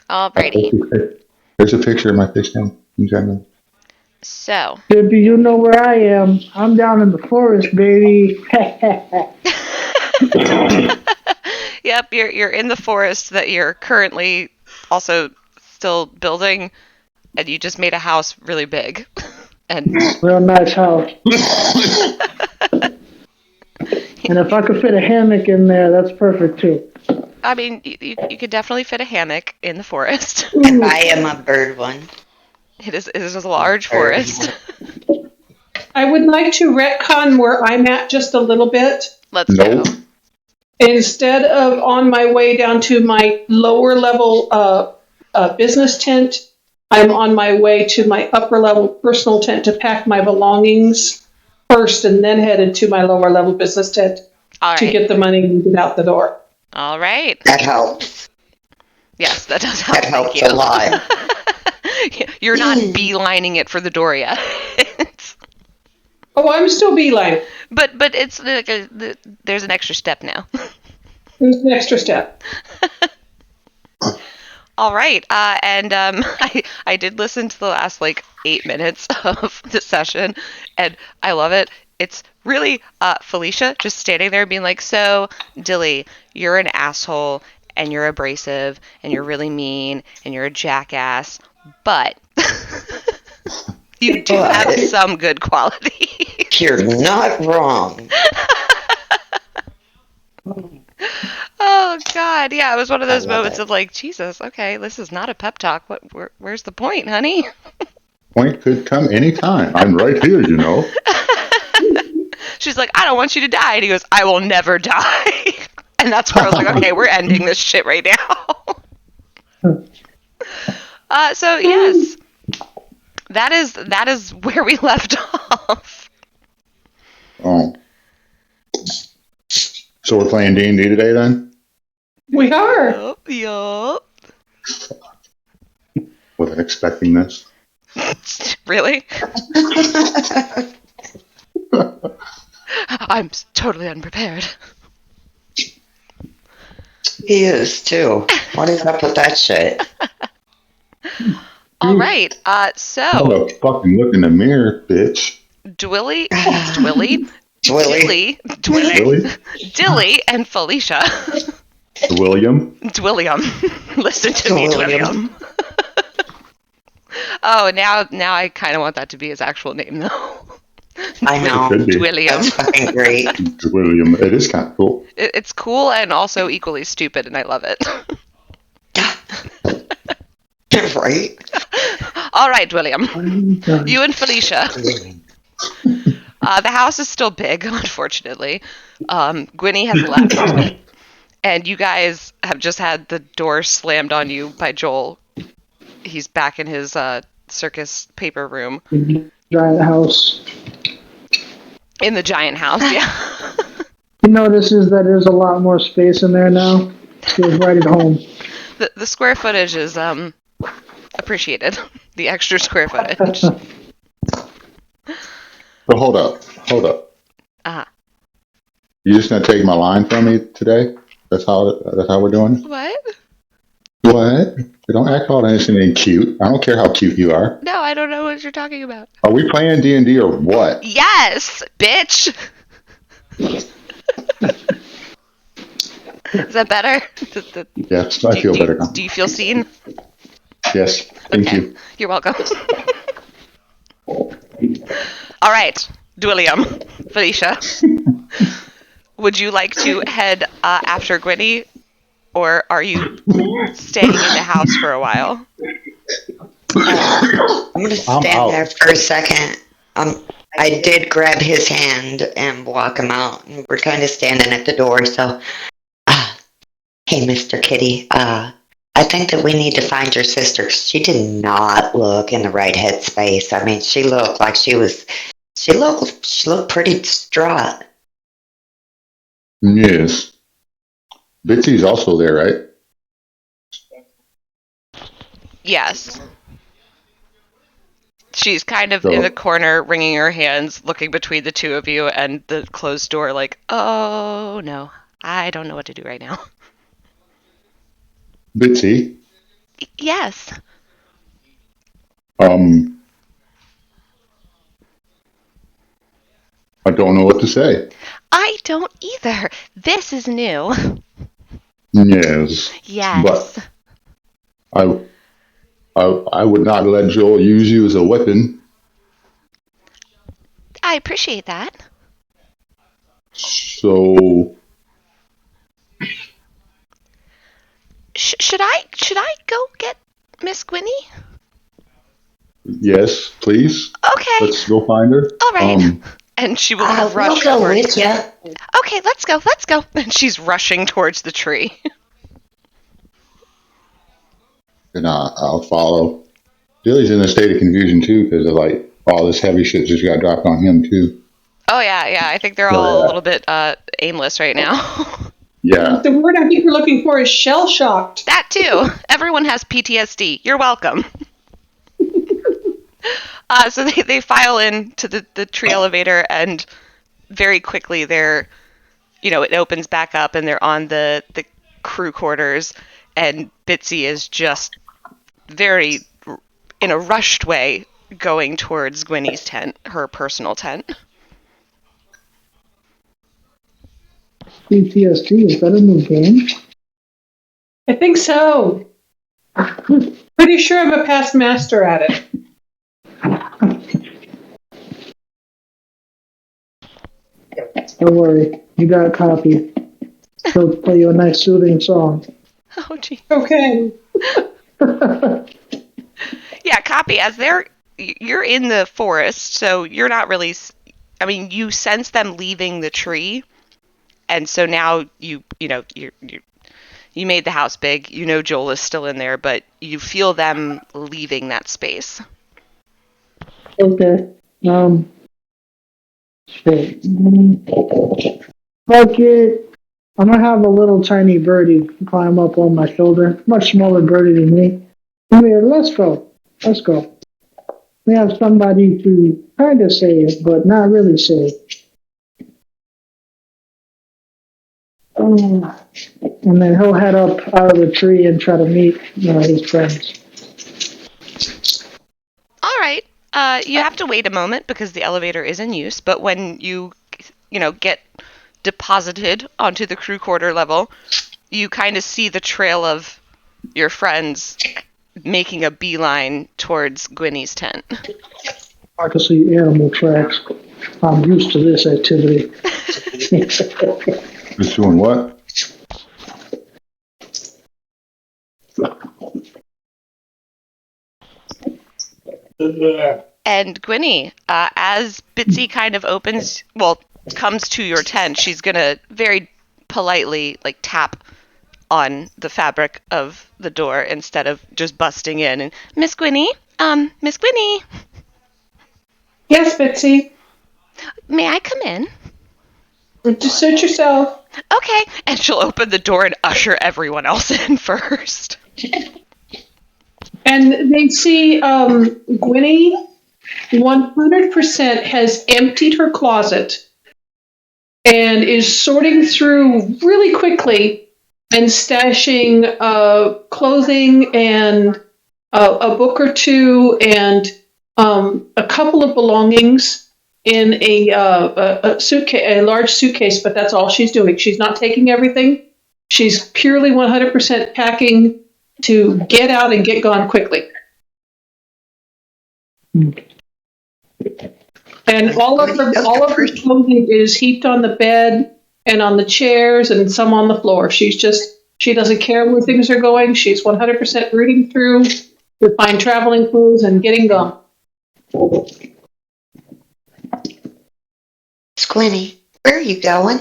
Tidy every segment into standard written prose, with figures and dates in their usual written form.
Alrighty. There's a picture of my fish tank. You got me. So. Dippy, you know where I am. I'm down in the forest, baby. Yep, you're in the forest that you're currently also still building, and you just made a house really big. And Real nice house. And if I could fit a hammock in there, that's perfect too. I mean, you could definitely fit a hammock in the forest. And I am a bird one. It is a large forest. I would like to retcon where I'm at just a little bit. Let's go. Instead of on my way down to my lower level business tent, I'm on my way to my upper level personal tent to pack my belongings first and then head into my lower level business tent to get the money and get out the door. All right. That helps. Yes, that does help. That helps a lot. You're not beelining it for the door yet. Oh, I'm still beeline. But it's there's an extra step now. There's an extra step. All right, and I did listen to the last 8 minutes of the session, and I love it. It's really Felicia just standing there being like, "So, Dilly, you're an asshole, and you're abrasive, and you're really mean, and you're a jackass, but you do have some good quality." You're not wrong. Oh God, yeah, it was one of those moments it. of Jesus, okay, this is not a pep talk. Where's the point, honey? Point could come anytime. I'm right here, you know. She's like, I don't want you to die, and he goes, I will never die. And that's where I was like, okay, we're ending this shit right now. So yes, that is where we left off. Oh. So we're playing D&D today then? We are. Yup. Wasn't expecting this. Really? I'm totally unprepared. He is too. What is up with that shit? All right. So. Have a fucking look in the mirror, bitch. Dilly, and Felicia. William. Listen to me, Dwilliam. Oh, now I kind of want that to be his actual name, though. I know. Dwilliam. That's fucking great. William. It is kind of cool. It's cool and also equally stupid, and I love it. Right? All right, William. You and Felicia. The house is still big, unfortunately. Gwynny has left. And you guys have just had the door slammed on you by Joel. He's back in his circus paper room. Giant house. In the giant house, yeah. He notices that there's a lot more space in there now. Feels right at home. The square footage is appreciated. The extra square footage. But hold up. Uh-huh. You just gonna take my line from me today? That's how we're doing it? What? Don't act all innocent and cute. I don't care how cute you are. No, I don't know what you're talking about. Are we playing D&D or what? Yes, bitch. Is that better? Yes, I feel better now. Do you feel seen? Yes, thank you. You're welcome. All right, Dwilliam, Felicia. Would you like to head after Gwynny, or are you staying in the house for a while? I'm going to stand there for a second. I did grab his hand and walk him out. And we're kind of standing at the door. So, hey, Mr. Kitty, I think that we need to find your sister. She did not look in the right headspace. I mean, she looked like she looked pretty distraught. Yes. Bitsy's also there, right? Yes. She's kind of in the corner, wringing her hands, looking between the two of you and the closed door like, oh, no, I don't know what to do right now. Bitsy, Yes. Um, I don't know what to say. I don't either. This is new. Yes, but Yes. I, I would not let Joel use you as a weapon. I appreciate that. So Should I go get Miss Gwynny? yes, please. Okay. Let's go find her. All right. And she will We'll rush go towards. with you. Okay, let's go. Let's go. And she's rushing towards the tree. And I'll follow. Billy's in a state of confusion too because of like all this heavy shit just got dropped on him too. Oh yeah. I think they're So all a little bit aimless right now. yeah, The word I think you're looking for is shell shocked. That too. Everyone has PTSD. You're welcome. So they file into the tree elevator, and very quickly it opens back up, and they're on the crew quarters, and Bitsy is just very, in a rushed way, going towards Gwynny's tent, her personal tent. PTSD, is that a new game? I think so. Pretty sure I'm a past master at it. Don't worry, you got a copy. He'll play you a nice soothing song. Oh, gee. Okay. Yeah, copy. You're in the forest, so you're not really. I mean, you sense them leaving the tree, and so now you made the house big. You know Joel is still in there, but you feel them leaving that space. Okay. Shit. Fuck it. I'm gonna have a little tiny birdie climb up on my shoulder. Much smaller birdie than me. Come here, let's go. Let's go. We have somebody to kind of save, but not really save. And then he'll head up out of the tree and try to meet his friends. All right. You have to wait a moment because the elevator is in use, but when you get deposited onto the crew quarter level, you kind of see the trail of your friends making a beeline towards Gwynny's tent. I can see animal tracks. I'm used to this activity. just doing what? And Gwynny, as Bitsy kind of comes to your tent, she's gonna very politely tap on the fabric of the door instead of just busting in. And Miss Gwynny, Miss Gwynny, Yes, Bitsy. may I come in? Just suit yourself. Okay. And she'll open the door and usher everyone else in first. And they see Gwynny 100% has emptied her closet and is sorting through really quickly and stashing clothing and a book or two and a couple of belongings in a suitcase, a large suitcase. But that's all she's doing. She's not taking everything. She's purely 100% packing to get out and get gone quickly. And all of her clothing is heaped on the bed and on the chairs and some on the floor. She doesn't care where things are going. She's 100% rooting through to find traveling clothes and getting gone. Squinty, where are you going?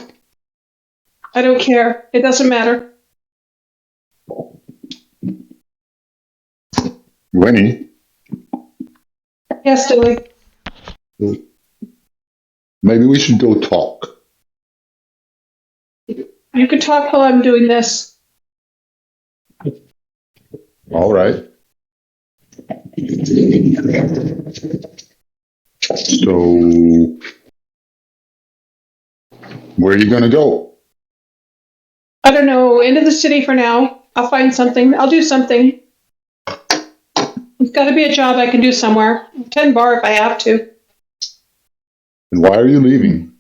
I don't care. It doesn't matter. Winnie, Yes, Dilly. maybe we should go talk. You can talk while I'm doing this. All right. So, where are you going to go? I don't know. Into the city for now. I'll find something. I'll do something. It's got to be a job I can do somewhere. 10 bar if I have to. And why are you leaving?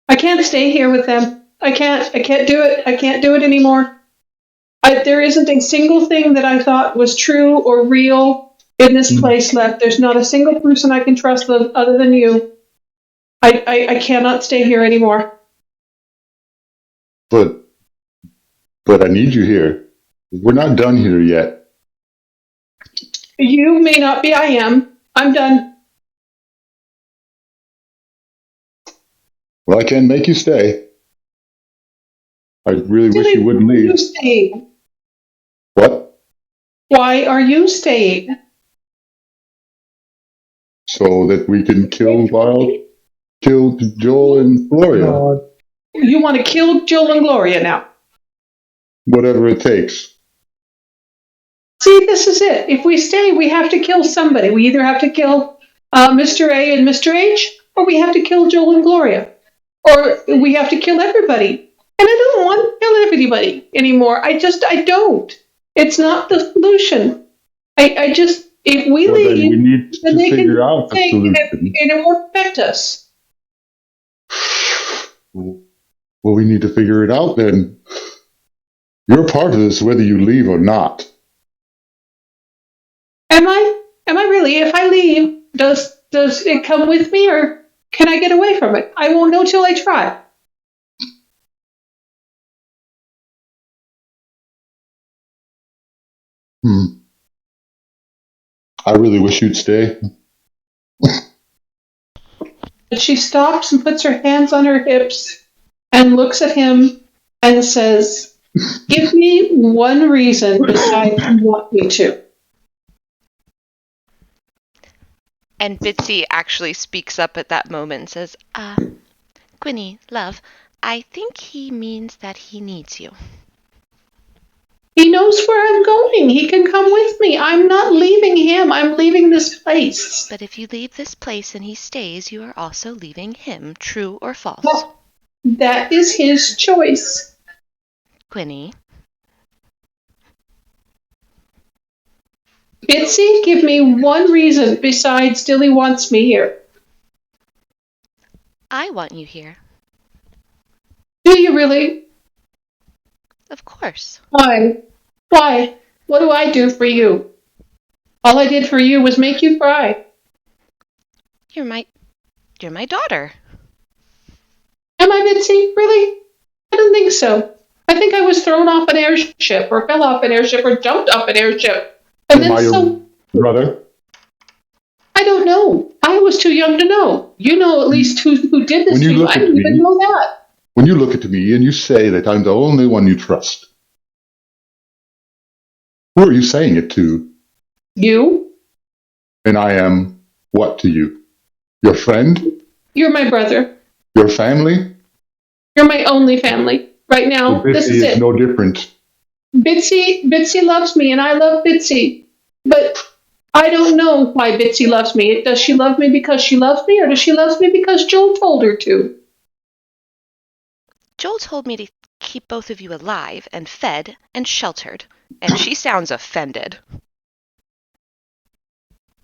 I can't stay here with them. I can't do it. I can't do it anymore. There isn't a single thing that I thought was true or real in this place left. There's not a single person I can trust other than you. I cannot stay here anymore. But I need you here. We're not done here yet. You may not be. I am. I'm done. Well, I can't make you stay. I really wish you wouldn't leave. You staying? What? Why are you staying? So that we can kill Joel and Gloria. God. You want to kill Jill and Gloria now? Whatever it takes. See, this is it. If we stay, we have to kill somebody. We either have to kill Mr. A and Mr. H, or we have to kill Joel and Gloria. Or we have to kill everybody. And I don't want to kill everybody anymore. I don't. It's not the solution. If we Well, then leave, we need then to they figure can out the take and solution. it won't affect us. Well, we need to figure it out then. You're part of this whether you leave or not. Am I? Am I really? If I leave, does it come with me, or can I get away from it? I won't know till I try. I really wish you'd stay. But she stops and puts her hands on her hips and looks at him and says, "Give me one reason besides you want me to." And Bitsy actually speaks up at that moment and says, Gwynny, love, I think he means that he needs you. He knows where I'm going. He can come with me. I'm not leaving him. I'm leaving this place. But if you leave this place and he stays, you are also leaving him, true or false? Well, that is his choice. Gwynny, Bitsy, give me one reason besides Dilly wants me here. I want you here. Do you really? Of course. Why? Why? What do I do for you? All I did for you was make you cry. You're my daughter. Am I, Bitsy? Really? I don't think so. I think I was thrown off an airship, or fell off an airship, or jumped off an airship. And Am I your brother? I don't know. I was too young to know. You know at least who did this to you. I didn't even know that. When you look at me and you say that I'm the only one you trust, who are you saying it to? You? And I am what to you? Your friend? You're my brother. Your family? You're my only family. Right now, Well, this is it. no different. Bitsy loves me, and I love Bitsy. But I don't know why Bitsy loves me. Does she love me because she loves me, or does she love me because Joel told her to? Joel told me to keep both of you alive and fed and sheltered, and she sounds offended.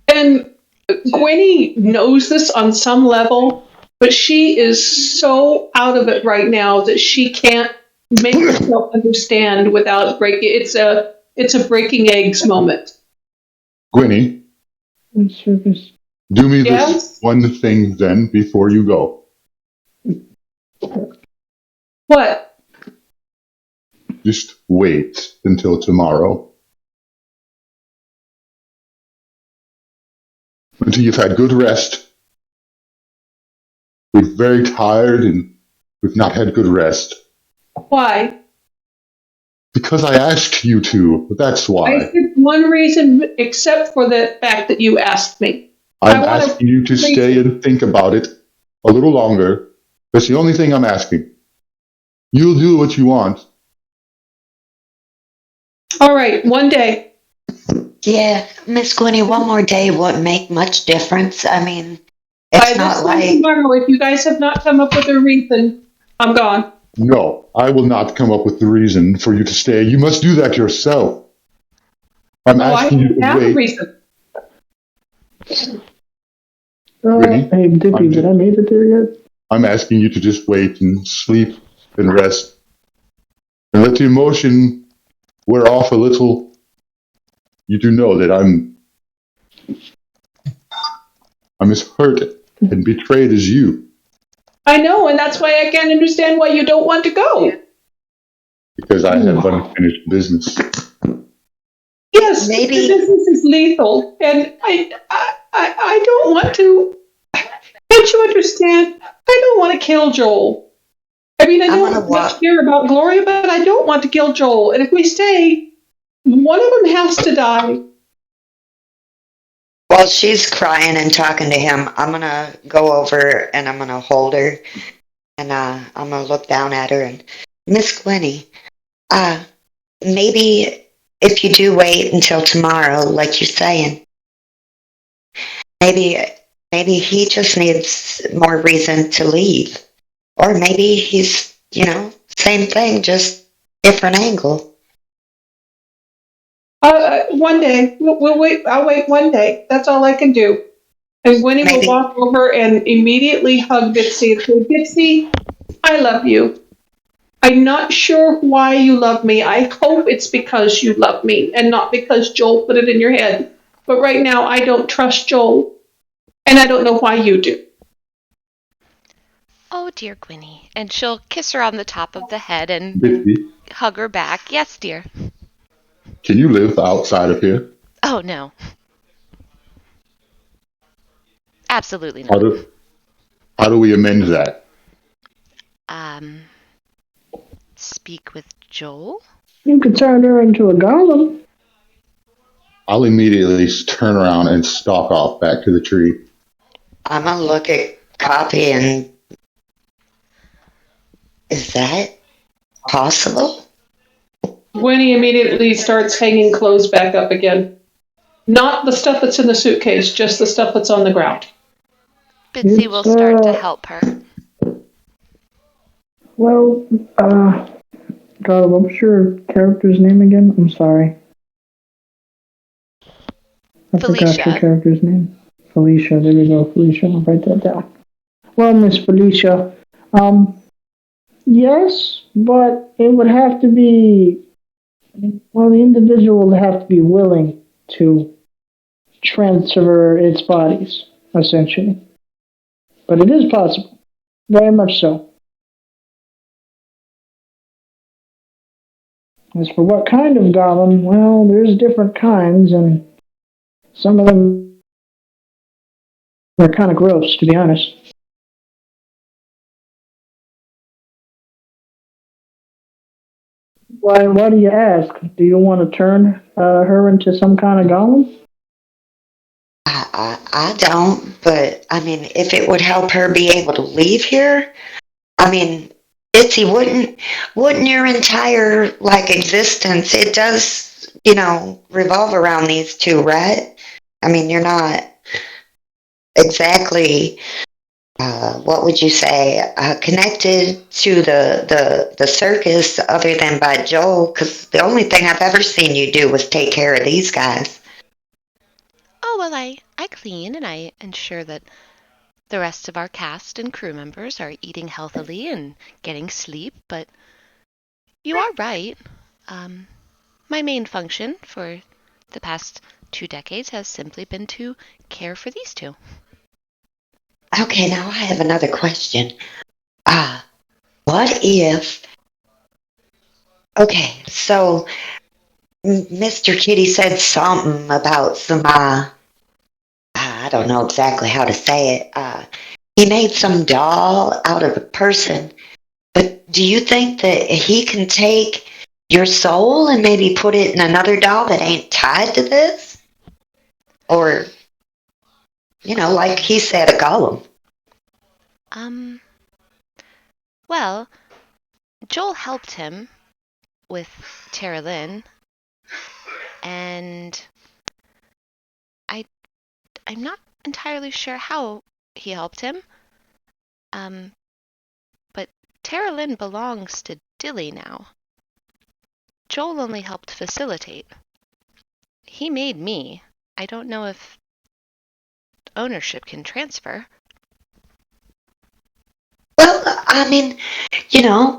And Gwenny knows this on some level, but she is so out of it right now that she can't make herself understand without breaking. It's a breaking eggs moment. Gwynny, Circus. do me Yes? this one thing then before you go. What? Just wait until tomorrow. Until you've had good rest. We're very tired and we've not had good rest. Why? Because I asked you to. That's I why. said one reason, except for the fact that you asked me. I'm I wanna asking you to stay and think about it a little longer. That's the only thing I'm asking. You'll do what you want. All right, one day. Yeah, Miss Gwenny, one more day wouldn't make much difference. I mean, By it's this not time like tomorrow, if you guys have not come up with a reason, I'm gone. No, I will not come up with the reason for you to stay. You must do that yourself. I'm Oh, I asking you don't to have a wait. reason. Brittany, Hey, Dippy, did I make it there yet? I'm asking you to just wait and sleep and rest and let the emotion wear off a little. You do know that I'm as hurt and betrayed as you I know, and that's why I can't understand why you don't want to go. because I have unfinished business. Yes, the Maybe business is lethal, and I don't want to. Can't you understand? I don't want to kill Joel. I mean, I I'm gonna don't much walk. care about Gloria, but I don't want to kill Joel. And if we stay, one of them has to die. While she's crying and talking to him, I'm gonna go over and I'm gonna hold her and I'm gonna look down at her and Miss Gwenny, uh, maybe if you do wait until tomorrow, like you're saying, maybe he just needs more reason to leave, or maybe he's same thing, just different angle. One day, we'll wait. I'll wait one day. That's all I can do. And Winnie will Maybe. walk over and immediately hug Bitsy and say, Bitsy, I love you. I'm not sure why you love me. I hope it's because you love me and not because Joel put it in your head. But right now, I don't trust Joel, and I don't know why you do. Oh, dear Gwynnie. And she'll kiss her on the top of the head and Bitsy, hug her back. Yes, dear. can you live outside of here? Oh, no. Absolutely How not. do, how do we amend that? Um, speak with Joel? You could turn her into a golem. I'll immediately turn around and stalk off back to the tree. I'm gonna look at copy and is that possible? Winnie immediately starts hanging clothes back up again. Not the stuff that's in the suitcase, just the stuff that's on the ground. Bitsy It's, will start to help her. well, God, what's your character's name again? I'm sorry. I forgot your Felicia. character's name. Felicia, there we go, Felicia. I'll write that down. Well, Miss Felicia, yes, but it would have to be, well, the individual would have to be willing to transfer its bodies, essentially. But it is possible. Very much so. As for what kind of golem, well, there's different kinds, and some of them are kind of gross, to be honest. Why do you ask? Do you want to turn her into some kind of golem? I don't, but I mean, if it would help her be able to leave here, I mean, Itzy, wouldn't your entire like existence, it does, revolve around these two, right? I mean, you're not exactly, what would you say, connected to the circus other than by Joel, because the only thing I've ever seen you do was take care of these guys. Oh, well, I clean and I ensure that the rest of our cast and crew members are eating healthily and getting sleep, but you are right. Um, my main function for the past 2 decades has simply been to care for these two. Okay, now I have another question. What if, okay, so Mr. Kitty said something about some, I don't know exactly how to say it. He made some doll out of a person, but do you think that he can take your soul and maybe put it in another doll that ain't tied to this? Or, like he said, a golem. Um, well, Joel helped him with Tara Lynn, and I I'm not entirely sure how he helped him. Um, but Tara Lynn belongs to Dilly now. Joel only helped facilitate. He made me. I don't know if ownership can transfer. Well, I mean,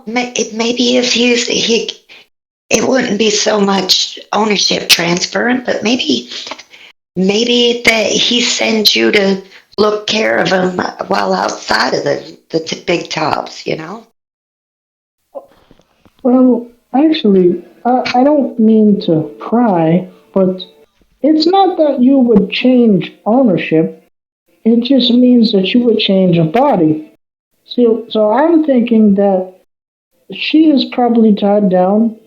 maybe if it wouldn't be so much ownership transfer, but maybe that he sends you to look care of him while outside of the big tops, Well, actually, I don't mean to pry, but it's not that you would change ownership. It just means that you would change a body. So I'm thinking that she is probably tied down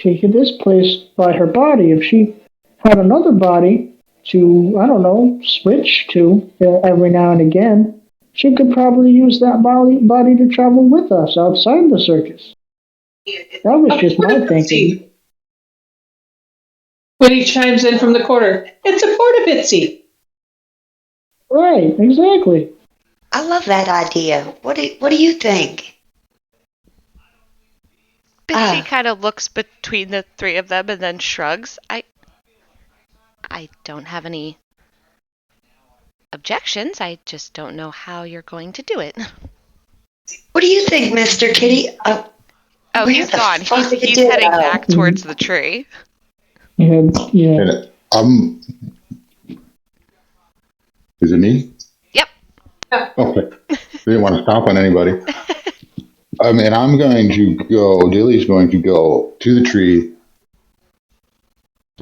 to this place by her body. If she had another body to, I don't know, switch to every now and again, she could probably use that body to travel with us outside the circus. That was just my thinking. When he chimes in from the corner, it's a porta-bitsy. Right, exactly. I love that idea. What do you think? Bitsy kind of looks between the three of them and then shrugs. I don't have any objections. I just don't know how you're going to do it. What do you think, Mr. Kitty? Oh, he's gone. He's heading back towards the tree. Yeah. And is it me? Yep. Okay. Didn't want to stomp on anybody. And I'm going to go, Dilly's going to go to the tree.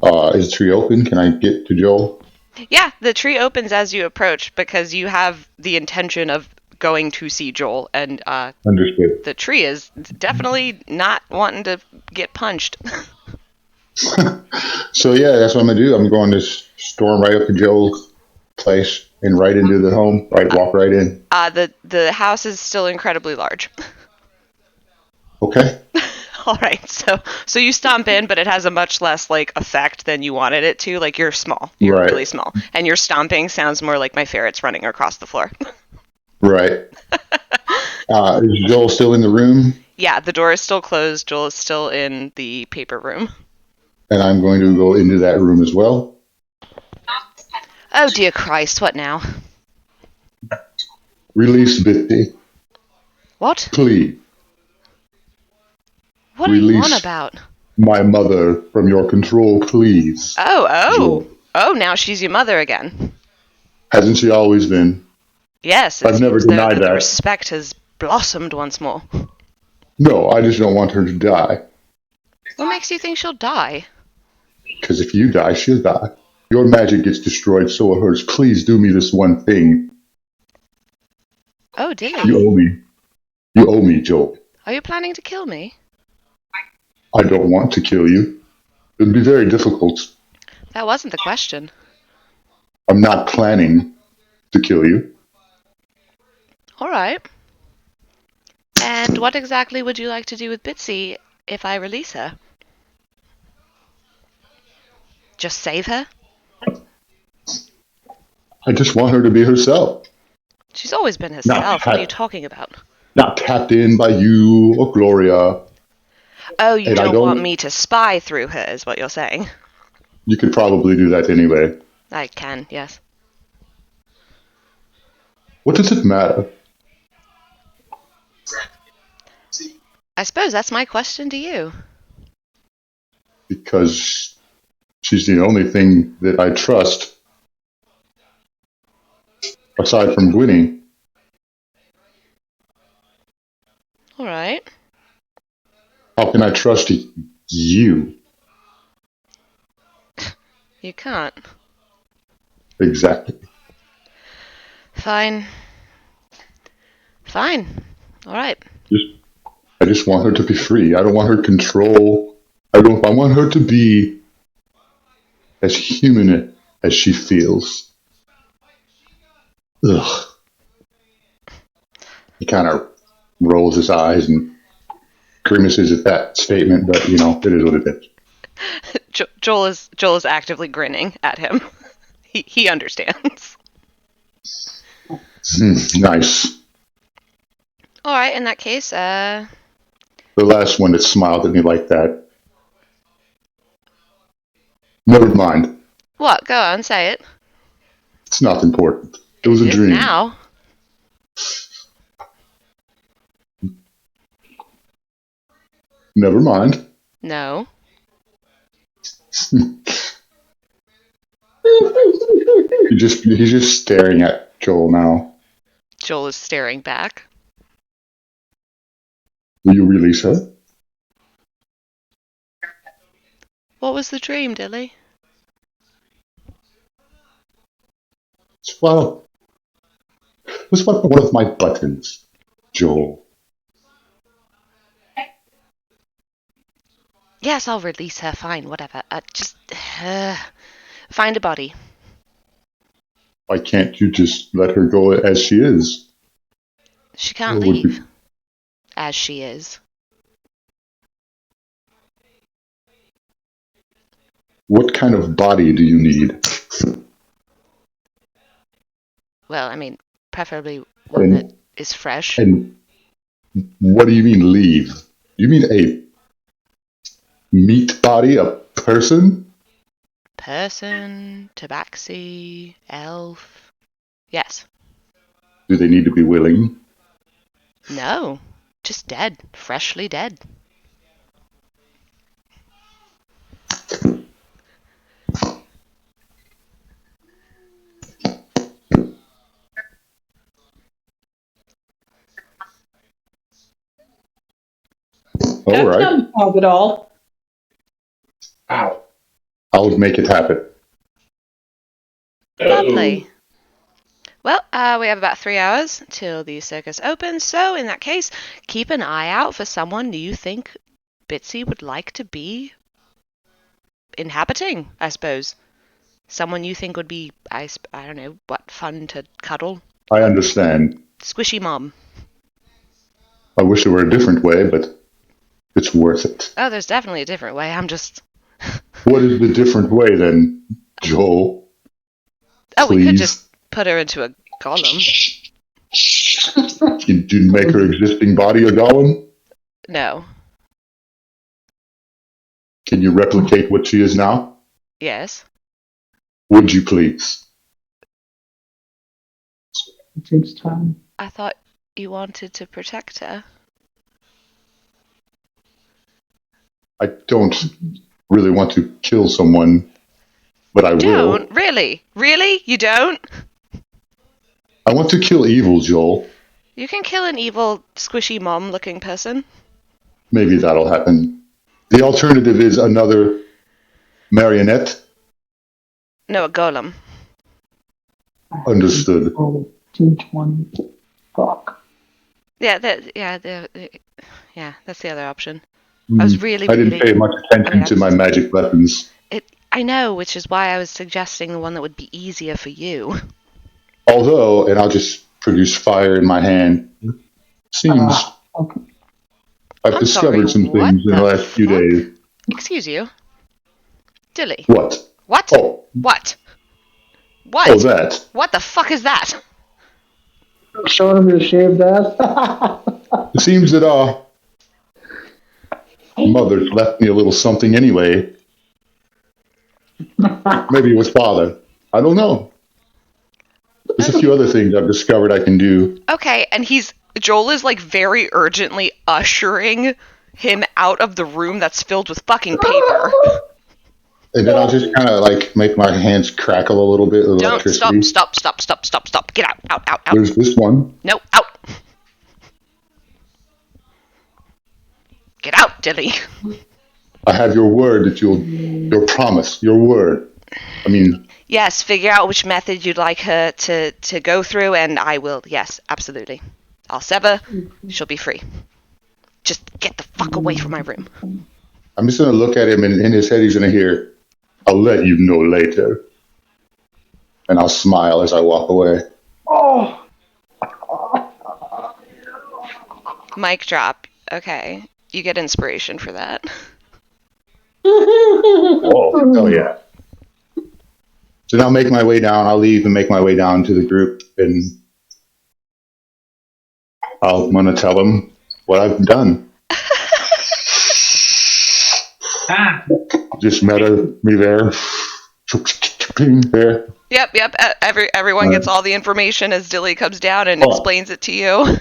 Is the tree open? Can I get to Joel? Yeah, the tree opens as you approach because you have the intention of going to see Joel, and Understood. the tree is definitely not wanting to get punched. So yeah, that's what I'm gonna do. I'm going to storm right up to Joel's place and right into the home. Walk right in. The house is still incredibly large. Okay. All right, so you stomp in, but it has a much less effect than you wanted it to. You're small, you're Right. really small, and your stomping sounds more like my ferrets running across the floor. Right. Is Joel still in the room? Yeah, the door is still closed. Joel is still in the paper room. And I'm going to go into that room as well. Oh dear Christ, what now? Release Dippy. What? Please. What are you on about? My mother from your control, please. Oh, now she's your mother again. Hasn't she always been? Yes, I've never denied that. The respect has blossomed once more. No, I just don't want her to die. What makes you think she'll die? Because if you die, she'll die. Your magic gets destroyed, so will hers. Please do me this one thing. Oh, Dilly. You owe me. You owe me, Joel. Are you planning to kill me? I don't want to kill you. It would be very difficult. That wasn't the question. I'm not planning to kill you. All right. And what exactly would you like to do with Bitsy if I release her? Just save her? I just want her to be herself. She's always been herself. What are you talking about? Not tapped in by you or Gloria. Oh, you don't want me to spy through her, is what you're saying. You could probably do that anyway. I can, yes. What does it matter? I suppose that's my question to you. Because she's the only thing that I trust. Aside from Gwynnie. All right. How can I trust you? You can't. Exactly. Fine. All right. I just want her to be free. I don't want her control. I want her to be as human as she feels. Ugh. He kind of rolls his eyes and grimaces at that statement, but it is what it is. Joel is actively grinning at him. He understands. Nice. All right, in that case, The last one that smiled at me like that. Never mind. What? Go on, say it. It's not important. It was a It is dream. now. Never mind. No. He's just staring at Joel now. Joel is staring back. Will you release her? What was the dream, Dilly? Swallow one of my buttons, Joel. Yes, I'll release her. Fine, whatever. Just find a body. Why can't you just let her go as she is? She can't Or would leave you- as she is. What kind of body do you need? Well, I mean, preferably one that is fresh. And what do you mean leave? You mean a meat body, a person? Person, tabaxi, elf. Yes. Do they need to be willing? No. Just dead. Freshly dead. All That's right. not a problem at all. Ow. I'll make it happen. Lovely. Well, we have about 3 hours till the circus opens, so in that case, keep an eye out for someone you think Bitsy would like to be inhabiting, I suppose. Someone you think would be, I don't know, what, fun to cuddle? I understand. Squishy mom. I wish it were a different way, but it's worth it. Oh, there's definitely a different way. I'm just... What is the different way then, Joel? Oh, we could Please. just put her into a golem. You make her existing body a golem? No. Can you replicate what she is now? Yes. Would you please? It takes time. I thought you wanted to protect her. I don't really want to kill someone, but I will. Don't? Really? Really? You don't? I want to kill evil, Joel. You can kill an evil, squishy mom-looking person. Maybe that'll happen. The alternative is another marionette. No, a golem. Understood. Oh, 220. Fuck. Yeah, that's the other option. I was really, I didn't really... pay much attention to my magic weapons. I know, which is why I was suggesting the one that would be easier for you. Although, and I'll just produce fire in my hand. Seems Okay. I've I'm discovered sorry, some what things in the the last few fuck? days. Excuse you. Dilly. What? What? Oh, What? What? oh, that. What the fuck is that? Showing him your shaved ass. It seems that mother's left me a little something anyway. Maybe it was father. I don't know. There's a few other things I've discovered I can do. Okay, and Joel is like very urgently ushering him out of the room that's filled with fucking paper. And then I'll just kind of like make my hands crackle a little bit with Don't, electricity. stop. Get out. There's this one. No, out. Get out, Dilly. I have your word that your promise, your word. I mean, Yes, figure out which method you'd like her to go through, and I will. Yes, absolutely. I'll sever. She'll be free. Just get the fuck away from my room. I'm just going to look at him, and in his head he's going to hear, "I'll let you know later." And I'll smile as I walk away. Oh. Mic drop. Okay. You get inspiration for that. Oh, hell yeah. So now I'll make my way down. I'll leave and make my way down to the group, and I'm going to tell them what I've done. Just met me there. There. Yep. Everyone gets all the information as Dilly comes down and Oh, explains it to you.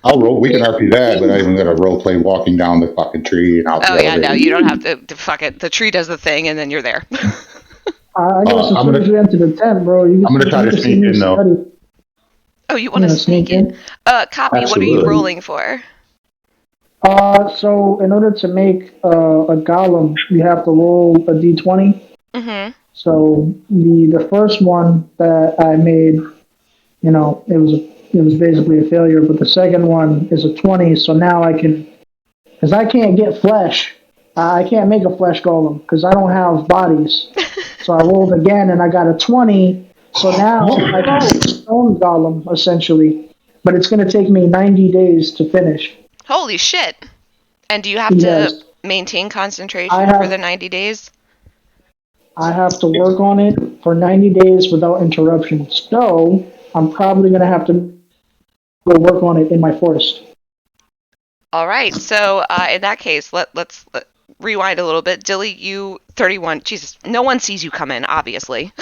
I'll roll. We can RP that, but I even got to role play walking down the fucking tree and out the Oh yeah, no, elevator. you don't have to fuck it. The tree does the thing, and then you're there. I guess as I'm soon as you enter the tent, bro, I'm gonna try to sneak in though. study. Oh, you want to sneak in? Copy. What are you Absolutely. rolling for? So in order to make a golem, you have to roll a d20. Mm-hmm. So the first one that I made, it was basically a failure. But the second one is a 20. So now I can, because I can't get flesh. I can't make a flesh golem because I don't have bodies. So I rolled again and I got a 20. So now I can make a stone golem essentially, but it's going to take me 90 days to finish. Holy shit! And do you have to maintain concentration for the 90 days? I have to work on it for 90 days without interruption. So I'm probably going to have to go work on it in my forest. All right. So in that case, let's rewind a little bit. Dilly, you 31. Jesus, no one sees you come in, obviously.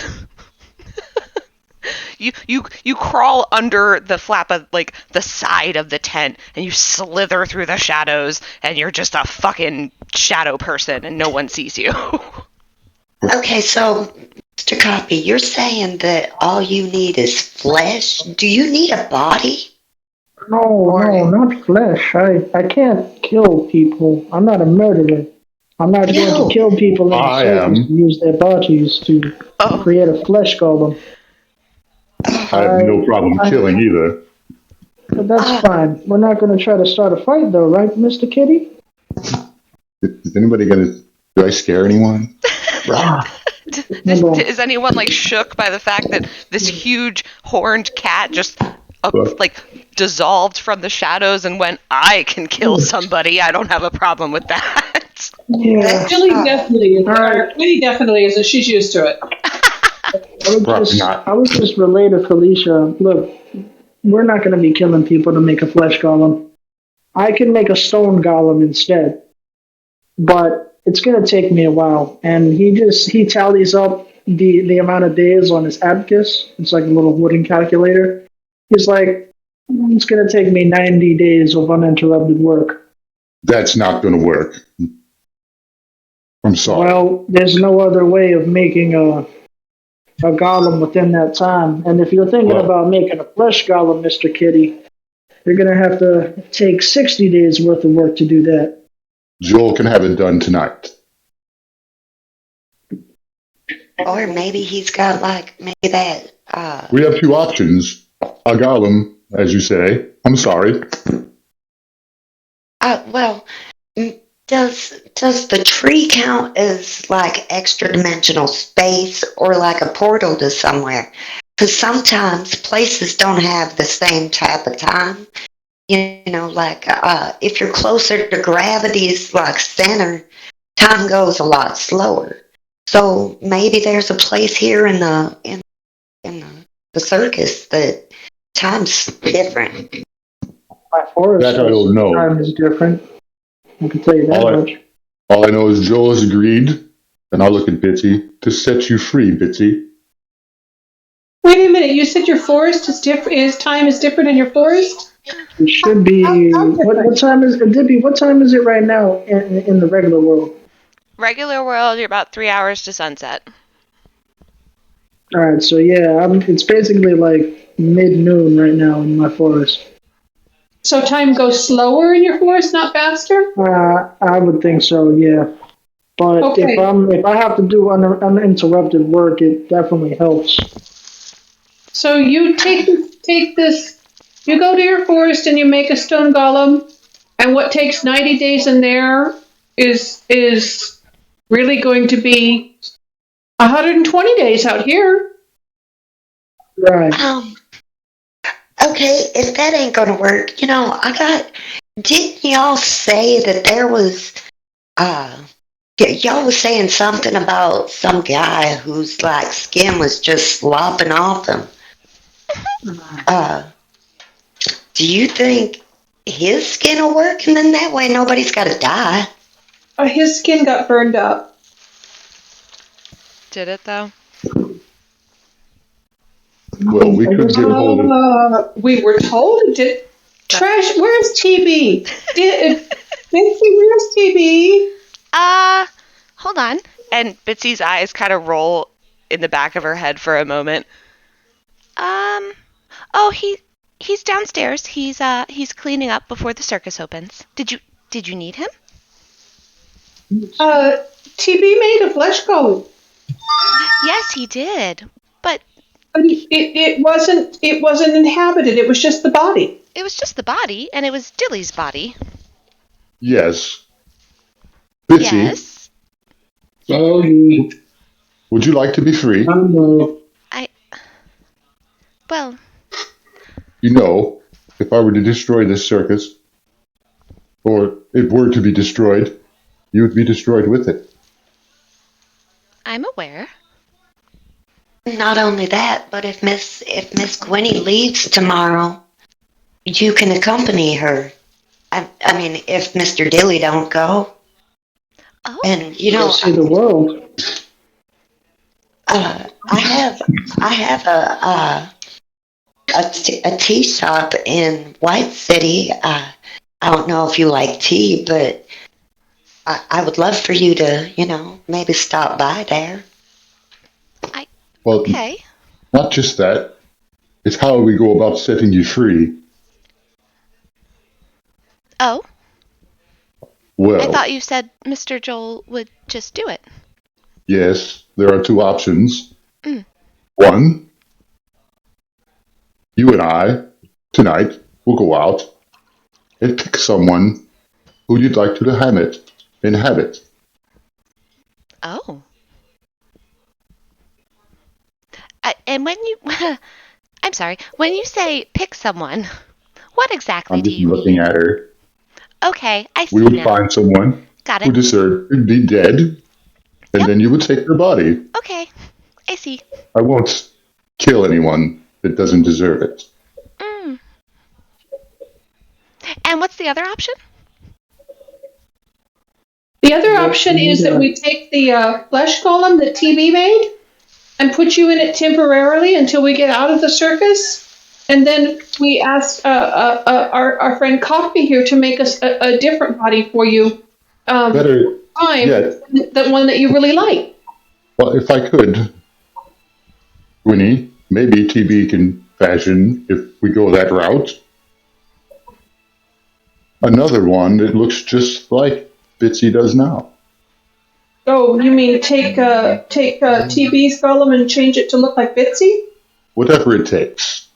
You crawl under the flap of like the side of the tent and you slither through the shadows and you're just a fucking shadow person and no one sees you. Okay, so Mr. Copy, you're saying that all you need is flesh? Do you need a body? No, not flesh. I can't kill people. I'm not a murderer. I'm not going to kill people in the circus and use their bodies to create a flesh golem. I have no problem killing either. But that's fine. We're not going to try to start a fight, though, right, Mr. Kitty? Is anybody gonna? Do I scare anyone? Is anyone like shook by the fact that this huge horned cat just like dissolved from the shadows and went, I can kill somebody. I don't have a problem with that. Yeah. Billy definitely is. Kitty definitely is, and she's used to it. I would just relay to Felicia, look, we're not going to be killing people to make a flesh golem. I can make a stone golem instead, but it's going to take me a while. And he tallies up the amount of days on his abacus. It's like a little wooden calculator. He's like, it's going to take me 90 days of uninterrupted work. That's not going to work. I'm sorry. Well, there's no other way of making a golem within that time. And if you're thinking about making a flesh golem, Mr. Kitty, you're going to have to take 60 days worth of work to do that. Joel can have it done tonight. Or maybe he's got maybe that. We have two options. A golem, as you say. I'm sorry. Well, does the tree count as like extra dimensional space or like a portal to somewhere? Because sometimes places don't have the same type of time. If you're closer to gravity's center, time goes a lot slower. So maybe there's a place here in the circus that time's different. My forest that I don't know. time is different. I can tell you that much. All I know is Joel has agreed, and I'll look at Bitsy, to set you free, Bitsy. Wait a minute, you said your forest is different. Time is different in your forest? It should be. What time is it, Dippy? What time is it right now in the regular world? Regular world, you're about 3 hours to sunset. All right, so yeah, it's basically like mid-noon right now in my forest. So time goes slower in your forest, not faster? I would think so, yeah. But if I have to do uninterrupted work, it definitely helps. So you take this, you go to your forest and you make a stone golem, and what takes 90 days in there is really going to be 120 days out here. Right. Okay, if that ain't gonna work, didn't y'all say that there was, y'all was saying something about some guy whose, skin was just slopping off him. Do you think his skin will work? And then that way nobody's gotta die. His skin got burned up. Did it, though? Well, we could get a hold of. We were told it did. Trash, where's TB? Bitsy, where's TB? Hold on. And Bitsy's eyes kind of roll in the back of her head for a moment. Oh, he's downstairs. He's cleaning up before the circus opens. Did you need him? TB made a flesh golem. Yes, he did. But it wasn't inhabited. It was just the body. It was just the body, and it was Dilly's body. Yes. Bitsy. Yes. Sorry. Would you like to be free? No. Well, You know, if I were to destroy this circus, or it were to be destroyed, you would be destroyed with it. I'm aware. Not only that, but if Miss Gwenny leaves tomorrow, you can accompany her. I mean, if Mr. Dilly don't go. Oh. And Go see the world. I have a tea shop in White City. I don't know if you like tea, but I would love for you to, maybe stop by there. Well, Okay. not just that. It's how we go about setting you free. Oh, Well, I thought you said Mr. Joel would just do it. yes, there are two options. Mm. One, you and I, tonight, will go out and pick someone who you'd like to inhabit. Oh. And when you... I'm sorry. When you say pick someone, what exactly I'm do just you looking mean? at her. Okay, I see We would now. find someone Got who it. deserved to be dead, and Yep. then you would take their body. Okay, I see. I won't kill anyone that doesn't deserve it. Mm. And what's the other option? The other option is that we take the flesh golem that TB made and put you in it temporarily until we get out of the circus. And then we ask our friend Coffee here to make us a different body for you. Better yet, The one that you really like. well, if I could, Winnie, maybe TB can fashion, if we go that route, another one that looks just like Bitsy does now. Oh, you mean take TB's golem and change it to look like Bitsy? Whatever it takes.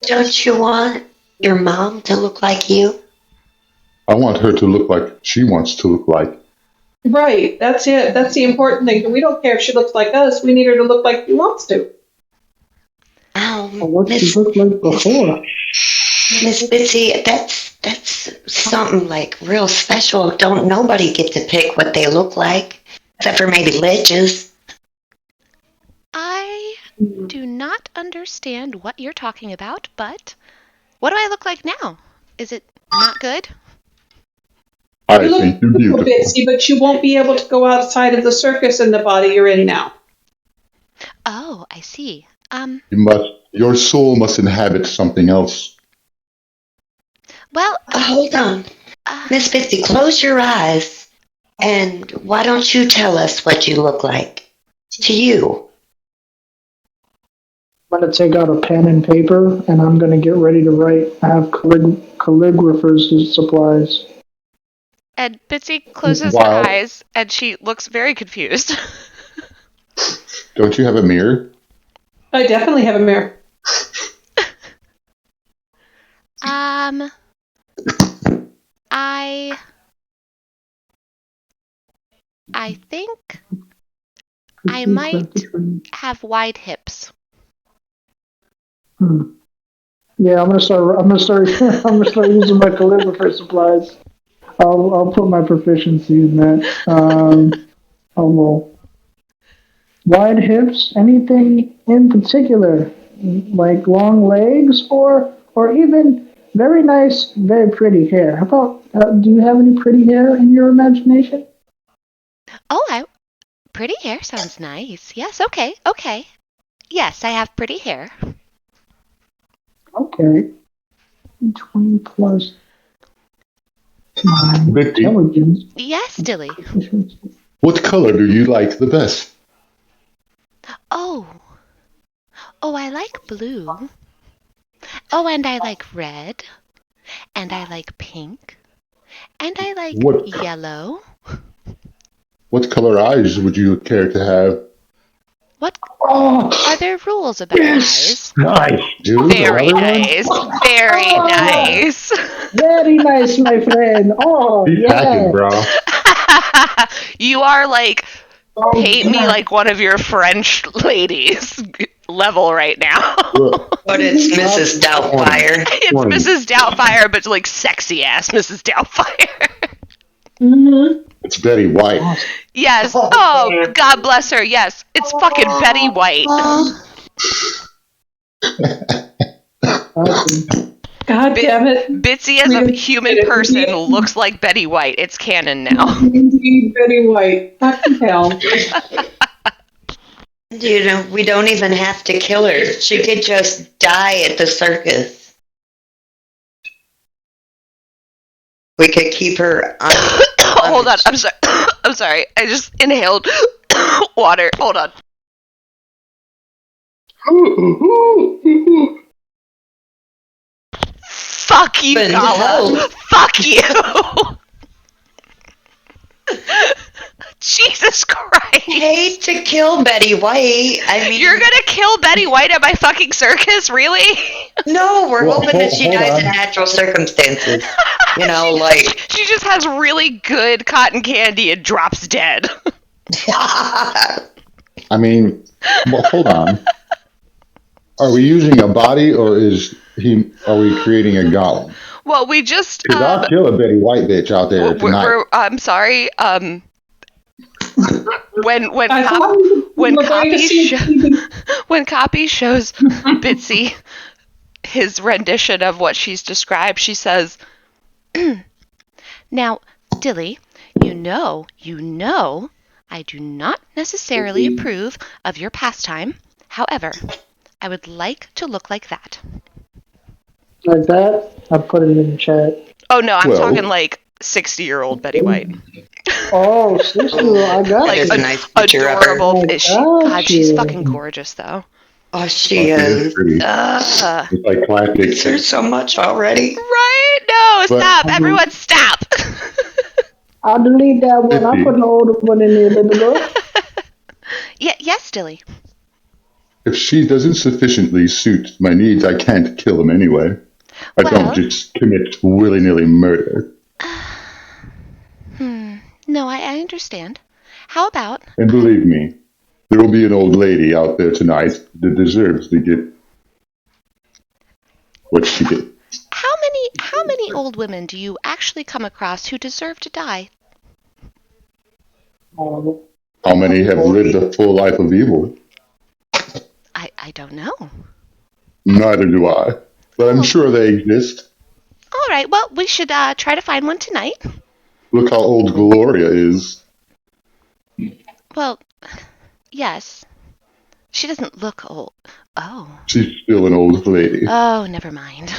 Don't you want your mom to look like you? I want her to look like she wants to look like. Right, that's it. That's the important thing. We don't care if she looks like us. We need her to look like she wants to. What she looked like before. Miss Bitsy, that's something like real special. Don't nobody get to pick what they look like, except for maybe liches. I do not understand what you're talking about, but what do I look like now? Is it not good? I You think look you're beautiful, beautiful. Bitsy, but you won't be able to go outside of the circus in the body you're in now. Oh, I see. Your soul must inhabit something else. Well, Hold on. uh, Miss Bitsy, close your eyes, and why don't you tell us what you look like to you? I'm going to take out a pen and paper, and I'm going to get ready to write. I have calligrapher's supplies. and Bitsy closes her Wow. eyes, and she looks very confused. Don't you have a mirror? I definitely have a mirror. I think I might have wide hips. Yeah, I'm gonna start. I'm gonna start using my calligrapher supplies. I'll put my proficiency in that. Well, wide hips. Anything in particular, like long legs, or even very nice, very pretty hair. How about? Do you have any pretty hair in your imagination? Oh, pretty hair sounds nice. Yes, okay. Yes, I have pretty hair. Okay. 20 plus my Betty, intelligence. Yes, Dilly. what color do you like the best? Oh. Oh, I like blue. Oh, and I like red. And I like pink. And I like What yellow. what color eyes would you care to have? What Oh, are there rules about yes. eyes? Nice, dude. Very Another one? nice. Very Oh, nice. very nice, my friend. Oh, Keep hacking, yeah. bro. You are like, Oh, paint me yeah. like one of your French ladies level right now. Look, But it's Mrs. Doubtfire. It's 20. Mrs. Doubtfire, but like sexy ass Mrs. Doubtfire. Mm-hmm. It's Betty White. Yes. Oh, Oh, man. God bless her. Yes. It's fucking Betty White. Okay. God damn it. Bitsy as a human person looks like Betty White. It's canon now. Indeed, Betty White. Fucking hell. You know, we don't even have to kill her. She could just die at the circus. We could keep her on. Hold on. I'm sorry. I'm sorry. I just inhaled water. Hold on. Fuck you, But Gala. no. Fuck you. Jesus Christ. Hate to kill Betty White. I mean, You're gonna kill Betty White at my fucking circus? Really? no, we're Well, hoping that she hold dies on. in natural circumstances. You know, like. She just has really good cotton candy and drops dead. I mean, well, hold on. Are we using a body or are we creating a golem? Well, we just Because I'll kill a Betty White bitch out there tonight. I'm sorry. When I thought we were going to see. when Copy shows Bitsy his rendition of what she's described, she says, "Now, Dilly, you know, I do not necessarily approve of your pastime. However, I would like to look like that." Like that, I put it in the chat. Oh no, I'm Well- talking like 60-year-old Betty White. Oh, sister, I got Like That is you. a nice picture of her. adorable. I got She's you. fucking gorgeous though. Oh, she She is is. pretty. Ugh. It's like classic. There's so much already. Right? No, But- stop. Everyone stop. I'll delete that one. I'll put an older one in there, baby girl. Yes, Dilly. If she doesn't sufficiently suit my needs, I can't kill him anyway. I Well- don't just commit willy-nilly murder. No, I understand. How about And believe me, there will be an old lady out there tonight that deserves to get what she gets. how many old women do you actually come across who deserve to die? Oh, How many have lived a full life of evil? I don't know. Neither do I. But I'm sure they exist. All right, well, we should try to find one tonight. Look how old Gloria is. Well, yes. She doesn't look old. Oh. She's still an old lady. Oh, never mind.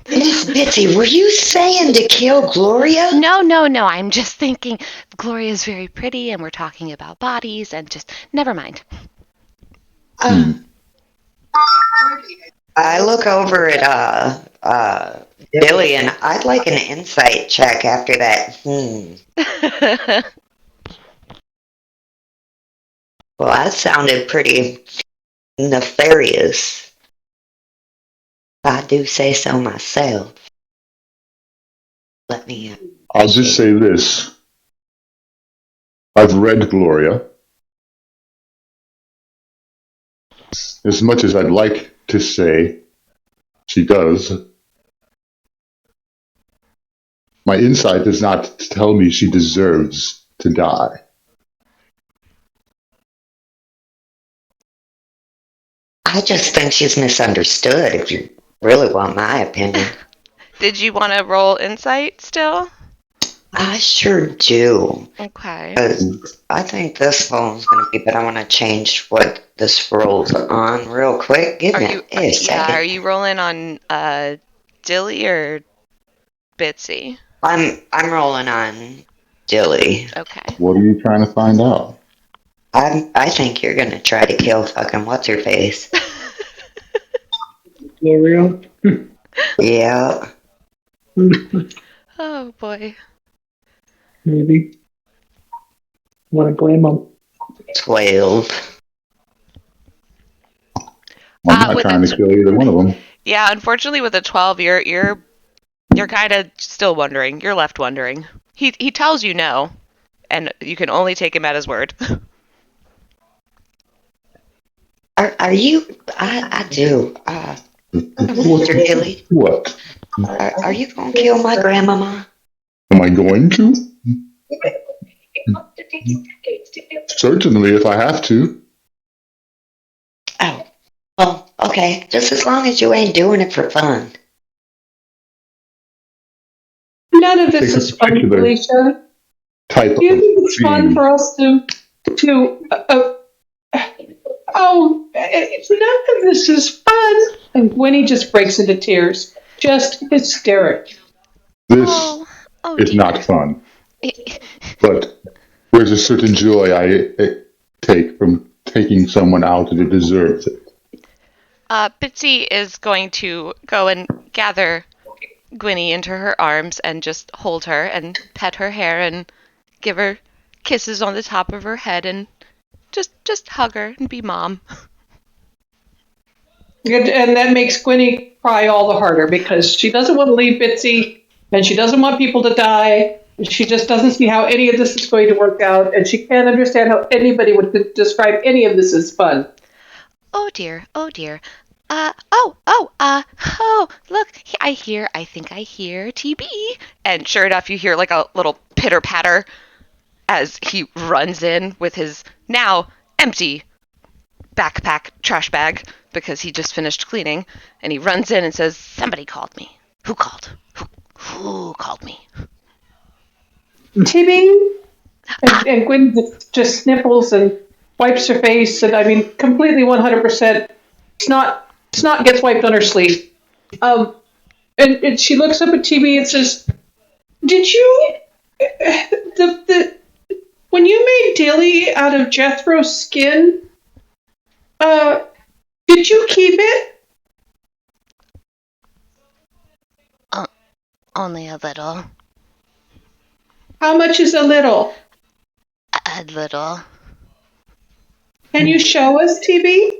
Miss Bitsy, were you saying to kill Gloria? No. I'm just thinking Gloria's very pretty and we're talking about bodies and just never mind. I look over at Billy and I'd like an insight check after that. Well, that sounded pretty nefarious. I do say so myself. Let me. I'll just say this. I've read Gloria. As much as I'd like to say she does, my insight does not tell me she deserves to die. I just think she's misunderstood, if you really want my opinion. Did you want to roll insight still? I sure do. Okay. 'Cause I think this phone's going to be, but I want to change what this rolls on real quick. Give Are me you? a Yeah. Are second. you rolling on Dilly or Bitsy? I'm rolling on Dilly. Okay. What are you trying to find out? I think you're going to try to kill fucking what's her face. L'Oreal. Yeah. Oh boy. Maybe. Want to blame them? 12. I'm not With trying to kill either one of them. yeah, unfortunately, with a 12, you're kind of still wondering. You're left wondering. He tells you no, and you can only take him at his word. Are you? I do. Mr. Dilly, What? are you going to kill my grandmama? Am I going to? Certainly, if I have to. Oh, well, okay. Just as long as you ain't doing it for fun. None of this It's a is fun, particular Felicia. type Do you of think it's fun theme. for us to none of this is fun. And Winnie just breaks into tears. Just hysteric. This Oh is dear. not fun, but there's a certain joy I take from taking someone out that deserves it. Bitsy is going to go and gather Gwynny into her arms and just hold her and pet her hair and give her kisses on the top of her head and just hug her and be mom. And that makes Gwynnie cry all the harder because she doesn't want to leave Bitsy and she doesn't want people to die. She just doesn't see how any of this is going to work out, and she can't understand how anybody would describe any of this as fun. Oh dear, oh dear. Look, I think I hear TB. And sure enough, you hear like a little pitter patter as he runs in with his now empty backpack trash bag because he just finished cleaning. And he runs in and says, "Somebody called me. Who called? Who called me?" TB? And Gwen just sniffles and wipes her face, and I mean, completely 100%. Snot gets wiped on her sleeve. And she looks up at TB and says, "Did you the when you made Dilly out of Jethro's skin? Uh, did you keep it? Only a little. How much is a little? A little. Can you show us, TB?"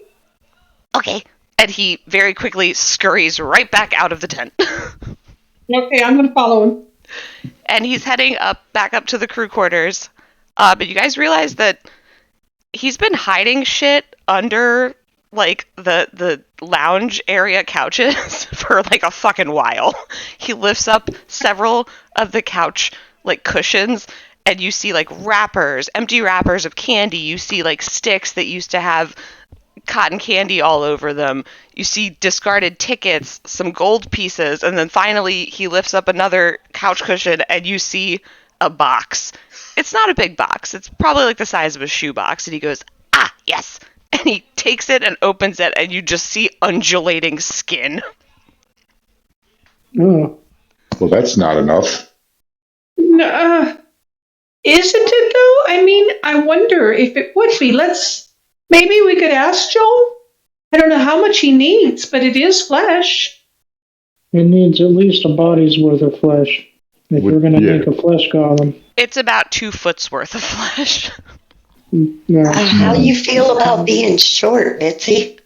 Okay. And he very quickly scurries right back out of the tent. Okay, I'm gonna follow him. And he's heading back up to the crew quarters. But you guys realize that he's been hiding shit under like the lounge area couches for like a fucking while. He lifts up several of the couch like cushions, and you see like wrappers, empty wrappers of candy. You see like sticks that used to have cotton candy all over them. You see discarded tickets, some gold pieces, and then finally he lifts up another couch cushion and you see a box. It's not a big box. It's probably like the size of a shoebox. And he goes, "Ah, yes." And he takes it and opens it, and you just see undulating skin. Oh, Well, that's not enough. No, isn't it though? I mean, I wonder if it would be. Maybe we could ask Joel. I don't know how much he needs, but it is flesh. it needs at least a body's worth of flesh if we're going to Yeah. make a flesh golem. It's about 2 foot's worth of flesh. No. How you feel about being short, Bitsy?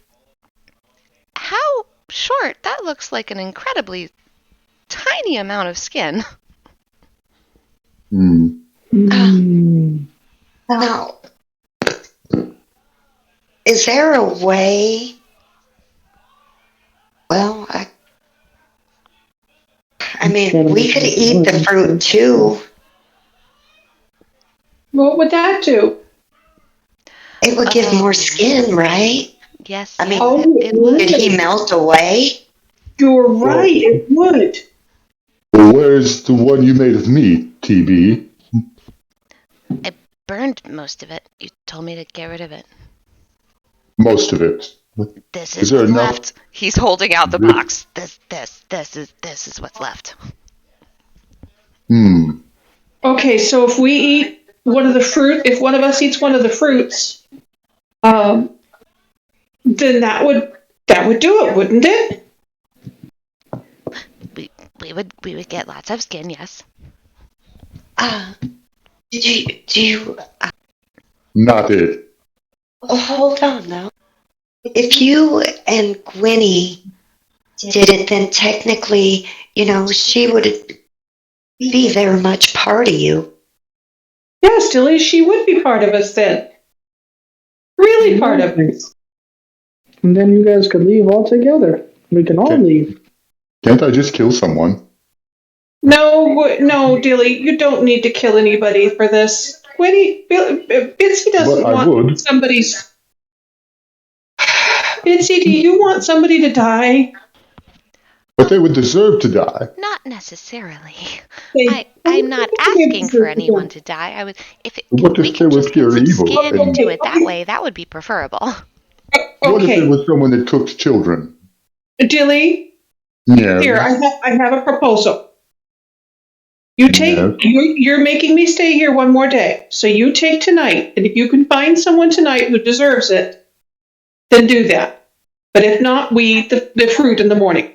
How short? That looks like an incredibly tiny amount of skin. Mm. Now, is there a way? Well, I mean, we could eat the fruit too. What would that do? It would give more skin, right? Yes, I mean, it would. did he melt away? You're right. It would. Well, where's the one you made of me, TB? I burned most of it. You told me to get rid of it. Most of it. This Is is there what's enough? left. He's holding out the This- box. This is what's left. Okay, so if we eat one of the fruit, if one of us eats one of the fruits, then that would do it, wouldn't it? We would get lots of skin, yes. Do you Not it. hold on though? If you and Gwenny did it, then technically, she would be very much part of you. Yes, Dilly, she would be part of us then. Really part of us. And then you guys could leave all together. We can all leave. Can't I just kill someone? No, Dilly, you don't need to kill anybody for this. Gwenny, Bitsy doesn't But I want would. somebody's. Bitsy, do you want somebody to die? But they would deserve to die. Not necessarily. They I'm not asking for anyone to die. I would, if What we if they can were just get pure some evil? skin And into it that way, that would be preferable. what if Okay, it was someone that cooked children? Dilly, Yeah. here, I have a proposal. You take, Yes. you're making me stay here one more day. So you take tonight, and if you can find someone tonight who deserves it, then do that. But if not, we eat the fruit in the morning.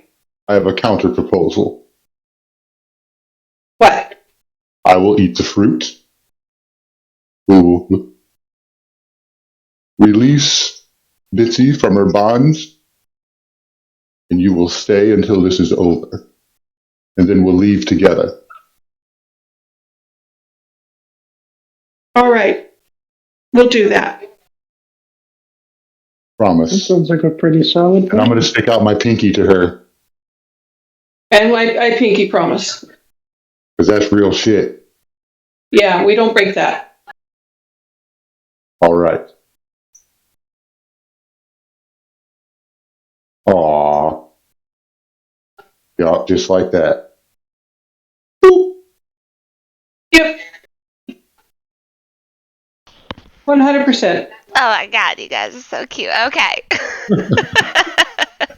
I have a counter proposal. What? I will eat the fruit. We will release Bitsy from her bonds, and you will stay until this is over. And then we'll leave together. All right. We'll do that. That Promise. sounds like a pretty solid And I'm plan. going to stick out my pinky to her, And I pinky promise. because that's real shit. Yeah, we don't break that. All right. Aw. Yeah, just like that. Yep. 100%. Oh my god, you guys are so cute. Okay.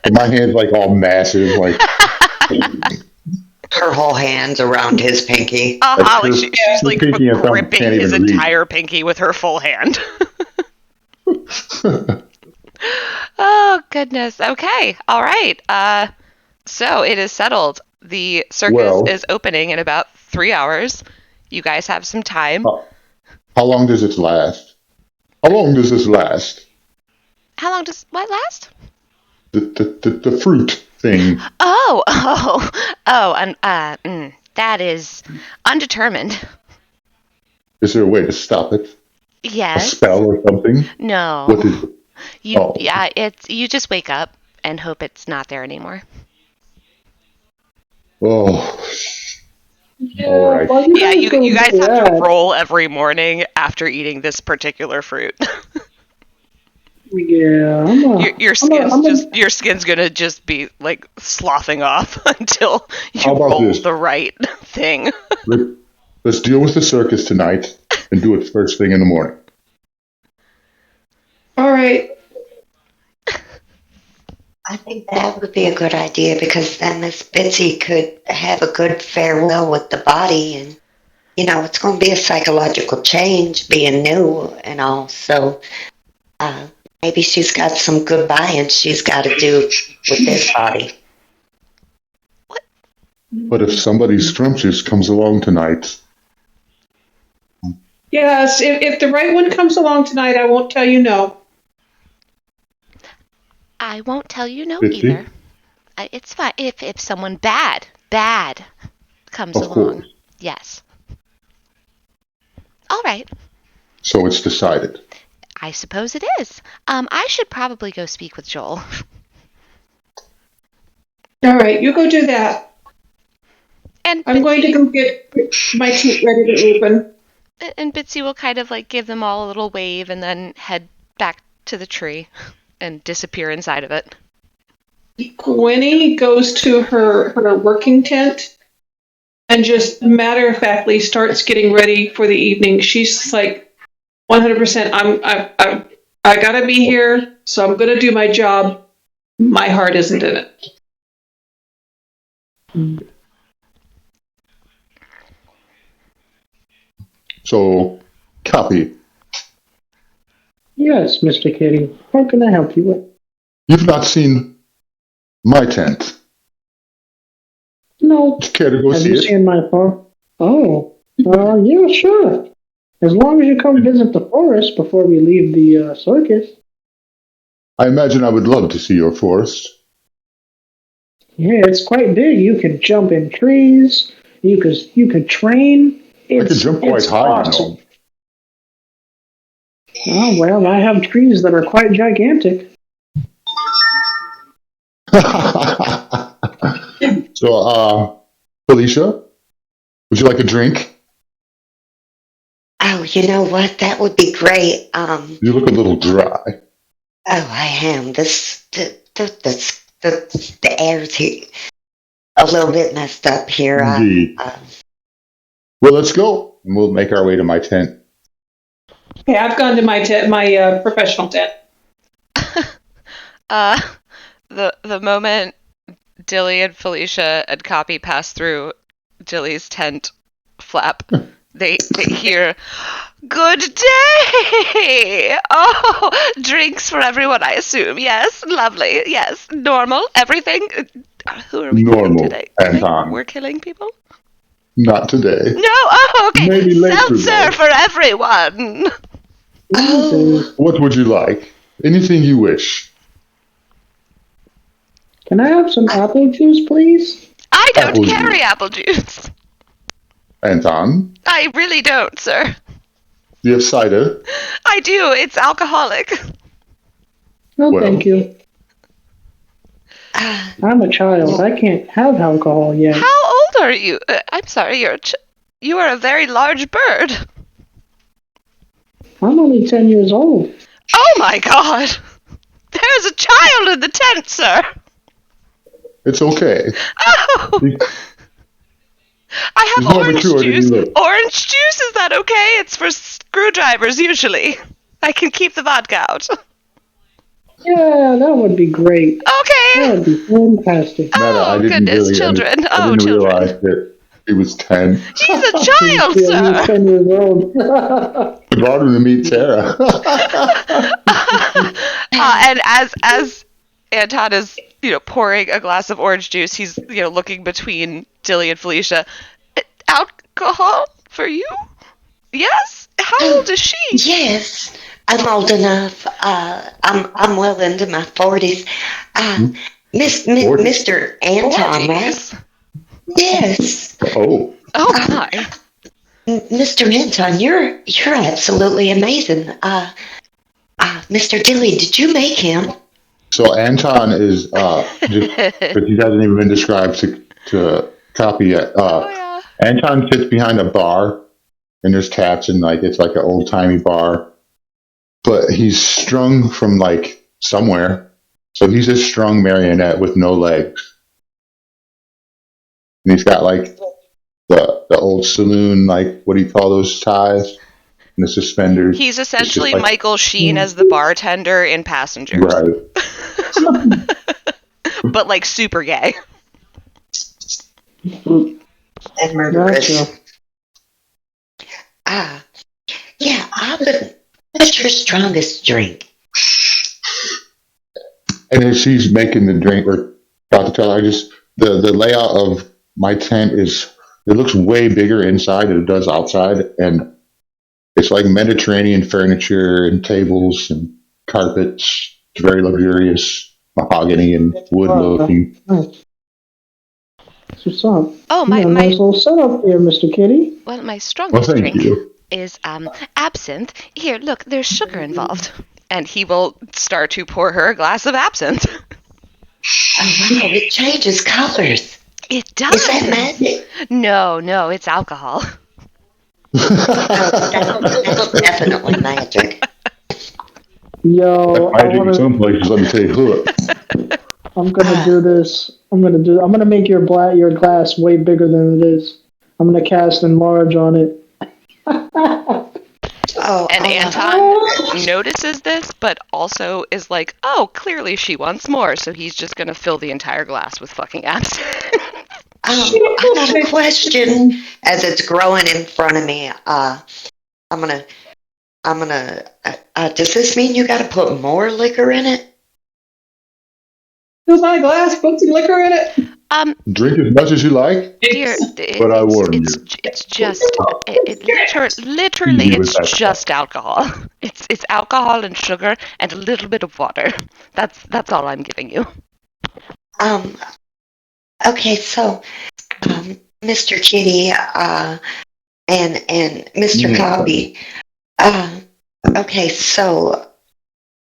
And my hand's like all massive, like Her whole hand's around his pinky. Holly, her- she's like her pinky and thumb gripping can't his even reach. entire pinky with her full hand. Oh goodness. Okay. All right. So it is settled. The circus Well- is opening in about 3 hours. You guys have some time. How long does it last? How long does this last? How long does what last? The fruit thing. And that is undetermined. Is there a way to stop it? A Yes. spell or something? No. What is it? Yeah, you just wake up and hope it's not there anymore. Oh, all right. Well, Yeah, you guys do have to that. roll every morning after eating this particular fruit. Yeah, Your skin's gonna just be like sloughing off until you How about roll this? the right thing. Let's deal with the circus tonight and do it first thing in the morning. All right. I think that would be a good idea because then Miss Bitsy could have a good farewell with the body, and it's going to be a psychological change being new and all. So maybe she's got some goodbye and she's got to do with this body. But if somebody scrumptious comes along tonight, Yes, if the right one comes along tonight, I won't tell you no. I won't tell you no Bitsy? either. It's fine if someone bad comes Of along. course. Yes. All right. So it's decided. I suppose it is. I should probably go speak with Joel. All right, you go do that. And I'm going to go get my teeth ready to open. Bitsy will kind of like give them all a little wave and then head back to the tree and disappear inside of it. Gwenny goes to her working tent and just matter-of-factly starts getting ready for the evening. She's like, 100%, I gotta be here, so I'm gonna do my job. My heart isn't in it. So, copy. Yes, Mr. Kitty. How can I help you with? You've not seen my tent. No. Care to go Have see you it? seen my farm? Oh. Yeah, sure. As long as you come visit the forest before we leave the circus. I imagine I would love to see your forest. Yeah, it's quite big. You can jump in trees. You could train. I could jump quite high, awesome. Oh, well, I have trees that are quite gigantic. So, Felicia, would you like a drink? Oh, you know what? That would be great. You look a little dry. Oh, I am. The air's a little bit messed up here. Indeed. Well, let's go. And we'll make our way to my tent. Yeah, I've gone to my professional tent. The moment Dilly and Felicia and Copy pass through Dilly's tent flap, they hear, "Good day! Oh, drinks for everyone, I assume. Yes, lovely. Yes, normal. Everything. Who are we killing today? Anton. We're killing people? Not today. No. Oh, okay. Maybe later, Seltzer for everyone. Oh, What would you like? Anything you wish. Can I have some apple juice, please? I don't Apple carry juice. apple juice. Anton, I really don't, sir. do you have cider? I do. It's alcoholic. No, Well. thank you. I'm a child. I can't have alcohol yet. How old are you? I'm sorry, you are a very large bird. I'm only 10 years old. Oh my god! There's a child in the tent, sir! It's okay. Oh! I have He's more orange mature than juice. you look. Orange juice, is that okay? It's for screwdrivers, usually. I can keep the vodka out. Yeah, that would be great. That Okay! would be fantastic. Matter, I Oh, didn't goodness, really, children. I Oh, didn't children. realize that he was 10. He's a child, Yeah, he's sir! 10 years old. I brought him to meet Tara. And as Anton is, pouring a glass of orange juice, he's, looking between Dilly and Felicia. Alcohol for you? Yes? How old is she? yes. I'm old enough. I'm well into my 40s. Mr. Anton, right? Yes. Oh, Oh my. Mr. Anton, you're absolutely amazing. Mr. Dilly, did you make him? so Anton is just, but he hasn't even been described to copy yet. Oh yeah. Anton sits behind a bar, and there's taps, and it's like an old timey bar. But he's strung from somewhere, so he's a strung marionette with no legs, and he's got the old saloon, what do you call those ties, and the suspenders. He's essentially like- Michael Sheen as the bartender in Passengers. Right. But super gay. And murderous. Gotcha. Yeah, what's your strongest drink? And as she's making the drink, or about to tell her, the layout of my tent it looks way bigger inside than it does outside, and it's like Mediterranean furniture and tables and carpets. It's very luxurious, mahogany and wood looking. Nice. What's up? Oh, You got a nice little setup here, Mr. Kitty. my Well, strongest thank drink you. is absinthe. Here, look, there's sugar involved. And he will start to pour her a glass of absinthe. Oh, wow, it changes colors. It does. Is that magic? No, it's alcohol. That's definitely magic. Yo, Magic in some places, let me tell you. I'm gonna do this. I'm gonna make your glass way bigger than it is. I'm gonna cast enlarge on it. Oh, And I love Anton notices this, but also is like, oh, clearly she wants more, so he's just gonna fill the entire glass with fucking absinthe. I got a question as it's growing in front of me. I'm gonna, does this mean you gotta put more liquor in it? Fill my glass, put some liquor in it. Drink as much as you like, Dear, but I warn you. it's just literally Easy with it's that stuff. just alcohol. It's alcohol and sugar and a little bit of water. That's all I'm giving you. Um, okay, so, Mr. Kitty, and Mr. Cobby, okay, so,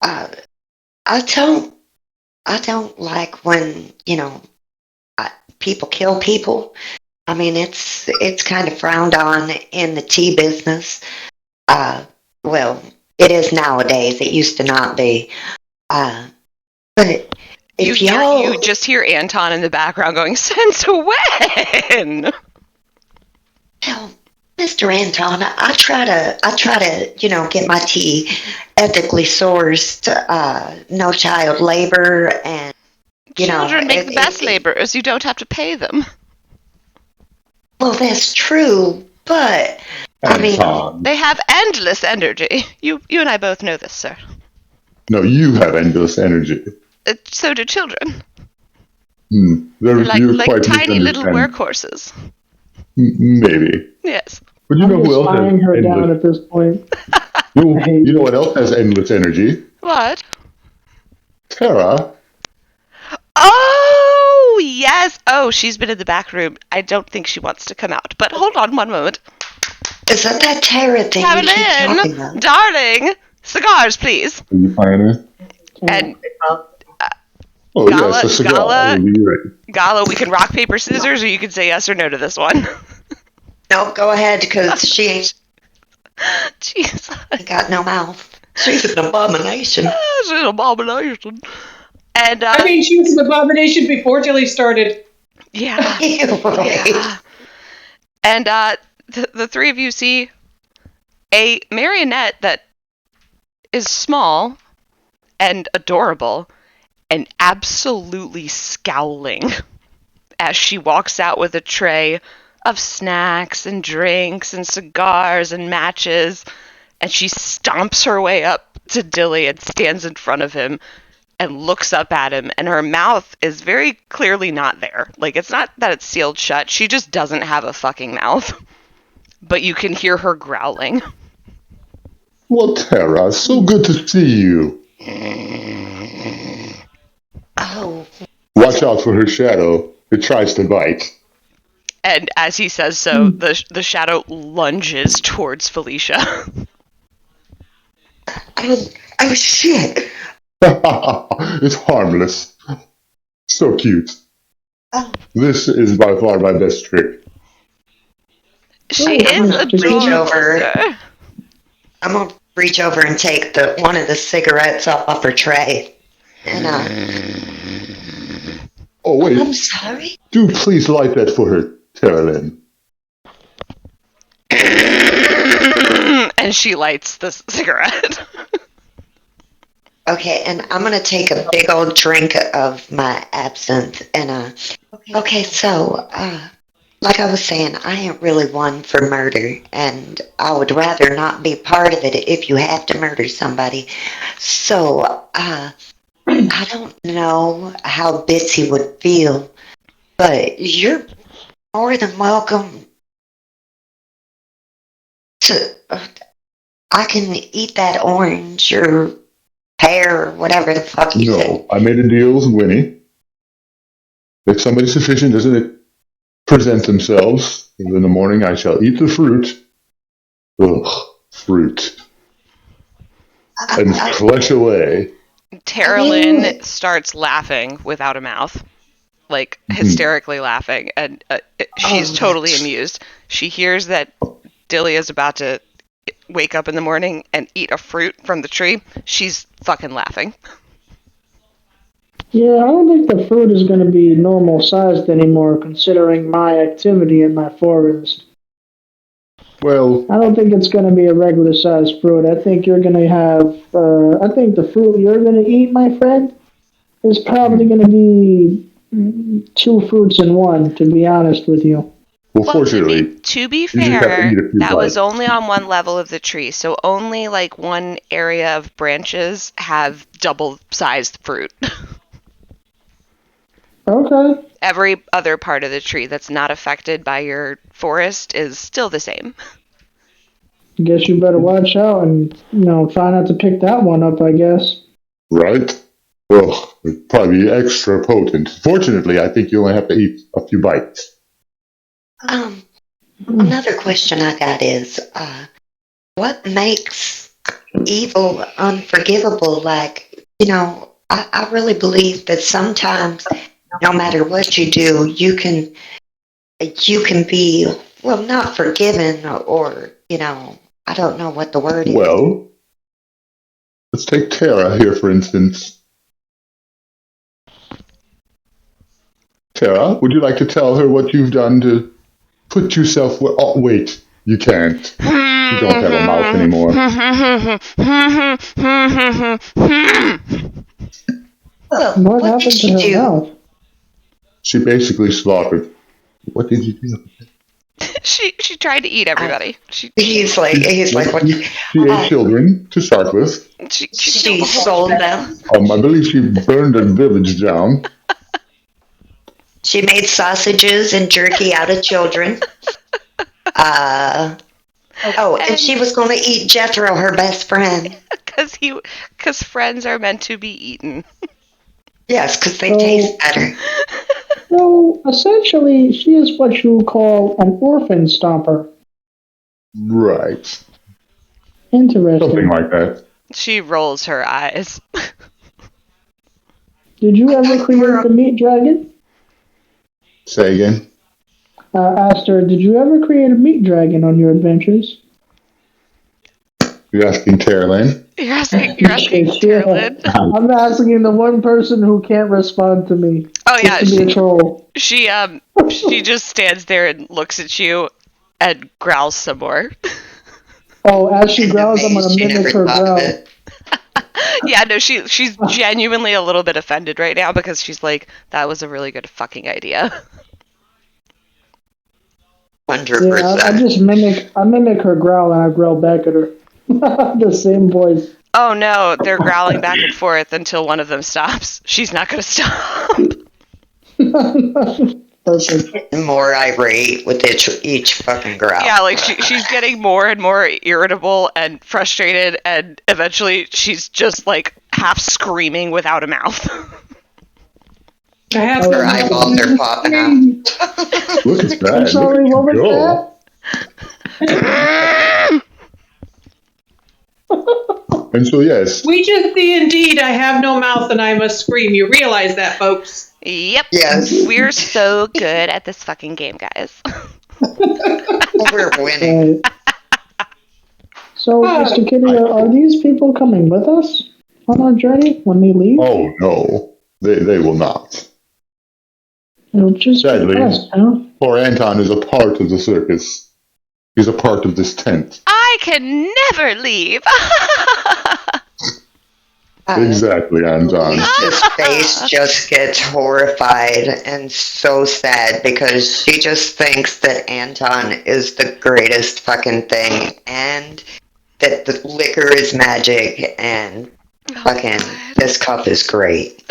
I don't like when, people kill people. I mean, it's kind of frowned on in the tea business. Well, it is nowadays. It used to not be. But if You just hear Anton in the background going, "Since when?" well, Mr. Anton, I try to, get my tea ethically sourced, no child labor, and Children make the best laborers. You don't have to pay them. well, that's true, but I mean, Anton. They have endless energy. You and I both know this, sir. No, you have endless energy. So do children. You're Like quite tiny little misunderstanding. workhorses. Maybe. Yes. But you I'm know just who else has eyeing her down endless? at this point. You know what else has endless energy? What? Tara. Oh, yes. Oh, she's been in the back room. I don't think she wants to come out. But hold on one moment. is that Tara thing you keep talking Carolyn, about? darling, cigars, please. Are you finding it? And Oh, yes, a cigar. Gala, Will be ready. Gala, we can rock, paper, scissors, or you can say yes or no to this one. No, go ahead, because she ain't Jesus. got no mouth. She's an abomination. It's an abomination. And, I mean, she was an abomination before Tilly started. yeah. Right. Yeah. And the three of you see a marionette that is small and adorable and absolutely scowling as she walks out with a tray of snacks and drinks and cigars and matches, and she stomps her way up to Dilly and stands in front of him and looks up at him, and her mouth is very clearly not there. Like, it's not that it's sealed shut, she just doesn't have a fucking mouth. But you can hear her growling. Well, Tara, so good to see you. Oh, Watch out for her shadow. It tries to bite. And as he says so, the shadow lunges towards Felicia. oh shit. It's harmless. So cute. Oh, This is by far my best trick. She is reach over. adorable. I'm gonna reach over and take one of the cigarettes off her tray. And Oh, I'm wait. sorry. Do please light that for her, Carolyn. And she lights the cigarette. Okay, and I'm gonna take a big old drink of my absinthe. And okay, so like I was saying, I ain't really one for murder, and I would rather not be part of it if you have to murder somebody. So I don't know how Bitsy would feel, but you're more than welcome to. I can eat that orange or pear or whatever the fuck you said. No, I made a deal with Winnie. If somebody sufficient doesn't present themselves in the morning, I shall eat the fruit. Ugh, fruit. And flesh away. Carolyn starts laughing without a mouth. Like, hysterically laughing. And she's totally amused. She hears that Dilly is about to wake up in the morning and eat a fruit from the tree. She's fucking laughing. Yeah, I don't think the fruit is going to be normal sized anymore, considering my activity in my forest. Well, I don't think it's going to be a regular sized fruit. I think you're going to have. I think the fruit you're going to eat, my friend, is probably going to be two fruits in one. To be honest with you. well, Well, fortunately, to be you just have to fair, eat a few that was bites. only on one level of the tree, so only like one area of branches have double-sized fruit. Okay. Every other part of the tree that's not affected by your forest is still the same. Guess you better watch out and try not to pick that one up. I guess. Right? Well, it'd probably be extra potent. Fortunately, I think you only have to eat a few bites. Um, Hmm. Another question I got is, what makes evil unforgivable? Like, I really believe that sometimes, no matter what you do, you can be, well, not forgiven, or I don't know what the word is. Well, let's take Tara here, for instance. Tara, would you like to tell her what you've done to put yourself where... Oh, wait, you can't. You don't have a mouth anymore. Well, What what did happened to she her do? mouth? She basically slaughtered. What did you do? she tried to eat I, everybody. She he's like, what? She ate Uh, children to start with. she killed she the whole sold them. I believe she burned a village down. She made sausages and jerky out of children. Uh, oh, and and she was going to eat Jethro, her best friend. because friends are meant to be eaten. Yes, because they taste So, better. so essentially, she is what you call an orphan stomper. Right. Something Interesting. like that. She rolls her eyes. Did you I ever thought you create the were. meat dragon? Say again. Asked her, did you ever create a meat dragon on your adventures? You're asking Tara Lynn? You're asking Yeah. Carolyn. I'm asking the one person who can't respond to me. Oh Just yeah, to be a troll. she just stands there and looks at you and growls some more. Oh, as she And growls, I'm gonna amazed she mimic never her thought of growl. it. Yeah, no, she's genuinely a little bit offended right now because she's like, that was a really good fucking idea. 100%. I mimic her growl and I growl back at her. The same voice. Oh no, they're growling back and forth until one of them stops. She's not gonna stop. Perfect. Getting more irate with each fucking growl. Yeah, like she's getting more and more irritable and frustrated, and eventually she's just like half screaming without a mouth. I have Her no eyeballs are popping out. Look at that. I'm sorry, Look what at you was go. And so, yes, We just see indeed I have no mouth and I must scream. You realize that, folks? Yep. Yes, We're so good at this fucking game, guys. we're winning. that? So, Mr. Kitty, are these people coming with us on our journey when we leave? oh no, they will not. It'll just be Sadly. us, huh? Poor Anton is a part of the circus. He's a part of this tent. I can never leave. Exactly, Anton. Lisa's face just gets horrified and so sad because she just thinks that Anton is the greatest fucking thing and that the liquor is magic and fucking this cup is great.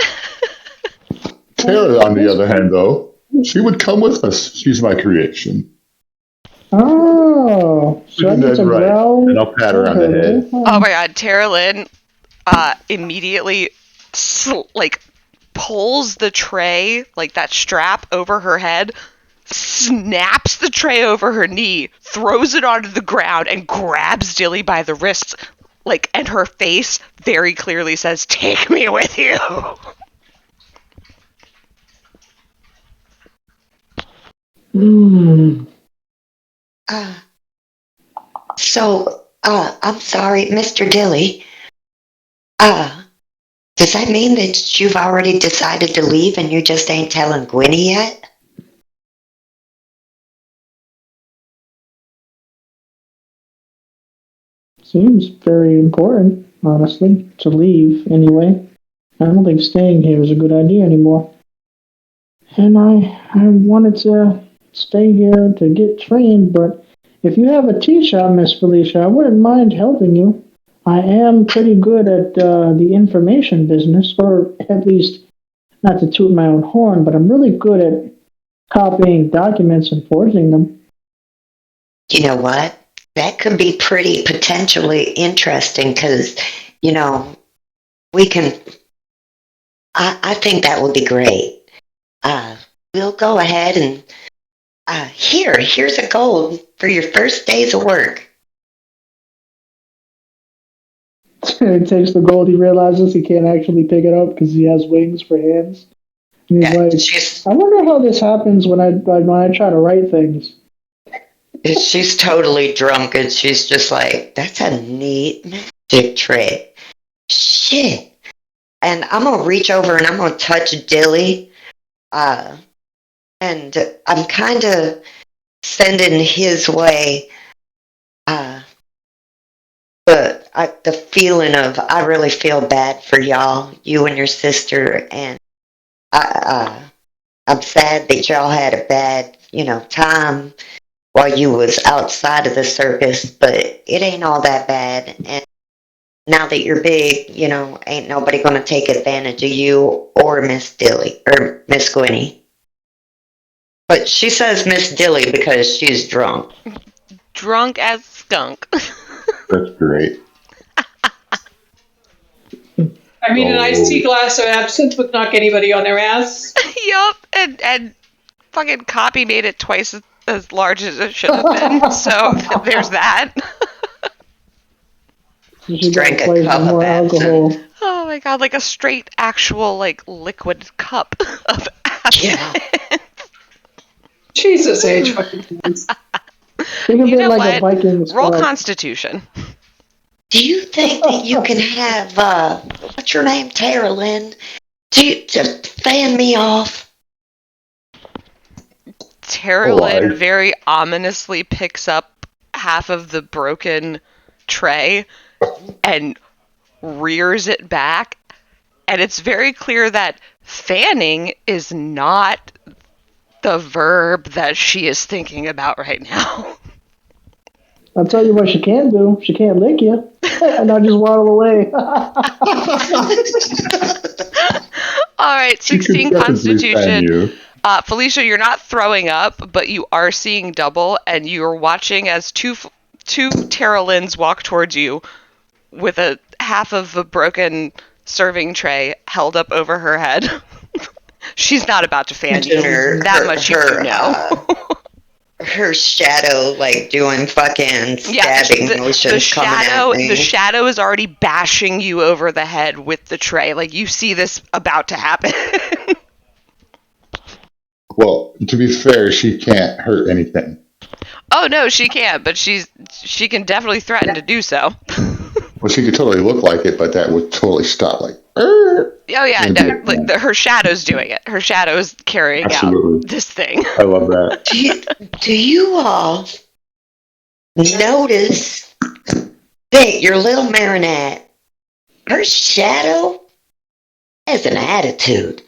Tara, on the other hand, though, she would come with us. She's my creation. Oh, so I Isn't get that to right? growl. And I'll pat her on the head. Oh my god, Tara Lynn immediately like pulls the tray, like that strap over her head, snaps the tray over her knee, throws it onto the ground, and grabs Dilly by the wrists, like, and her face very clearly says, "Take me with you." Mm. So, I'm sorry, Mr. Dilly. Uh, Does that mean that you've already decided to leave and you just ain't telling Gwenny yet? Seems very important, honestly, to leave anyway. I don't think staying here is a good idea anymore. And I wanted to stay here to get trained, but if you have a tea shop, Miss Felicia, I wouldn't mind helping you. I am pretty good at the information business, or at least not to toot my own horn, but I'm really good at copying documents and forging them. You know what? That could be pretty potentially interesting because, you know, we can. I think that would be great. We'll go ahead and here's a gold for your first days of work. He takes the gold. He realizes he can't actually pick it up because he has wings for hands. And he's Yeah, like, I wonder how this happens when I try to write things. she's totally drunk and she's just like, that's a neat magic trick. Shit. And I'm gonna reach over and I'm gonna touch Dilly. And I'm kind of sending his way the feeling of I really feel bad for y'all, you and your sister, and I'm sad that y'all had a bad, time while you was outside of the circus, but it ain't all that bad. And now that you're big, ain't nobody gonna take advantage of you or Miss Dilly or Miss Gwenny. But she says Miss Dilly because she's drunk. Drunk as skunk. That's great. I mean, an iced tea glass of absinthe would knock anybody on their ass. Yup, and fucking copy made it twice as large as it should have been. So there's that. You should Drank get a place cup with of more alcohol. absinthe. Oh my god, like a straight actual liquid cup of acid. Yeah. Jesus H. fucking Christ. Think of You it know like what? a Viking Roll spell. Constitution. Do you think that you can have, what's your name, Tara Lynn, to fan me off? Tara Lynn very ominously picks up half of the broken tray and rears it back. And it's very clear that fanning is not the verb that she is thinking about right now. I'll tell you what she can't do. She can't lick you. And I'll just waddle away. All right, 16 Constitution. You. Felicia, you're not throwing up, but you are seeing double, and you're watching as two Tara Lynns walk towards you with a half of a broken serving tray held up over her head. She's not about to fan you. That much you do know. Her shadow, doing fucking stabbing motions coming at me. The shadow is already bashing you over the head with the tray. You see this about to happen. Well, to be fair, she can't hurt anything. Oh no, she can't, but she can definitely threaten to do so. Well, she could totally look like it, but that would totally stop. Oh yeah, no, her shadow's doing it. Her shadow's carrying out this thing. I love that. Do you all notice that your little Marinette, her shadow has an attitude?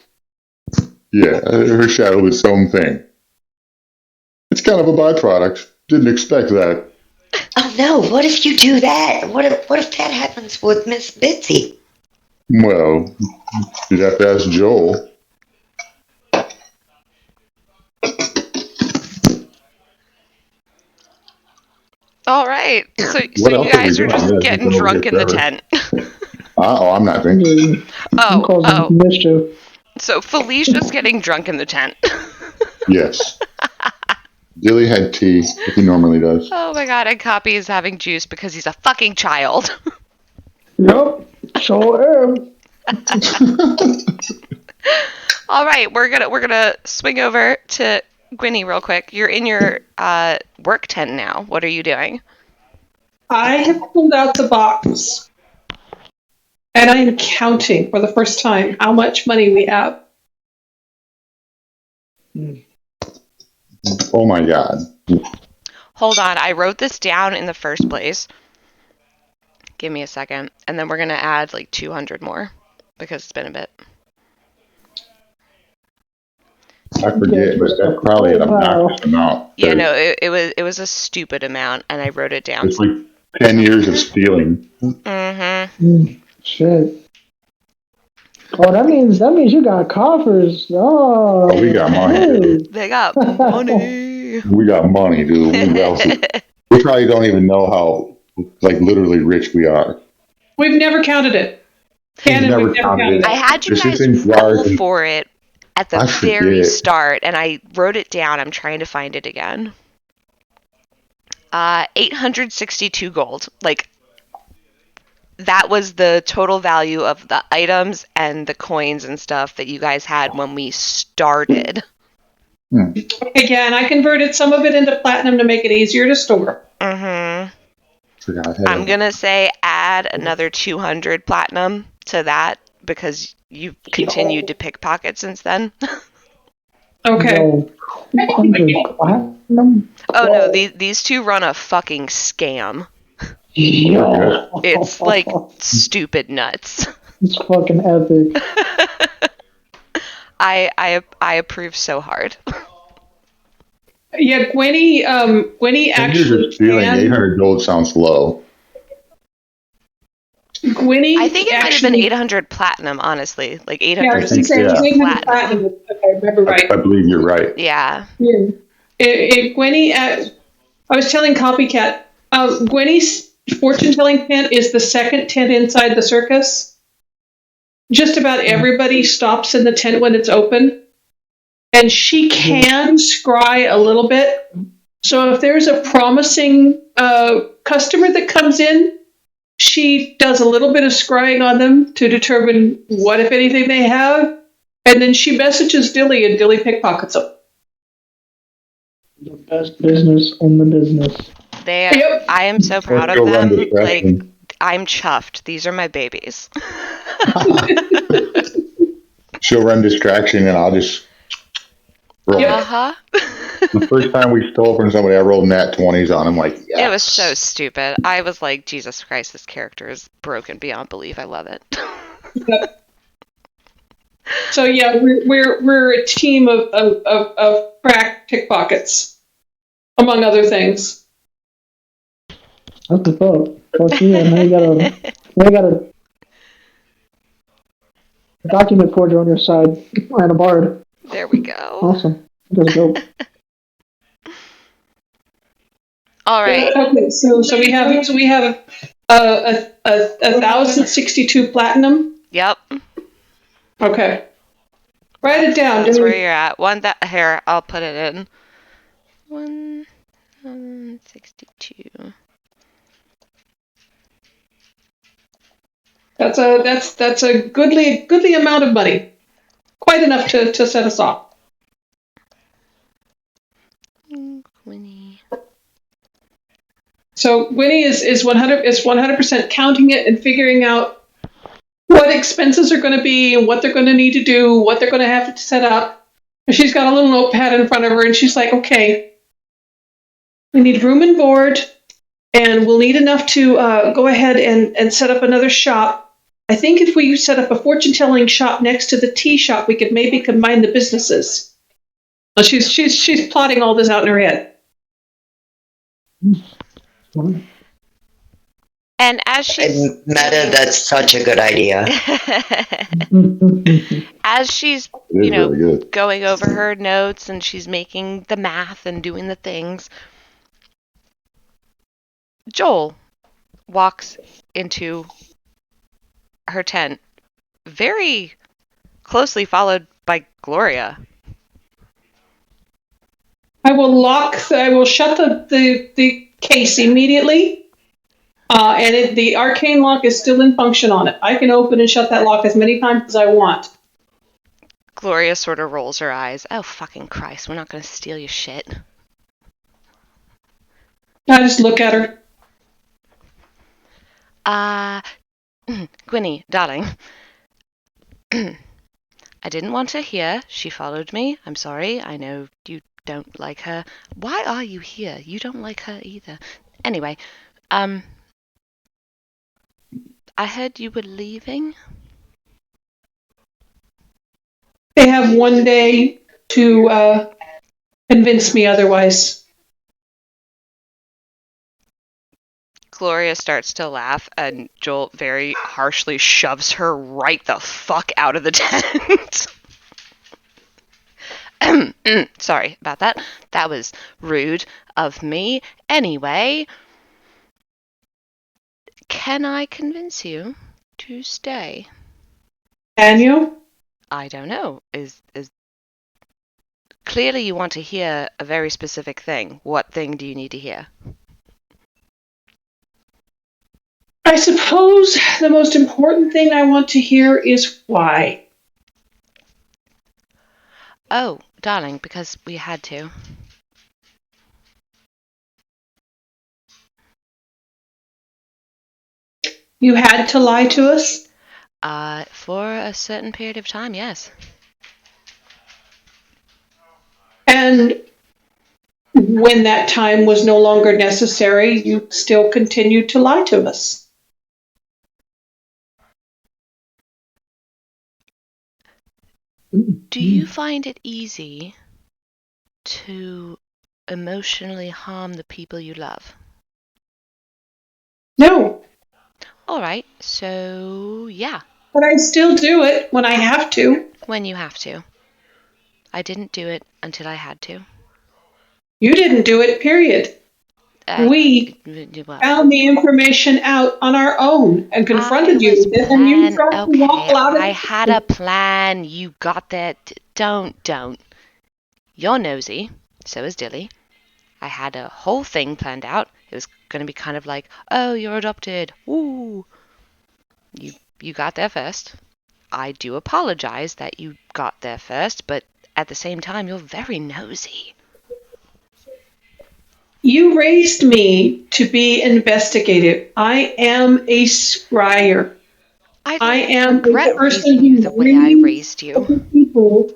Yeah, her shadow is its own thing. It's kind of a byproduct. Didn't expect that. Oh no! What if you do that? What if that happens with Miss Bitsy? Well, you'd have to ask Joel. All right, so you guys are just getting drunk in the tent. I'm not drinking. Oh. Mischief. So Felicia's getting drunk in the tent. Yes. Dilly had tea, like he normally does. Oh my god, and Copy is having juice because he's a fucking child. Yep, sure am. All right, we're gonna swing over to Gwenny real quick. You're in your work tent now. What are you doing? I have pulled out the box And I am counting for the first time how much money we have. Oh my God. Hold on, I wrote this down in the first place. Give me a second, and then we're gonna add like 200 more because it's been a bit. I forget, but that's probably an obnoxious amount. Yeah, no, it was a stupid amount, and I wrote it down. It's like 10 years of stealing. Mm-hmm. Shit. Oh, that means you got coffers. Oh, Oh, we got money, dude. They got money. We got money, dude. We wealthy. We probably don't even know how, like, literally rich we are. We've never counted it. Cannon, we've never counted it. I had you This guys isn't roll large. for it at the I very forget. start, and I wrote it down. I'm trying to find it again. 862 gold. Like, that was the total value of the items and the coins and stuff that you guys had when we started. Again, I converted some of it into platinum to make it easier to store. Mm-hmm. Forgot. I'm gonna say add another 200 platinum to that because you've continued to pickpocket since then. Okay. Yo, 200 platinum? Oh no, these two run a fucking scam. Yo. It's like stupid nuts. It's fucking epic. I approve so hard. Yeah, Gwenny 10 years actually of stealing 800 gold sounds low. Gwenny I think it might have been 800 platinum, honestly. Like 860 yeah. platinum. If I remember right. I believe you're right. Yeah. Gwenny, I was telling Copycat, Gwenny's fortune telling tent is the second tent inside the circus. Just about everybody stops in the tent when it's open. And she can scry a little bit. So if there's a promising customer that comes in, she does a little bit of scrying on them to determine what, if anything, they have. And then she messages Dilly, and Dilly pickpockets them. The best business in the business. Yep. I am so proud of them. Like, I'm chuffed. These are my babies. She'll run distraction and I'll just roll. Uh-huh. The first time we stole from somebody, I rolled nat 20s on him. Like, yes. It was so stupid. I was like, Jesus Christ, this character is broken beyond belief. I love it. Yep. So yeah, we're a team of crack pickpockets, among other things. What the fuck? Fuck yeah, now you got a document forger on your side and a bard. There we go. Awesome. That's dope. All right. Okay, so we have 1,062 platinum. Yep. Okay. Write it down. That's where you're at. Here, I'll put it in. 1,062. That's a goodly amount of money. Quite enough to set us off. Winnie. So Winnie is 100% counting it and figuring out what expenses are going to be and what they're going to need to do, what they're going to have to set up. And she's got a little notepad in front of her, and she's like, okay, we need room and board, and we'll need enough to go ahead and set up another shop. I think if we set up a fortune-telling shop next to the tea shop, we could maybe combine the businesses. Well, she's plotting all this out in her head. And as she's Meta, that's such a good idea. as she's really going over her notes and she's making the math and doing the things, Joel walks into her tent, very closely followed by Gloria. I will shut the case immediately. And the arcane lock is still in function on it. I can open and shut that lock as many times as I want. Gloria sort of rolls her eyes. Oh, fucking Christ, we're not going to steal your shit. I just look at her. Gwynnie, darling. I didn't want her here. She followed me. I'm sorry. I know you don't like her. Why are you here? You don't like her either. Anyway, I heard you were leaving. They have one day to convince me otherwise. Gloria starts to laugh, and Joel very harshly shoves her right the fuck out of the tent. Sorry about that. That was rude of me. Anyway, can I convince you to stay? Can you? I don't know. Is clearly you want to hear a very specific thing. What thing do you need to hear? I suppose the most important thing I want to hear is why. Oh, darling, because we had to. You had to lie to us? For a certain period of time, yes. And when that time was no longer necessary, you still continued to lie to us. Do you find it easy to emotionally harm the people you love? No, All right, so yeah, but I still do it when I have to. when you have to. I didn't do it until I had to. You didn't do it, period. We Well, found the information out on our own and confronted you with it, and you tried to okay, waffle out of I had a it. plan. You got that. Don't. You're nosy. So is Dilly. I had a whole thing planned out. It was going to be kind of like, oh, you're adopted. Woo. You got there first. I do apologize that you got there first, but at the same time, you're very nosy. You raised me to be investigative. I am a scryer. I I don't am a regret person raising you who the way I reads raised you. other people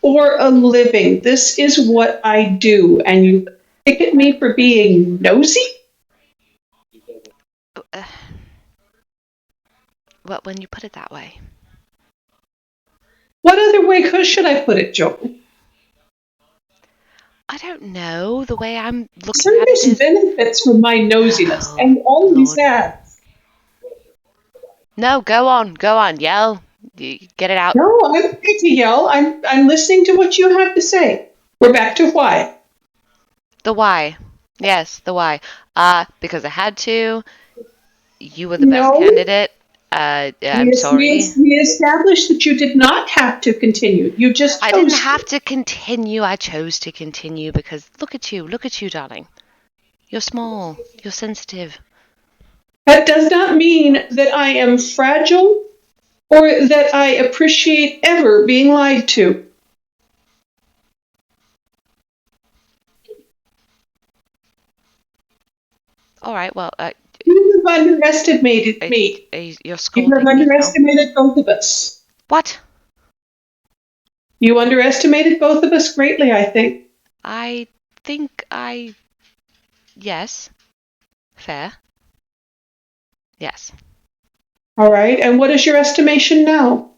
for a living. This is what I do, and you pick at me for being nosy? Uh, well, when you put it that way. What other way should I put it, Joel? I don't know. The way I'm looking at it Circus is, benefits from my nosiness, oh, and always Lord. has. No, go on, yell. Get it out. No, I'm not to yell. I'm listening to what you have to say. We're back to why. The why. Yes, the why. Because I had to. You were the best No, candidate. I'm sorry. we established that you did not have to continue. You just I didn't chose have to. to continue. I chose to continue because look at you, darling. You're small. You're sensitive. That does not mean that I am fragile or that I appreciate ever being lied to. All right, well, You have underestimated me. you're You have scolding me now. underestimated both of us. What? You underestimated both of us greatly, I think. I think I. Yes. Fair. Yes. All right, and what is your estimation now?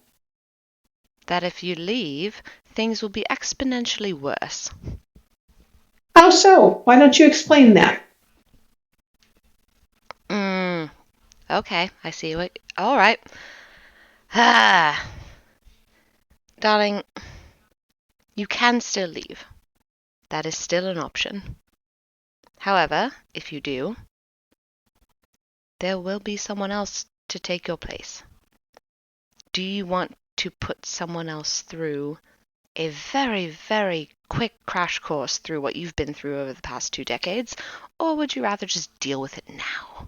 That if you leave, things will be exponentially worse. How so? Why don't you explain that? Okay, I see what. All right. Ah. Darling, you can still leave. That is still an option. However, if you do, there will be someone else to take your place. Do you want to put someone else through a very, very quick crash course through what you've been through over the past 2 decades, or would you rather just deal with it now?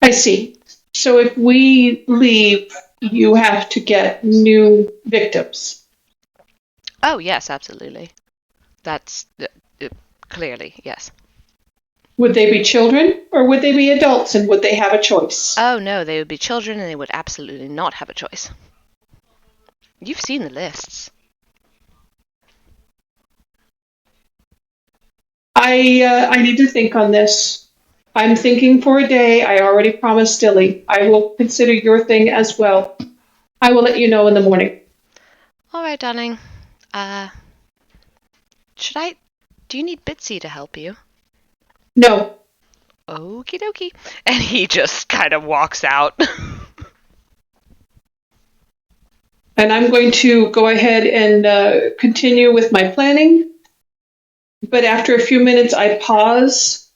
I see. So if we leave, you have to get new victims. Oh, yes, absolutely. That's clearly, yes. Would they be children or would they be adults, and would they have a choice? Oh no, they would be children and they would absolutely not have a choice. You've seen the lists. I need to think on this. I'm thinking for a day. I already promised Dilly. I will consider your thing as well. I will let you know in the morning. All right, darling. Do you need Bitsy to help you? No. Okie dokie. And he just kind of walks out. And I'm going to go ahead and continue with my planning. But after a few minutes, I pause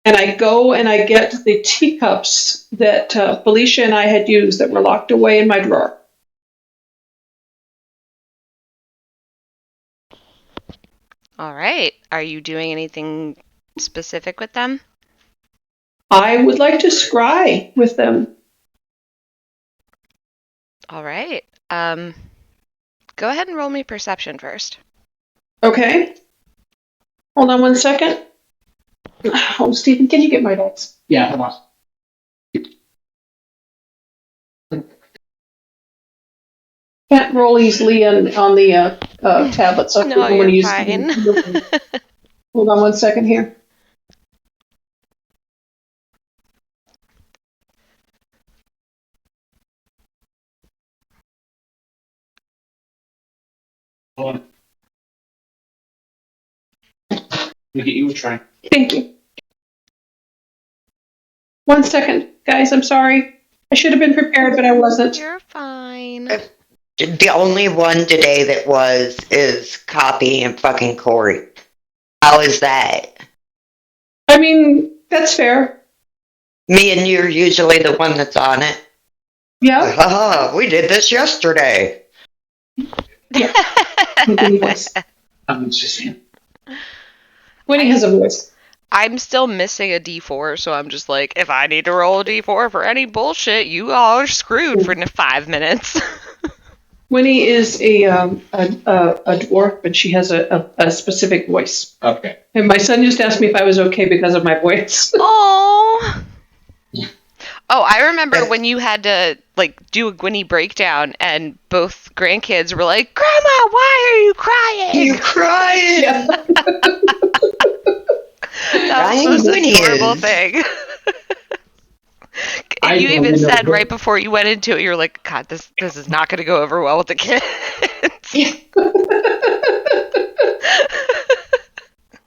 and I go and I get the teacups that Felicia and I had used that were locked away in my drawer. All right. Are you doing anything specific with them? I would like to scry with them. All right. Go ahead and roll me perception first. Okay. Hold on one second. Oh, Stephen, can you get my dice? Yeah, hold on. Can't roll easily on the tablet, so I No, don't want to you're use fine. Hold on one second here. Hold on. Look at you trying. Thank you. 1 second, guys. I'm sorry. I should have been prepared, but I wasn't. You're fine. The only one today that is Copy and fucking Corey. How is that? I mean, that's fair. Me and you are usually the one that's on it. Yeah. Haha, we did this yesterday. Winnie voice. I'm just saying. Winnie has a voice. I'm still missing a D4, so I'm just like, if I need to roll a D4 for any bullshit, you all are screwed for 5 minutes. Winnie is a dwarf, but she has a specific voice. Okay. And my son just asked me if I was okay because of my voice. Oh. Oh, I remember when you had to do a Gwynny breakdown, and both grandkids were like, "Grandma, why are you crying? You crying? Yeah. That was the most Gwynny adorable is. thing." I And you don't even know. said right before you went into it, you're like, "God, this is not going to go over well with the kids."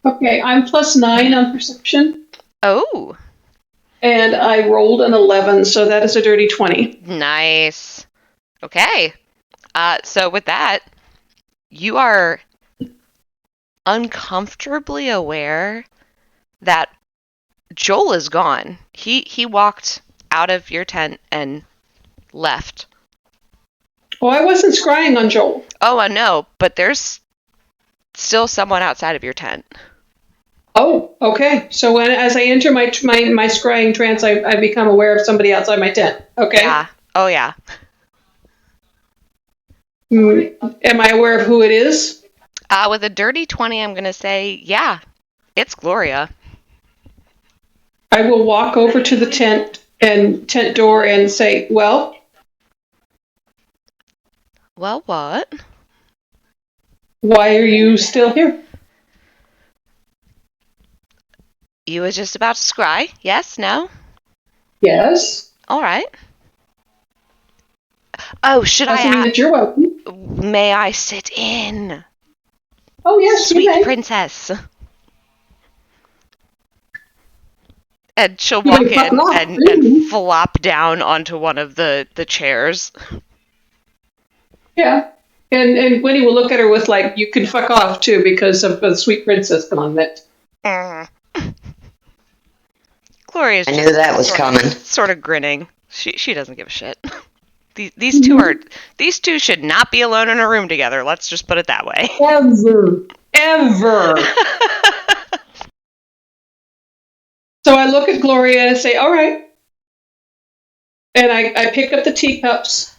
Okay, I'm +9 on perception, Oh, and I rolled an 11, so that is a dirty 20. nice. Okay. So with that, you are uncomfortably aware that Joel is gone. He walked out of your tent and left. Oh, I wasn't scrying on Joel. Oh, I know, but there's still someone outside of your tent. Oh, okay. So as I enter my scrying trance, I become aware of somebody outside my tent. Okay. Yeah. Oh, yeah. Am I aware of who it is? With a dirty 20, I'm going to say, yeah, it's Gloria. I will walk over to the tent door and say, "Well, Well, what? why are you still here?" You was just about to scry? Yes? No? Yes. All right. Oh, should Doesn't mean I? that you're welcome. May I sit in? Oh, yes, you Sweet may. princess. And she'll You walk may fuck in off. and flop down onto one of the chairs. Yeah. And Winnie will look at her with like, "You can fuck off too," because of the sweet princess comment. Gloria's I knew that was coming. sort of grinning. She doesn't give a shit. These two should not be alone in a room together. Let's just put it that way. Ever. So I look at Gloria and say, "All right." And I pick up the teacups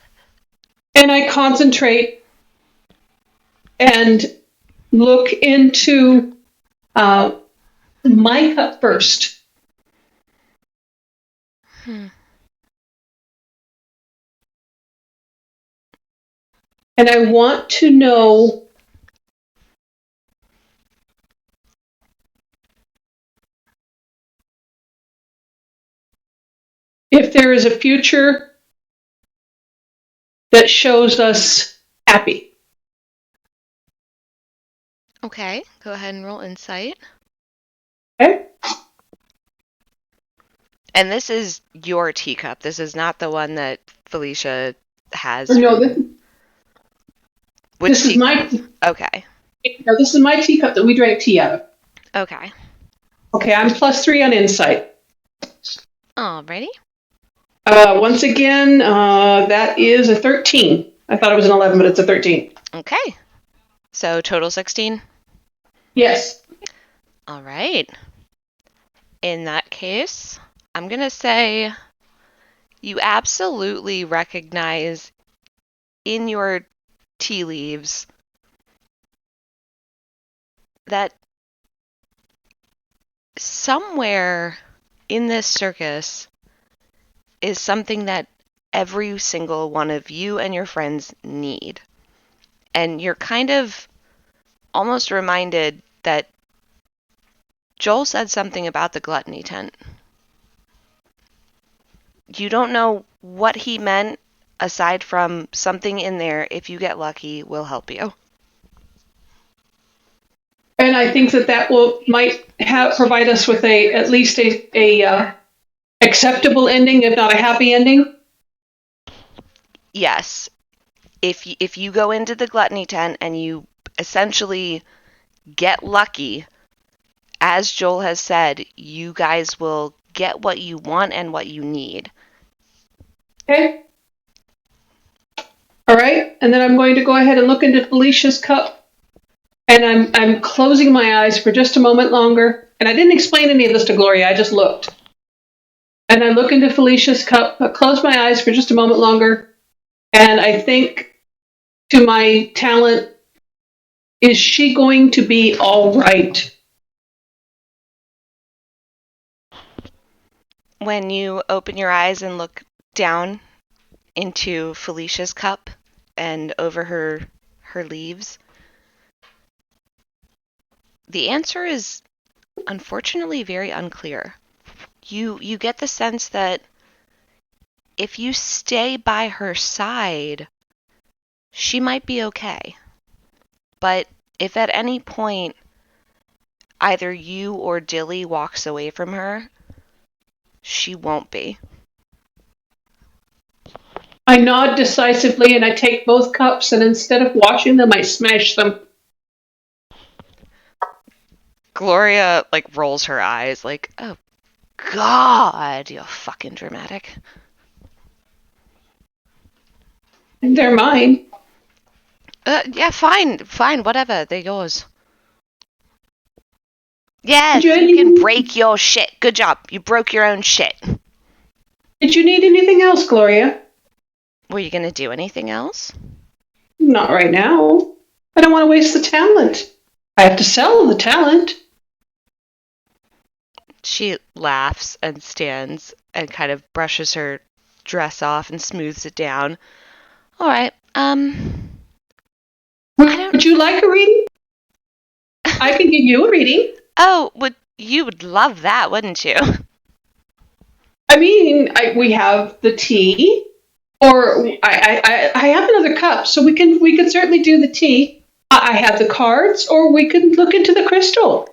and I concentrate and look into my cup first. Hmm. And I want to know if there is a future that shows us happy. Okay, go ahead and roll insight. Okay? And this is your teacup. This is not the one that Felicia has. Or no, Which this is my Okay. no, this is my teacup that we drank tea out of. Okay. Okay, I'm +3 on insight. Alrighty. Once again, that is a 13. I thought it was an 11, but it's a 13. Okay. So total 16. Yes. All right. In that case, I'm going to say you absolutely recognize in your tea leaves that somewhere in this circus is something that every single one of you and your friends need. And you're kind of almost reminded that Joel said something about the gluttony tent. You don't know what he meant aside from something in there, if you get lucky, will help you. And I think that might provide us with at least a acceptable ending, if not a happy ending. Yes. If you go into the gluttony tent and you essentially get lucky, as Joel has said, you guys will get what you want and what you need. Okay. All right. And then I'm going to go ahead and look into Felicia's cup. And I'm closing my eyes for just a moment longer. And I didn't explain any of this to Gloria. I just looked. And I look into Felicia's cup. I close my eyes for just a moment longer. And I think to my talent, is she going to be all right? When you open your eyes and look down into Felicia's cup and over her leaves, the answer is unfortunately very unclear. You get the sense that if you stay by her side, she might be okay. But if at any point either you or Dilly walks away from her, she won't be. I nod decisively and I take both cups and instead of washing them, I smash them. Gloria rolls her eyes like, oh God, you're fucking dramatic. They're mine. Yeah, fine, whatever, they're yours. Yes, Did you can break your shit. Good job, you broke your own shit. Did you need anything else, Gloria? Were you gonna do anything else? Not right now. I don't want to waste the talent. I have to sell the talent. She laughs and stands and kind of brushes her dress off and smooths it down. All right, Would you like a reading? I can give you a reading. Oh, you would love that, wouldn't you? I mean, we have the tea, or I have another cup, so we could certainly do the tea. I have the cards, or we could look into the crystal.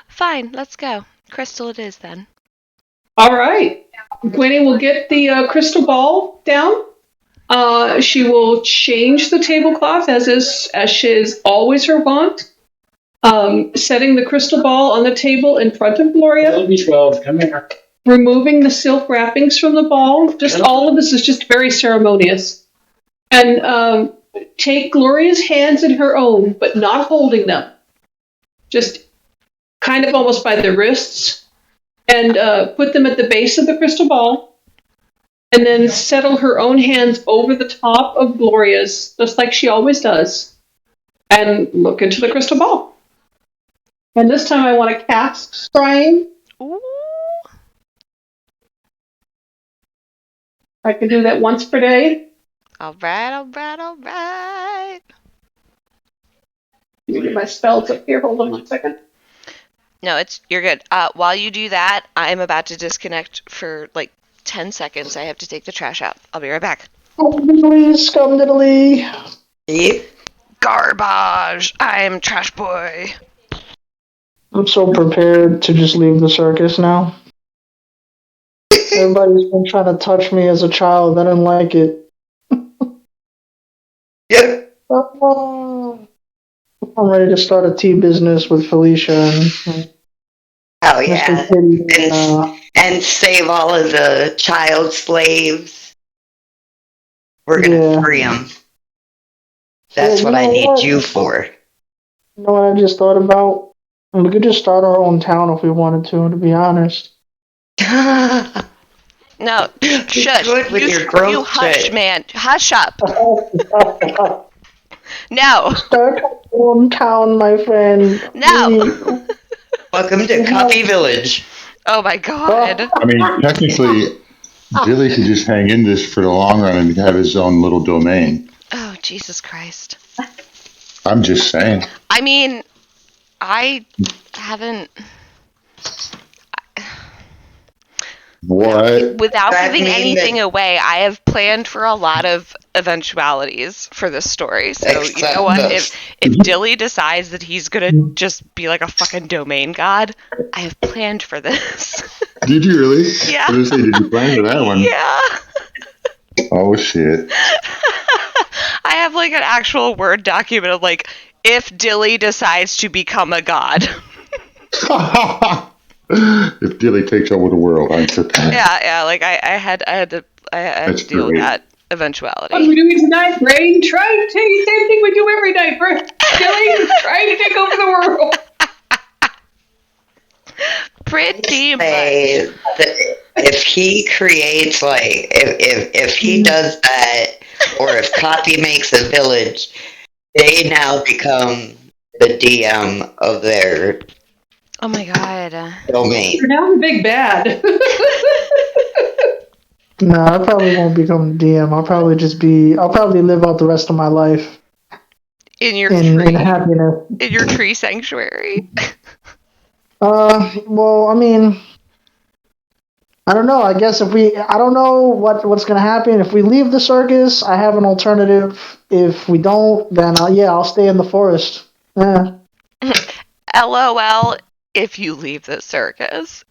Fine, let's go. Crystal it is then. All right. Gwenny will get the crystal ball down. She will change the tablecloth as she is always her wont. Setting the crystal ball on the table in front of Gloria. B12, come here. Removing the silk wrappings from the ball. Just all of this is just very ceremonious. And take Gloria's hands in her own, but not holding them. Just kind of almost by the wrists. And put them at the base of the crystal ball. And then settle her own hands over the top of Gloria's, just like she always does. And look into the crystal ball. And this time I want a cast scrying. Ooh. I can do that once per day. All right, all right, all right. Let me get my spells up here. Hold on 1 second. No, you're good. While you do that, I'm about to disconnect for like 10 seconds. I have to take the trash out. I'll be right back. Scum diddly. Yep. Garbage. I'm trash boy. I'm so prepared to just leave the circus now. Everybody's been trying to touch me as a child. I didn't like it. Yep. Oh, I'm ready to start a tea business with Felicia and Oh Mr. yeah. Kitty. And save all of the child slaves. We're gonna Yeah. free them. That's Yeah, what you I know need what? you for. You know what I just thought about? We could just start our own town if we wanted to be honest. No, shush. Good with your growth You hush, check. man. Hush up. No. Start our own town, my friend. No. Welcome to Coffee Village. Oh my god. I mean, technically, Billy could just hang in this for the long run and have his own little domain. Oh, Jesus Christ. I'm just saying. I mean, I haven't. What? Without That giving mean anything that- away, I have planned for a lot of eventualities for this story. So, you Except know what? us. If Dilly decides that he's gonna just be like a fucking domain god, I have planned for this. Did you really? Yeah. I was gonna say, did you plan for that one? Yeah. Oh, shit. I have like an actual Word document of like, if Dilly decides to become a god. If Dilly takes over the world, I'm prepared. Yeah, like I had to That's deal with great. that What are we eventuality. doing tonight, Brain? Trying to tell you the same thing we do every night, Billy. Trying to take over the world. Pretty much. Say that if he creates if he does that, or if Coffee makes a village, they now become the DM of their Oh my god. domain. You're now the big bad. No, I probably won't become DM. I'll probably live out the rest of my life In your in tree. happiness. In your tree sanctuary. Well, I mean, I don't know. I guess I don't know what's gonna happen. If we leave the circus, I have an alternative. If we don't, then I'll stay in the forest. Yeah. LOL, if you leave the circus.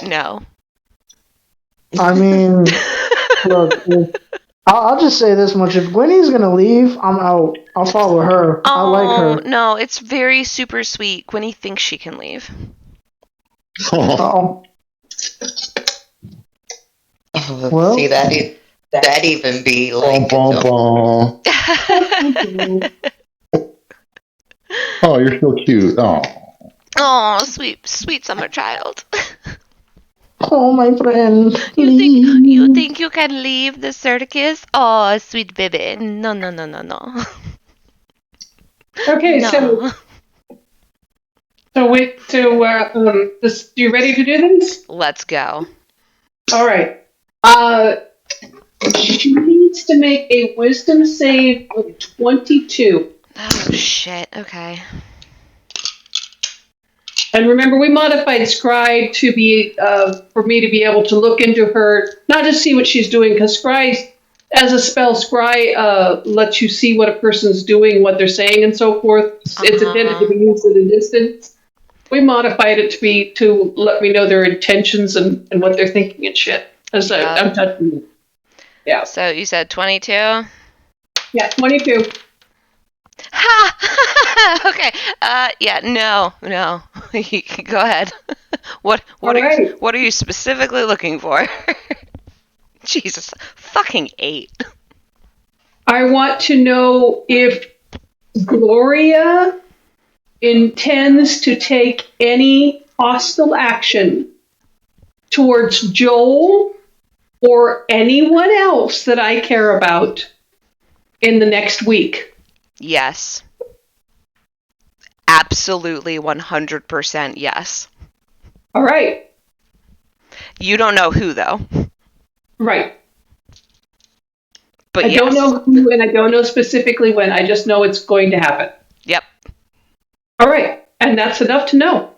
No. I mean, look, I'll just say this much: if Gwenny's gonna leave, I'm out. I'll follow her. I like her. No, it's very super sweet. Gwenny thinks she can leave. Oh, Oh, Well- see that even be Bum, like bum, its bum. Oh, you're so cute. Oh. Oh, sweet summer child. oh, my friend. You think you can leave the circus? Oh, sweet baby. No. Okay, No. You ready to do this? Let's go. All right. She needs to make a wisdom save of 22. Oh shit. Okay. And remember, we modified Scry to be for me to be able to look into her, not just see what she's doing, because Scry, as a spell, Scry lets you see what a person's doing, what they're saying, and so forth. It's intended to be used at a distance. We modified it to let me know their intentions and what they're thinking and shit. As I'm touching them. Yeah. So you said 22? Yeah, 22. Ha! Okay. Yeah. No. Go ahead. What Alright. are you specifically looking for? Jesus, fucking 8. I want to know if Gloria intends to take any hostile action towards Joel or anyone else that I care about in the next week. Yes. Absolutely 100% yes. All right. You don't know who, though. Right. But I yes. don't know who, and I don't know specifically when. I just know it's going to happen. Yep. All right. And that's enough to know.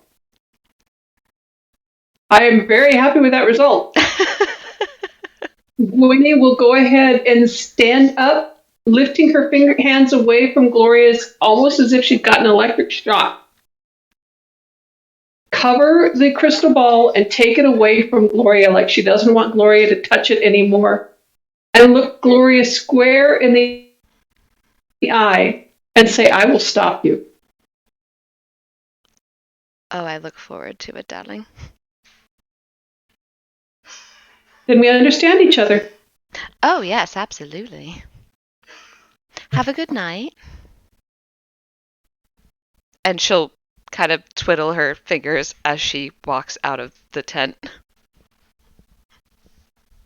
I am very happy with that result. Winnie will go ahead and stand up, lifting her hands away from Gloria's, almost as if she'd gotten an electric shock. Cover the crystal ball and take it away from Gloria like she doesn't want Gloria to touch it anymore. And look Gloria square in the eye and say, I will stop you. Oh, I look forward to it, darling. Then we understand each other. Oh, yes, absolutely. Have a good night. And she'll kind of twiddle her fingers as she walks out of the tent.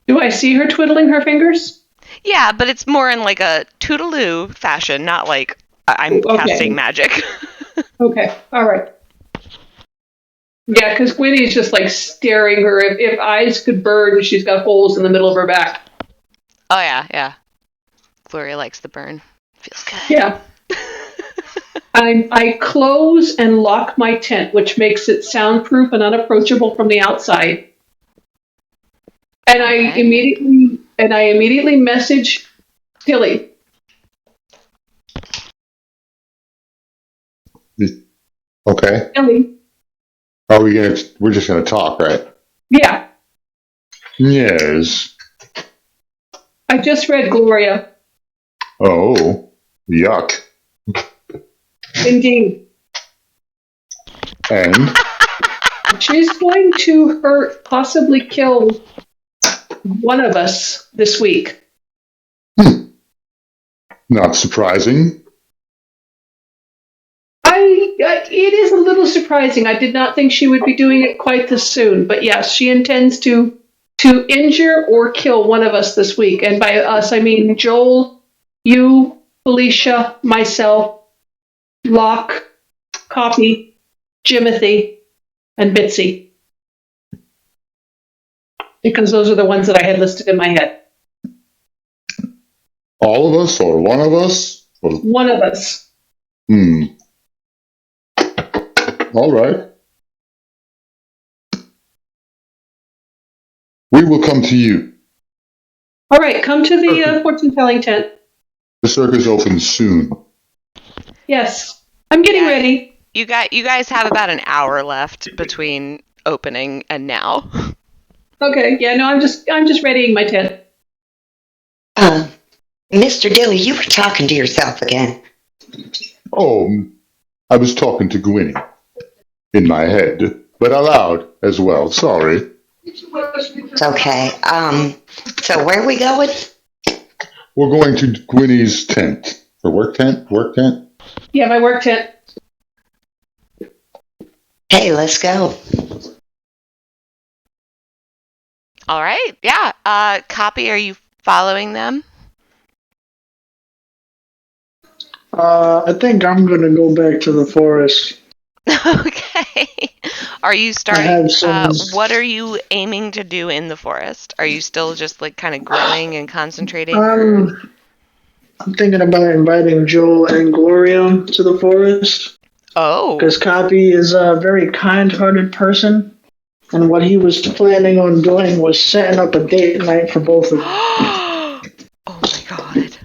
Do I see her twiddling her fingers? Yeah, but it's more in like a toodaloo fashion, not like I'm casting magic. Okay, all right. Yeah, because Gwynny's just like staring her. If eyes could burn, she's got holes in the middle of her back. Oh, yeah. Gloria likes the burn. Feels good. Yeah. I close and lock my tent, which makes it soundproof and unapproachable from the outside. And I immediately message Tilly. Okay. Tilly. We're just gonna talk, right? Yeah, Yes. I just read Gloria. Oh, yuck. Indeed. And She's going to hurt, possibly kill one of us this week. not surprising. It is a little surprising. I did not think she would be doing it quite this soon, but yes, she intends to injure or kill one of us this week. And by us, I mean Joel, you, Felicia, myself, Locke, Copy, Jimothy, and Bitsy. Because those are the ones that I had listed in my head. All of us or one of us? Or, One of us. All right. We will come to you. All right, come to the fortune-telling tent. The circus opens soon. Yes, I'm getting ready. You guys have about an hour left between opening and now. Okay, yeah, no, I'm just readying my tent. Mr. Dilly, you were talking to yourself again. Oh, I was talking to Gwynny. In my head, but aloud as well. Sorry. It's okay. So where are we going? We're going to Gwynny's tent. Her work tent? Work tent? Yeah, my work tent. Hey, let's go. All right. Yeah. Copy, are you following them? I think I'm gonna go back to the forest. Okay. Are you starting? have some- What are you aiming to do in the forest? Are you still just like kind of growing and concentrating? I'm thinking about inviting Joel and Gloria to the forest Oh. because Copy is a very kind-hearted person, and what he was planning on doing was setting up a date night for both of them. Oh my god.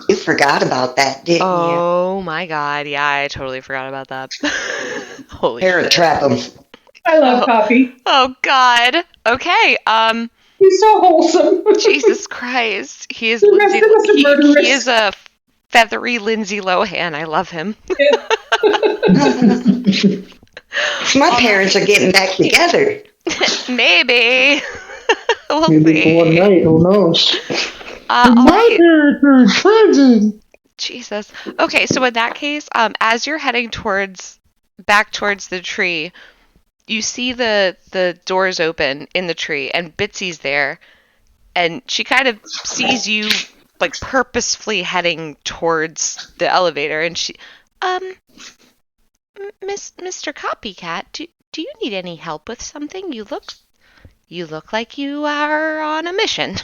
You forgot about that, didn't you? Oh my god. Yeah, I totally forgot about that. Holy Parrot shit. trap him. I love Copy. Oh god. Okay. He's so wholesome. Jesus Christ. He is The rest of us are murderous. he is a feathery Lindsay Lohan. I love him. My parents are getting back together. Maybe. We'll Maybe see. for one night, who knows? All right. character's present. Jesus. Okay, so in that case, as you're heading back towards the tree, you see the doors open in the tree, and Bitsy's there, and she kind of sees you like purposefully heading towards the elevator, and she, Mr. Copycat, do you need any help with something? You look like you are on a mission.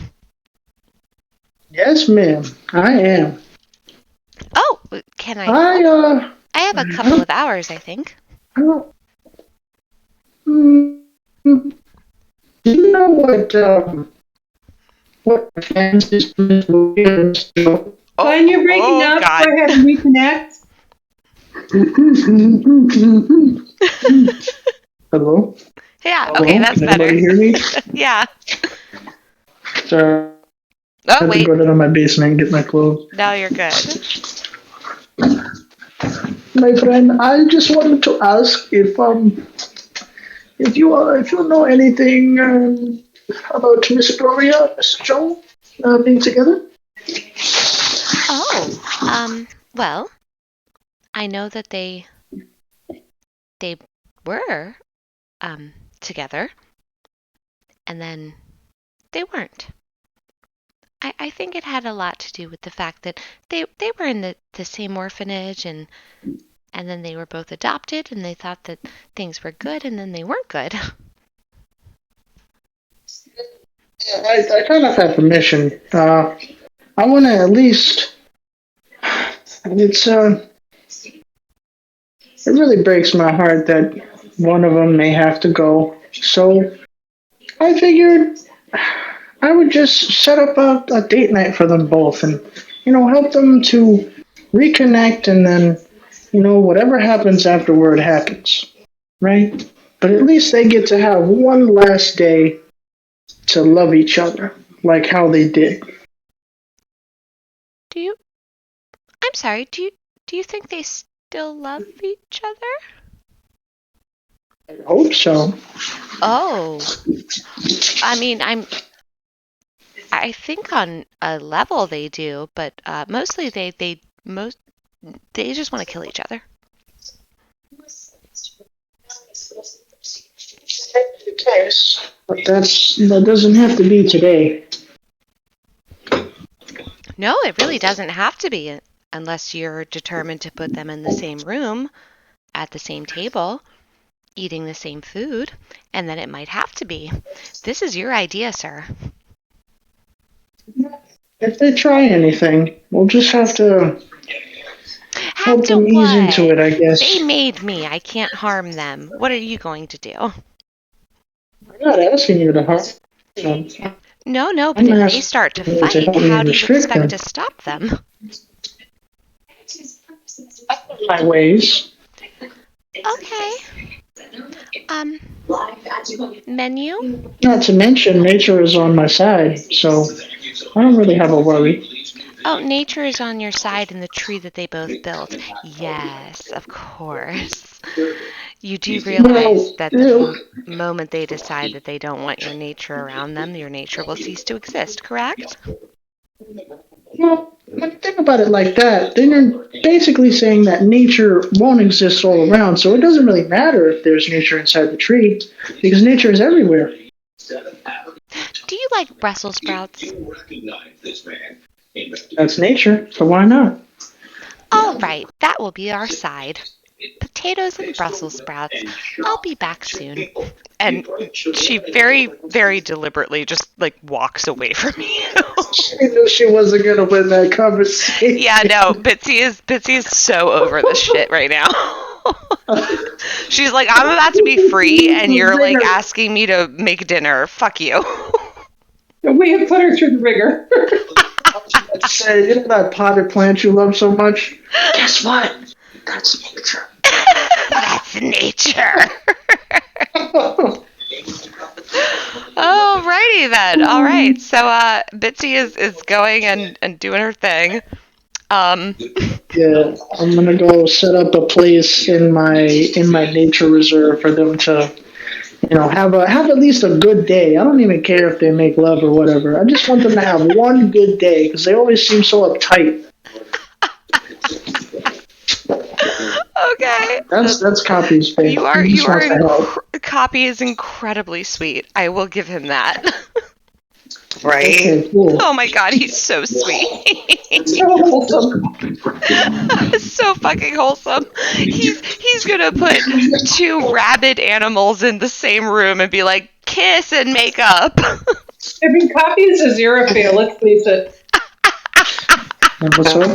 Yes, ma'am. I am. Oh, can I I help? I have a couple of hours, I think. I don't, mm, do you know what fans is will be in this show? Glenn, you're breaking up. God. Go ahead and reconnect. Hello? Yeah, Hello? okay, that's Can better. anybody hear me? Yeah. Sorry, I Oh, had to wait. go down to my basement and get my clothes. No, you're good. My friend, I just wanted to ask if you know anything about Miss Gloria and Miss Joe being together. Oh, well, I know that they were, together, and then they weren't. I think it had a lot to do with the fact that they were in the same orphanage, and then they were both adopted, and they thought that things were good, and then they weren't good. I kind of have permission. I want to at least. It really breaks my heart that one of them may have to go. So I figured I would just set up a date night for them both, and help them to reconnect, and then whatever happens afterward happens, right? But at least they get to have one last day to love each other like how they did. Do you? I'm sorry. Do you think they still love each other? I hope so. Oh, I mean, I think on a level they do, but mostly they just want to kill each other. But that doesn't have to be today. No, it really doesn't have to be unless you're determined to put them in the same room, at the same table, eating the same food, and then it might have to be. This is your idea, sir. If they try anything, we'll just have to Have help to them ease into what? it, I guess. They made me. I can't harm them. What are you going to do? I'm not asking you to harm them. No, but I'm if they asking start to you to fight, help me how do you restrict expect them. to stop them? My ways. Okay. Menu? Not to mention, nature is on my side, so I don't really have a worry. Oh, nature is on your side in the tree that they both built. Yes, of course. You do realize that the moment they decide that they don't want your nature around them, your nature will cease to exist, correct? Well, when you think about it like that, then you're basically saying that nature won't exist all around, so it doesn't really matter if there's nature inside the tree, because nature is everywhere. Do you like Brussels sprouts? That's nature, so why not? All right, that will be our side. Potatoes and Brussels sprouts. I'll be back soon. And she very, very deliberately just walks away from you. She knew she wasn't gonna win that conversation. Yeah, no, Bitsy is so over this shit right now. She's like, I'm about to be free, and you're asking me to make dinner. Fuck you. We have put her through the ringer. Say, you know that potted plant you love so much? Guess what? That's nature. That's nature. Alrighty then. All right. So Bitsy is going and doing her thing. Yeah, I'm gonna go set up a place in my nature reserve for them to, have at least a good day. I don't even care if they make love or whatever. I just want them to have one good day because they always seem so uptight. Okay. That's Copy's face. Copy is incredibly sweet. I will give him that. Right? Okay, cool. Oh my god, he's so sweet. So wholesome. So fucking wholesome. He's gonna put two rabid animals in the same room and be like, kiss and make up. I mean, coffee is a Aziraphale, let's face it. And what's up?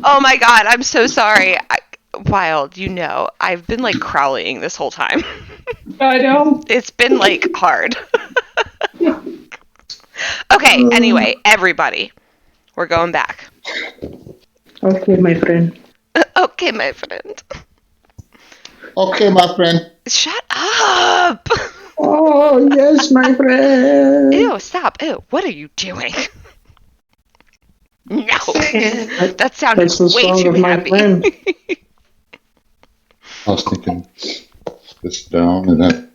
Oh my god, I'm so sorry. Wild, you know, I've been like crawling this whole time. I know. It's been like hard. Okay, anyway, everybody, we're going back. Okay, my friend. Okay, my friend. Okay, my friend. Shut up! Oh, yes, my friend. Ew, stop. Ew, what are you doing? No, that sounded That's the way song too of my happy. friend. I was thinking this down and then.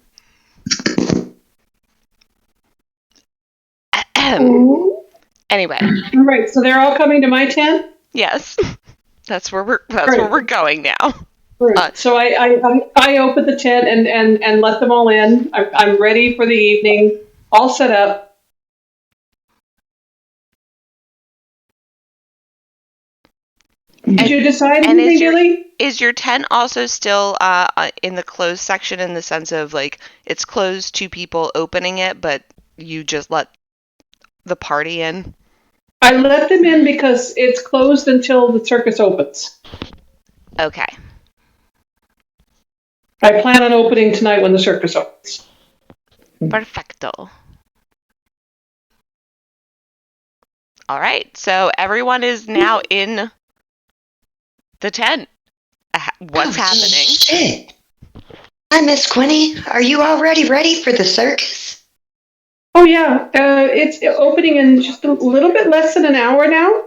Anyway, All right, so they're all coming to my tent? yes, that's where we're going now. Right. So I open the tent and let them all in. I'm ready for the evening, all set up. Did you decide And anything, Billy? is your tent also still in the closed section in the sense of like it's closed to people opening it, but you just let the party in? I let them in because it's closed until the circus opens. Okay. I plan on opening tonight when the circus opens. Perfecto. All right, so everyone is now in the tent. What's happening? Shit. Hi, Miss Quinny. Are you already ready for the circus? Oh yeah, it's opening in just a little bit less than an hour now.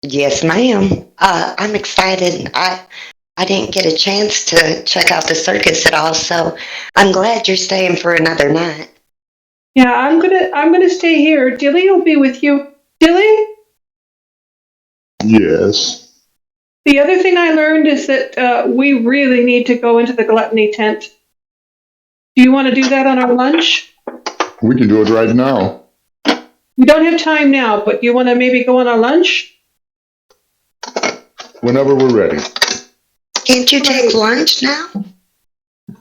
Yes, ma'am. I'm excited. I didn't get a chance to check out the circus at all, so I'm glad you're staying for another night. Yeah, I'm gonna stay here. Dilly will be with you. Dilly? Yes. The other thing I learned is that we really need to go into the gluttony tent. Do you want to do that on our lunch? We can do it right now. We don't have time now, but do you want to maybe go on our lunch? Whenever we're ready. Can't you take lunch now?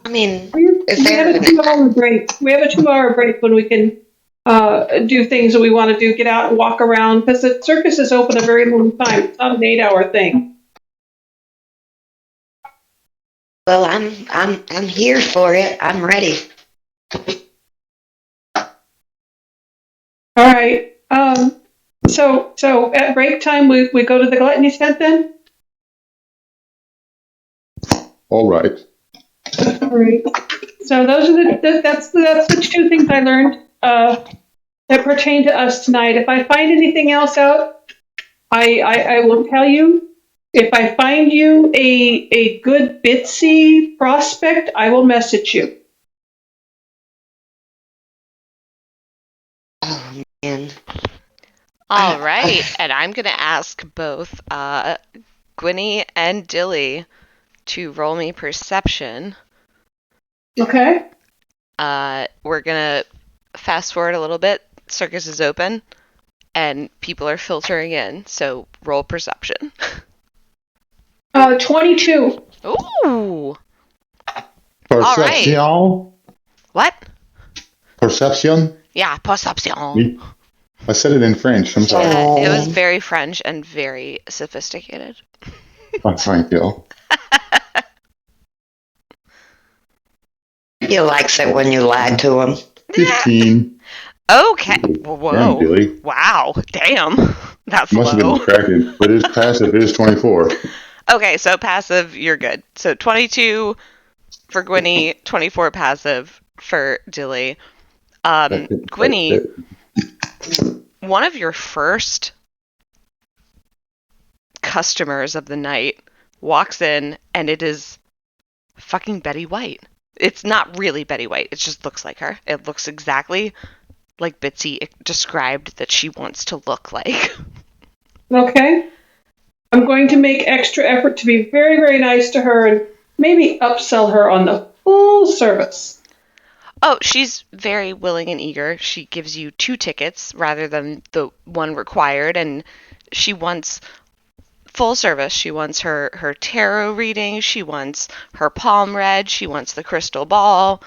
I mean, is We there have a an 2-hour break. We have a 2-hour break when we can do things that we want to do, get out and walk around, because the circus is open a very long time. It's not an 8-hour thing. Well, I'm here for it. I'm ready. All right. So at break time, we go to the gluttony tent then? All right. All right. So those are that's the two things I learned that pertain to us tonight. If I find anything else out, I will tell you. If I find you a good Bitsy prospect, I will message you. Oh man. All right, and I'm gonna ask both Gwynny and Dilly to roll me perception. Okay. We're gonna fast forward a little bit. Circus is open, and people are filtering in. So roll perception. 22. Ooh. Perception. What? Perception. Yeah, perception. I said it in French. I'm sorry. Yeah, it was very French and very sophisticated. Oh, thank you. He likes it when you lie to him. 15. Okay. Damn, Whoa. Billy. Wow. Damn. That's Must have low. been cracking, but his passive is 24. Okay, so passive, you're good. So 22 for Gwynny, 24 passive for Dilly. Gwynny, one of your first customers of the night walks in, and it is fucking Betty White. It's not really Betty White. It just looks like her. It looks exactly like Bitsy described that she wants to look like. Okay. I'm going to make extra effort to be very, very nice to her and maybe upsell her on the full service. Oh, she's very willing and eager. She gives you 2 tickets rather than the one required, and she wants full service. She wants her tarot reading, she wants her palm read, she wants the crystal ball,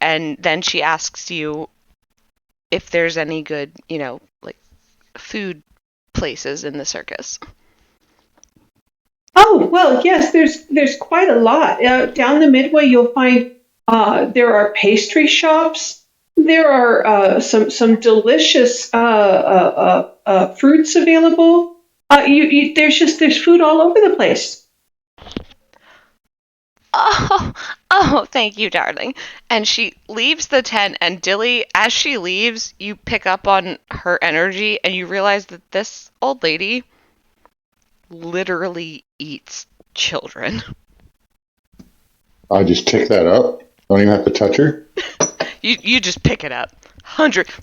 and then she asks you if there's any good, like food places in the circus. Oh, well, yes, there's quite a lot. Down the Midway, you'll find there are pastry shops. There are some delicious fruits available. There's food all over the place. Oh, oh, thank you, darling. And she leaves the tent, and Dilly, as she leaves, you pick up on her energy, and you realize that this old lady literally eats children. I just pick that up. Don't even have to touch her. You just pick it up.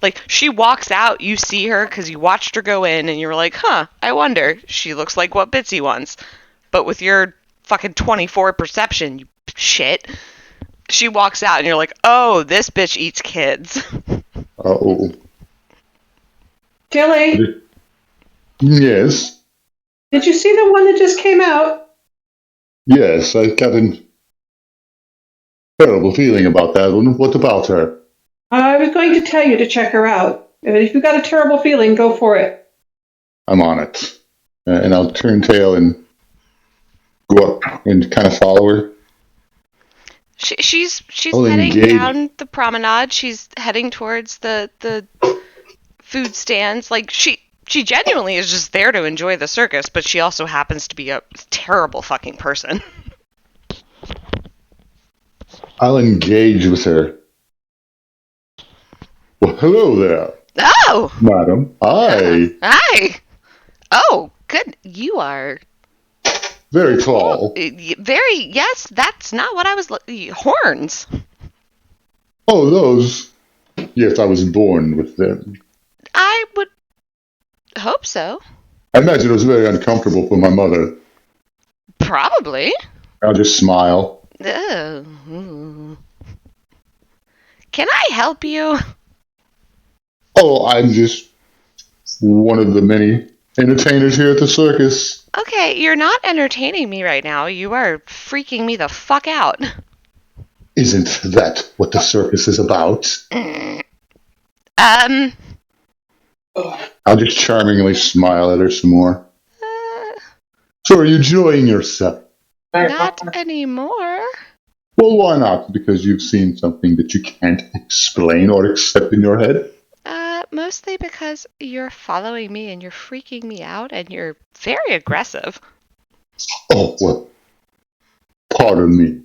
Like, she walks out, you see her, because you watched her go in, and you're like, huh, I wonder. She looks like what Bitsy wants. But with your fucking 24 perception, you shit, she walks out, and you're like, oh, this bitch eats kids. Oh. Dilly, Yes. did you see the one that just came out? Yes, I got a terrible feeling about that one. What about her? I was going to tell you to check her out. If you've got a terrible feeling, go for it. I'm on it. And I'll turn tail and go up and kind of follow her. She's Oh, heading engaged. down the promenade. She's heading towards the food stands. Like, she genuinely is just there to enjoy the circus, but she also happens to be a terrible fucking person. I'll engage with her. Well, hello there, Oh! madam. Hi. Hi! Oh, good. You are Very tall. very, yes, that's not what I was horns. Oh, those. Yes, I was born with them. I would hope so. I imagine it was very uncomfortable for my mother. Probably. I'll just smile. Oh. Can I help you? Oh, I'm just one of the many entertainers here at the circus. Okay, you're not entertaining me right now. You are freaking me the fuck out. Isn't that what the circus is about? Um, I'll just charmingly smile at her some more. uh, So are you enjoying yourself? not anymore. Well, why not? Because you've seen something that you can't explain or accept in your head? Mostly because you're following me and you're freaking me out and you're very aggressive. Oh, well, pardon me.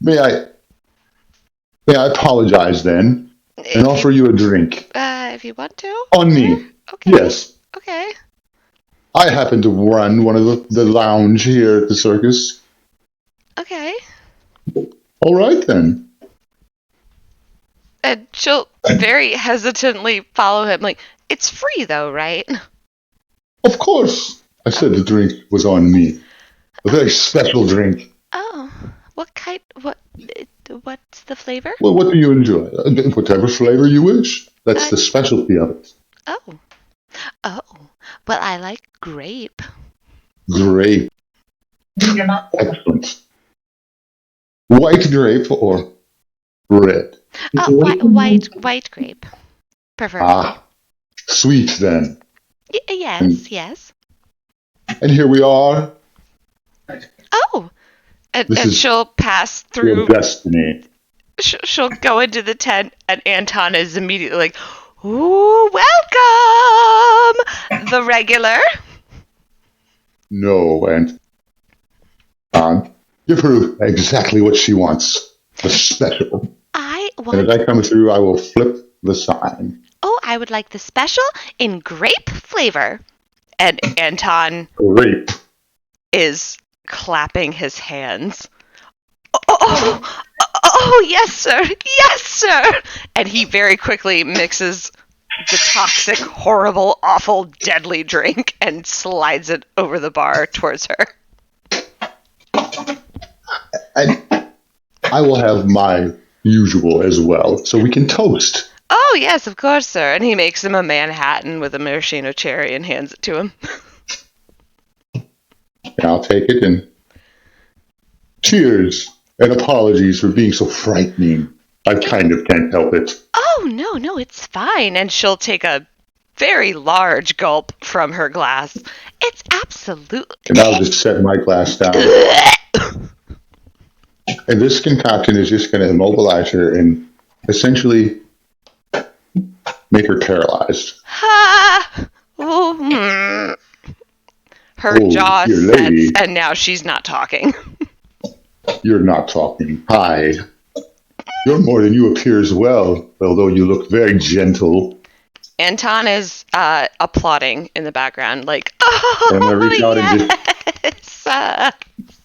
May I apologize then and offer you a drink? If you want to. On me. Okay. Yes. Okay. I happen to run one of the lounge here at the circus. Okay. All right, then. And she'll very hesitantly follow him. Like, it's free though, right? Of course. I said the drink was on me. A very special drink. Oh, what's the flavor? Well, what do you enjoy? Whatever flavor you wish. That's the specialty of it. Oh. Oh. Well, I like grape. Grape. Excellent. White grape or red? White grape. Preferably. Ah, sweet then. Yes. And here we are. Oh. And This is she'll pass Your through. destiny. She'll go into the tent, and Anton is immediately like, "Ooh, welcome, the regular." No, and give her exactly what she wants. The special. And as I come through, I will flip the sign. Oh, I would like the special in grape flavor. And Anton Grape. is clapping his hands. Oh, yes, sir. Yes, sir. And he very quickly mixes the toxic, horrible, awful, deadly drink and slides it over the bar towards her. And I will have my usual as well, so we can toast. Oh, yes, of course, sir. And he makes him a Manhattan with a maraschino cherry and hands it to him. And I'll take it and cheers and apologies for being so frightening. I kind of can't help it. Oh, no, it's fine. And she'll take a very large gulp from her glass. It's absolutely... And I'll just set my glass down. And this concoction is just going to immobilize her and essentially make her paralyzed. Ha! Her jaw dear sets, lady. and now she's not talking. You're not talking. Hi. You're more than you appear as well, although you look very gentle. Anton is applauding in the background, like, oh, And I'm gonna reach out and yes! I'm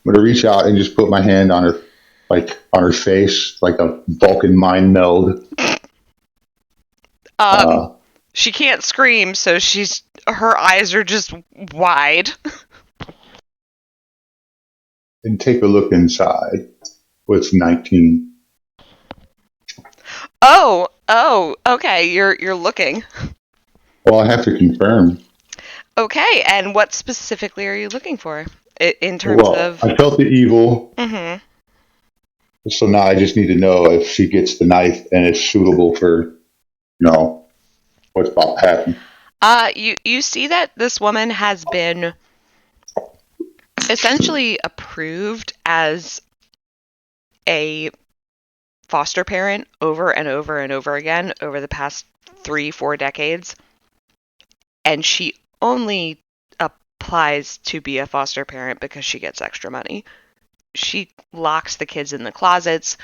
gonna reach out and just put my hand on her, like on her face, like a Vulcan mind meld. She can't scream, so her eyes are just wide. And take a look inside. What's 19? Oh, okay. You're looking. Well, I have to confirm. Okay, and what specifically are you looking for in terms of? I felt the evil. Mm-hmm. So now I just need to know if she gets the knife and it's suitable for, what's about to happen. You see that this woman has been essentially approved as a foster parent over and over and over again over the past 3-4 decades, and she only applies to be a foster parent because she gets extra money. She locks the kids in the closets.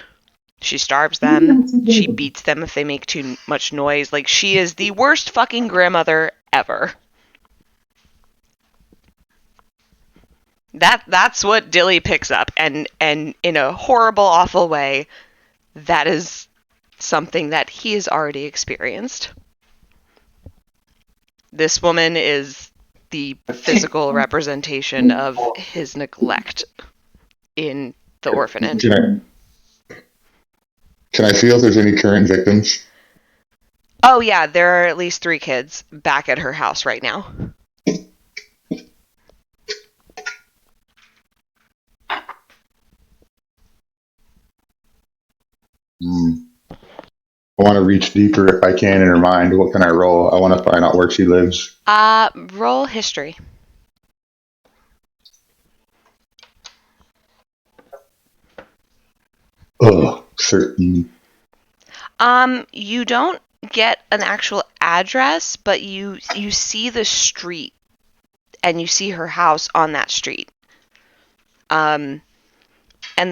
She starves them. She beats them if they make too much noise. Like, she is the worst fucking grandmother ever. That's what Dilly picks up, and in a horrible, awful way, that is something that he has already experienced. This woman is the physical representation of his neglect in the orphanage. Can I feel if there's any current victims? Oh yeah, there are at least 3 kids back at her house right now. I want to reach deeper if I can in her mind. What can I roll? I want to find out where she lives. Roll history. Ugh, 13. You don't get an actual address, but you see the street, and you see her house on that street. And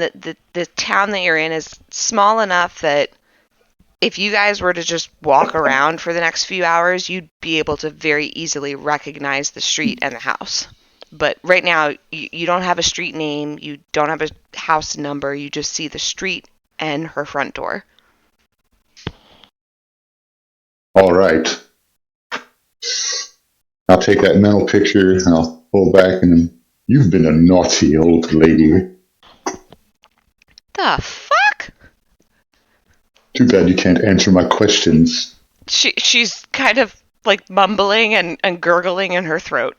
the town that you're in is small enough that if you guys were to just walk around for the next few hours, you'd be able to very easily recognize the street and the house. But right now, you don't have a street name, you don't have a house number, you just see the street and her front door. All right. I'll take that mental picture and I'll pull back and then, you've been a naughty old lady. The fuck? Too bad you can't answer my questions. She's kind of like mumbling and gurgling in her throat.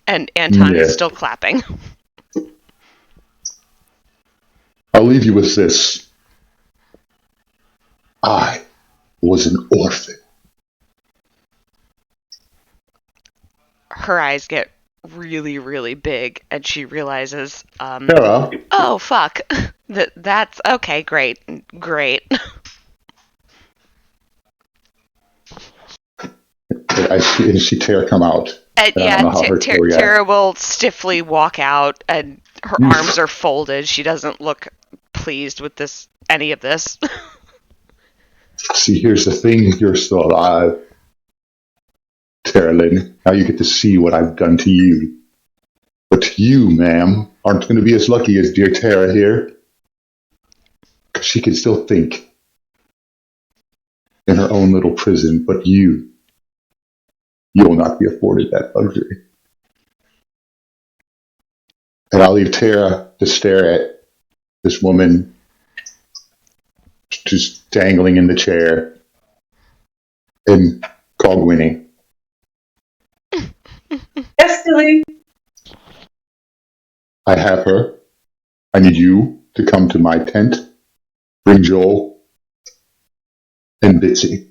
And Anton is still clapping. I'll leave you with this. I was an orphan. Her eyes get really, really big, and she realizes, Tara, oh, fuck. That's, okay, great. I see Tara come out. Tara will stiffly walk out, and her arms are folded. She doesn't look pleased with any of this. See, here's the thing. You're still alive. Tara Lynn, now you get to see what I've done to you. But you, ma'am, aren't going to be as lucky as dear Tara here. She can still think in her own little prison, but you will not be afforded that luxury. And I'll leave Tara to stare at this woman just dangling in the chair, and call Gwynny. Yes, Dilly. I have her. I need you to come to my tent. Bring Joel and Bitsy.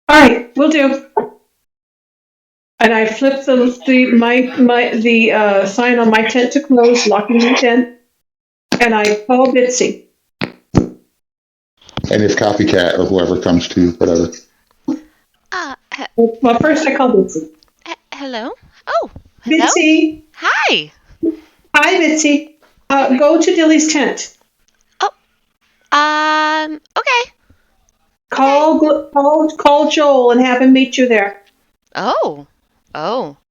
All right, we'll do. And I flip the sign on my tent to close, locking the tent, and I call Bitsy. And if Copycat or whoever comes to, whatever. Well, first I call Bitsy. Hello? Oh, hello? Bitsy. Hi. Hi, Bitsy. Go to Dilly's tent. Okay. Call Joel and have him meet you there. Oh,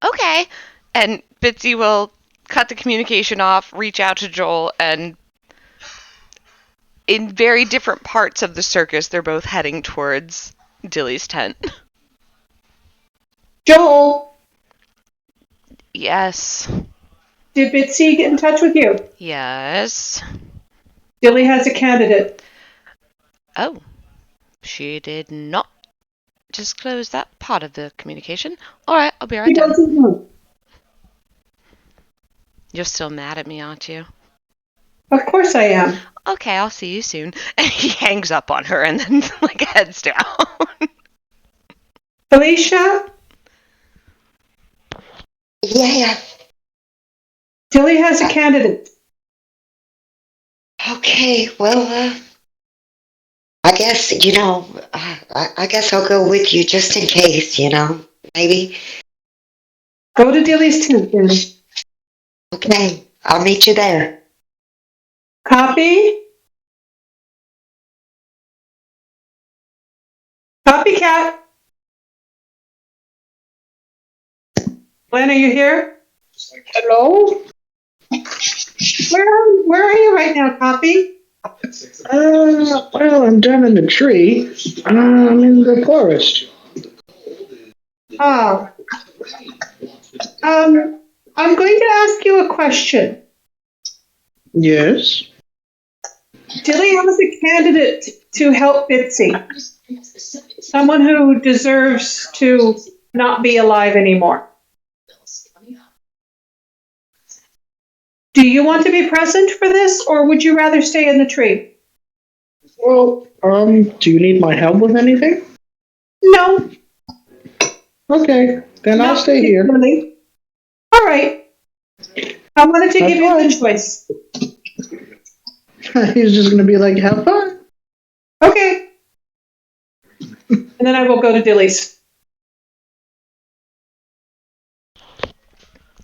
okay. And Bitsy will cut the communication off, reach out to Joel, and in very different parts of the circus, they're both heading towards Dilly's tent. Joel, Yes. did Bitsy get in touch with you? Yes. Dilly has a candidate. Oh, she did not disclose that part of the communication. Alright, I'll be right He down. doesn't know. You're still mad at me, aren't you? Of course I am. Okay, I'll see you soon. And he hangs up on her and then, heads down. Felicia, Yeah. Dilly has a candidate. Okay. Well, I guess, I guess I'll go with you just in case, maybe. Go to Dilly's tent, then. Okay. I'll meet you there. Copy? Copycat? Glenn, are you here? Hello? Where are you right now, Copy? Well, I'm down in the tree. I'm in the forest. Oh. I'm going to ask you a question. Yes. Dilly has a candidate to help Bitsy. Someone who deserves to not be alive anymore. Do you want to be present for this, or would you rather stay in the tree? Well, do you need my help with anything? No. Okay, then I'll Not stay here. particularly. All right. I wanted to That's give you the fine. choice. He's just gonna be like, have fun. Okay. And then I will go to Dilly's.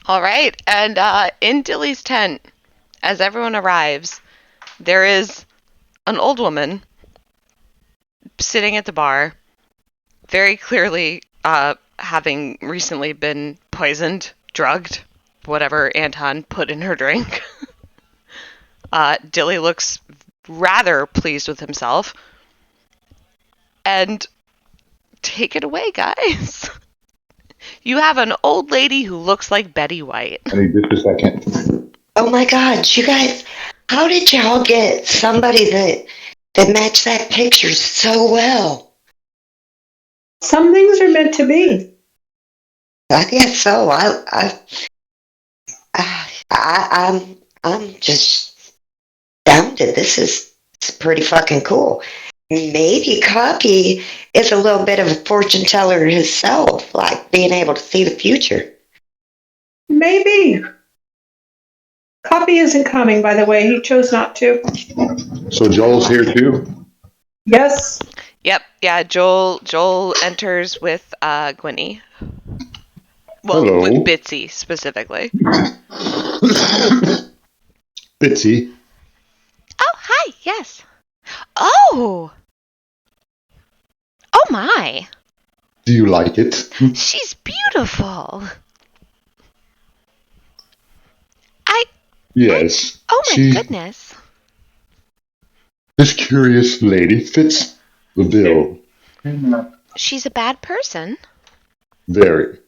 Alright, and in Dilly's tent, as everyone arrives, there is an old woman sitting at the bar, very clearly having recently been poisoned, drugged, whatever Anton put in her drink. Dilly looks rather pleased with himself. And take it away, guys. You have an old lady who looks like Betty White. I need just a second. Oh my God, you guys, how did y'all get somebody that matched that picture so well? Some things are meant to be. I guess so. I'm just astounded. This is pretty fucking cool. Maybe Copy is a little bit of a fortune teller himself, like being able to see the future. Maybe. Copy isn't coming, by the way. He chose not to. So Joel's here too? Yes. Yep, yeah, Joel enters with Gwynny. Well, Hello. with Bitsy, specifically. Bitsy, Oh, hi, yes. Oh! Oh my! do you like it? She's beautiful! Yes. Oh my goodness. This curious lady fits the bill. She's a bad person. Very.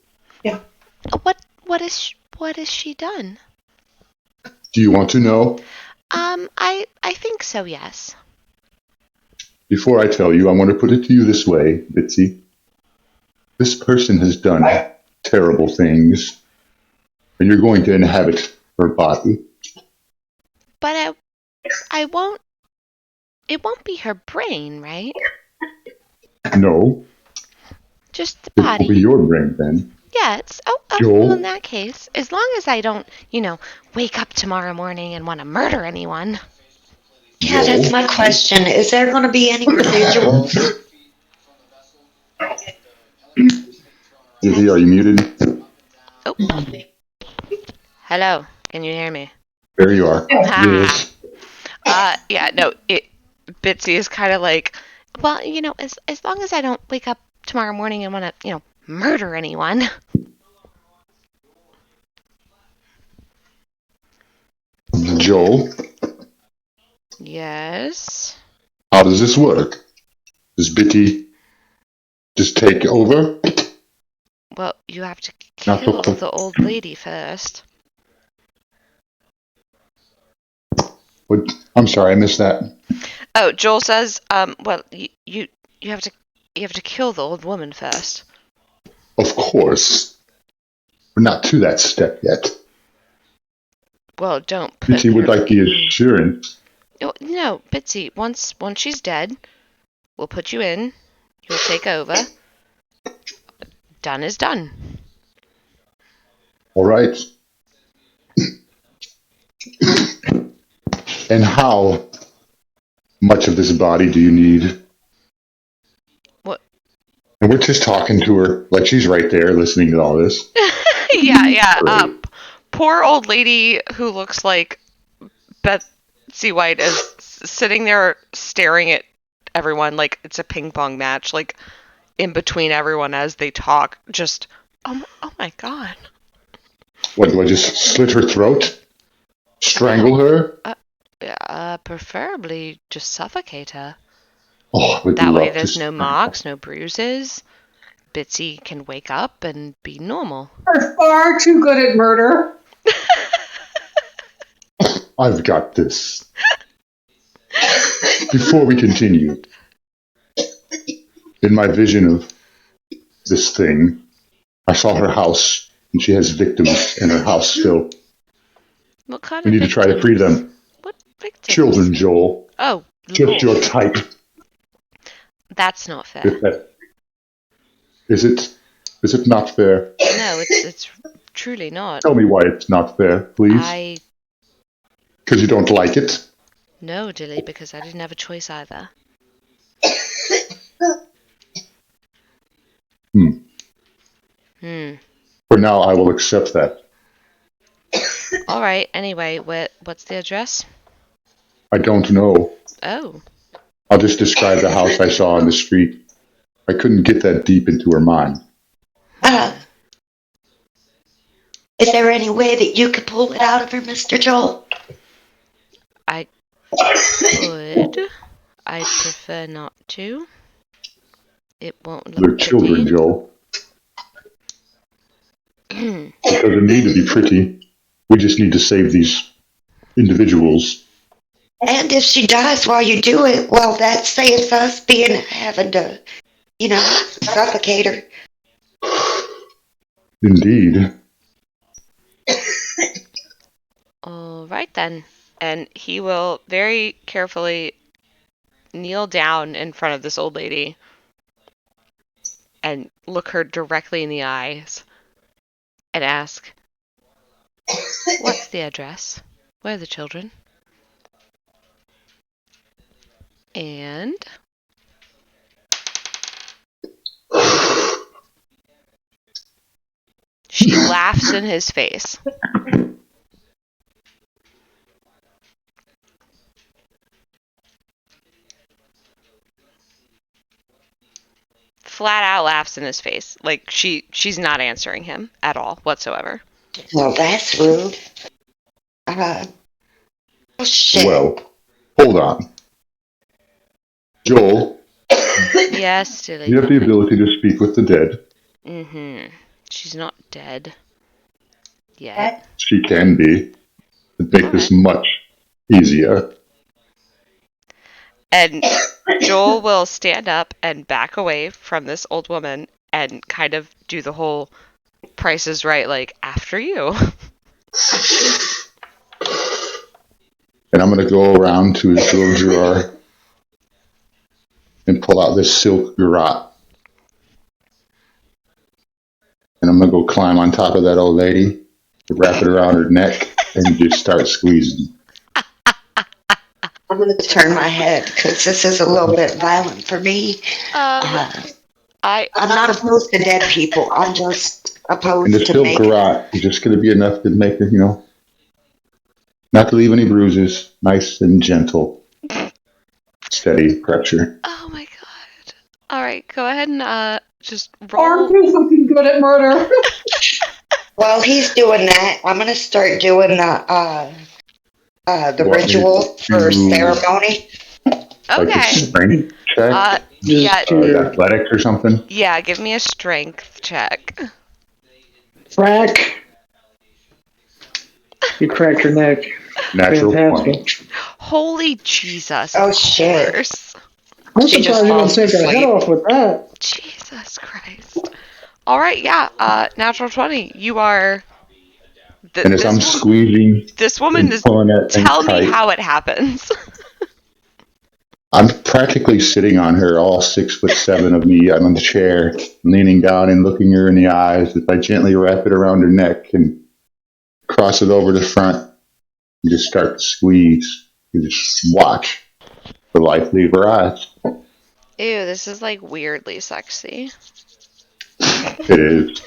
What is she done? Do you want to know? I think so, yes. Before I tell you, I want to put it to you this way, Bitsy. This person has done terrible things, and you're going to inhabit her body. But I won't. It won't be her brain, right? No, Just the it will be body. your brain then. Yeah, it's Joel? well, in that case, as long as I don't, wake up tomorrow morning and want to murder anyone. Yeah, that's my question. Is there going to be any residuals? Izzy, are you muted? Oh, hello. Can you hear me? There you are. Ha. Yes. Yeah, no, Bitsy is kind of like, well, as long as I don't wake up tomorrow morning and want to, murder anyone. Joel, Yes. how does this work? Does Bitty just take over? Well, you have to Not kill the- the old lady first. What? I'm sorry, I missed that. Oh, Joel says, well, you have to kill the old woman first. Of course. We're not to that step yet. Well, don't put Bitty would her- like the assurance. No, Bitsy, once she's dead, we'll put you in. You'll take over. Done is done. All right. And how much of this body do you need? What? And we're just talking to her like she's right there listening to all this. Yeah. Great. Poor old lady who looks like Betsy White is sitting there staring at everyone like it's a ping pong match, like in between everyone as they talk. Just, oh my god. What, do I just slit her throat? Strangle her? Preferably just suffocate her. Oh, I would That way love there's to no strangle. marks, no bruises. Bitsy can wake up and be normal. You're far too good at murder. I've got this. Before we continue, in my vision of this thing, I saw her house, and she has victims in her house still. What kind We of need to try to free them. What victims? Children, Joel. Oh, Just your type. that's not fair. Is it not fair? No, it's truly not. Tell me why it's not fair, please. Because you don't like it? No, Dilly, because I didn't have a choice either. For now, I will accept that. All right. Anyway, what's the address? I don't know. Oh. I'll just describe the house I saw on the street. I couldn't get that deep into her mind. Is there any way that you could pull it out of her, Mr. Joel? I could. I'd prefer not to. It won't look They're children, pretty. Joel. It doesn't need to be pretty. We just need to save these individuals. And if she dies while you do it, well, that saves us having to, suffocate her. Indeed. All right then. And he will very carefully kneel down in front of this old lady and look her directly in the eyes and ask, "What's the address? Where are the children?" And she laughs in his face. Flat out laughs in his face. Like she's not answering him at all whatsoever. Well, that's rude. Oh, shit. Well, hold on. Joel, Yes, silly. you have the ability to speak with the dead. Mm-hmm. She's not dead yet. She can be. It'd make this much easier. And Joel will stand up and back away from this old woman and kind of do the whole Price is Right, like, after you. And I'm going to go around to his little drawer and pull out this silk garrote. And I'm going to go climb on top of that old lady, wrap it around her neck, and just start squeezing. I'm going to turn my head because this is a little bit violent for me. I'm not opposed to dead people. I'm just And opposed the to silk making. garrote is just going to be enough to make it, not to leave any bruises, nice and gentle, steady pressure. Oh my god. Alright, go ahead and just Aren't roll. you fucking good at murder? While he's doing that, I'm going to start doing the Want me ritual for to, ceremony. like a Okay. strength check, Yeah, athletics or something. yeah, give me a strength check. Crack. You cracked your neck. Natural 20. Fantastic. Holy Jesus. Oh, of shit. course. I'm She just surprised you didn't falls take her head asleep. off with that. Jesus Christ. Alright, yeah, natural 20. You are... And as I'm squeezing This woman and is... pulling that thing Tell me tight, how it happens. I'm practically sitting on her, all 6'7" of me. I'm on the chair, leaning down and looking her in the eyes as I gently wrap it around her neck and cross it over the front and just start to squeeze. You just watch the light leave her eyes. Ew, this is like weirdly sexy. It is.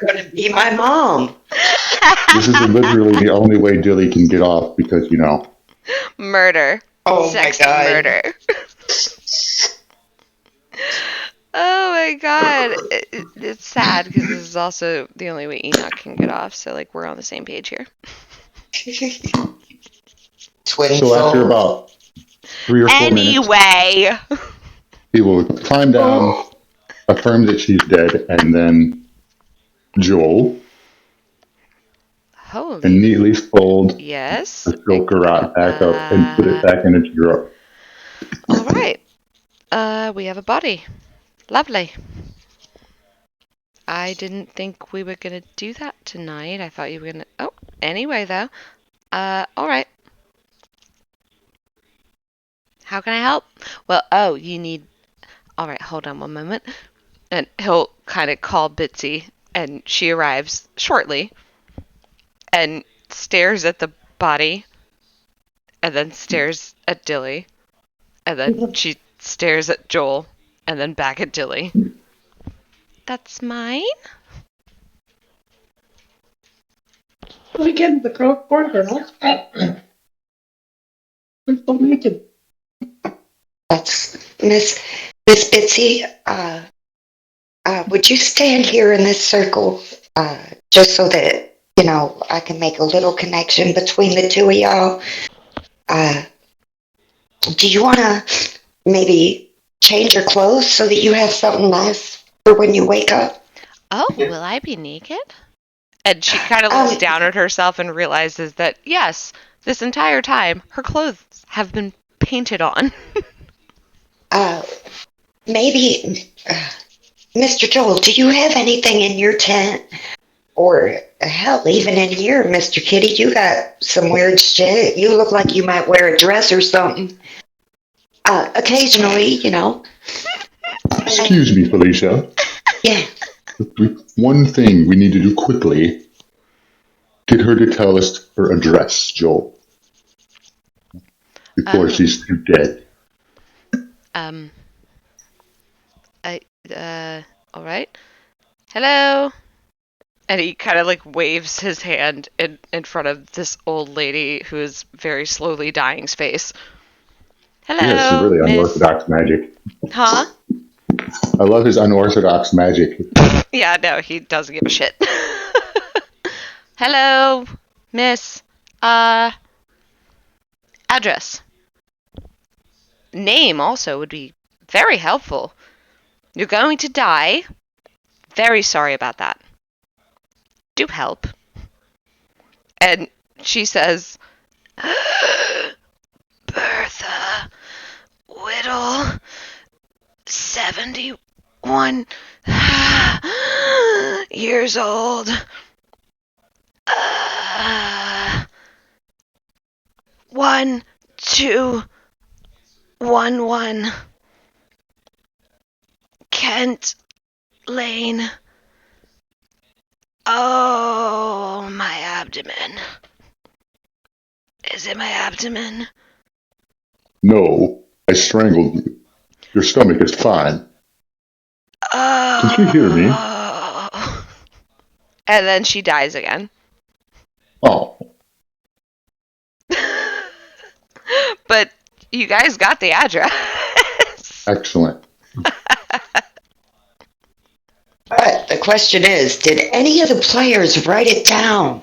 Gonna be my mom. This is literally the only way Dilly can get off because, Murder. Oh Sexy my god. murder. Oh my god. It's sad because this is also the only way Enoch can get off, so like we're on the same page here. Twin So after souls. about 3 or 4 minutes, Anyway. he will climb down, affirm that she's dead, and then Joel Holy. and neatly fold Yes. the silk garrote back up and put it back in its drawer. All right. We have a body. Lovely. I didn't think we were gonna do that tonight. I thought you were gonna. Oh, anyway though. All right. How can I help? Well, oh, you need. All right, hold on one moment. And he'll kind of call Bitsy, and she arrives shortly, and stares at the body, and then stares at Dilly, and then she stares at Joel, and then back at Dilly. That's mine? We get the corn kernels. Don't make it. That's Miss Bitsy. Would you stand here in this circle, just so that I can make a little connection between the two of y'all? Do you want to maybe change your clothes so that you have something nice for when you wake up? Oh, will I be naked? And she kind of looks down at herself and realizes that, yes, this entire time, her clothes have been painted on. Maybe, Mr. Joel, do you have anything in your tent? Or, hell, even in here, Mr. Kitty, you got some weird shit. You look like you might wear a dress or something. Occasionally, Excuse me, Felicia. Yeah. One thing we need to do quickly. Get her to tell us her address, Joel. Before she's too dead. All right. Hello. And he kind of like waves his hand in front of this old lady who is very slowly dying's face. Hello. Yes, it's really unorthodox magic. Huh? I love his unorthodox magic. Yeah, no, he doesn't give a shit. Hello, miss. Address. Name also would be very helpful. You're going to die. Very sorry about that. Do help. And she says, Bertha Whittle, 71 years old. 1211 Kent Lane. Oh, my abdomen. Is it my abdomen? No, I strangled you. Your stomach is fine. Oh. Did you hear me? And then she dies again. Oh, But you guys got the address. excellent. But the question is, did any of the players write it down?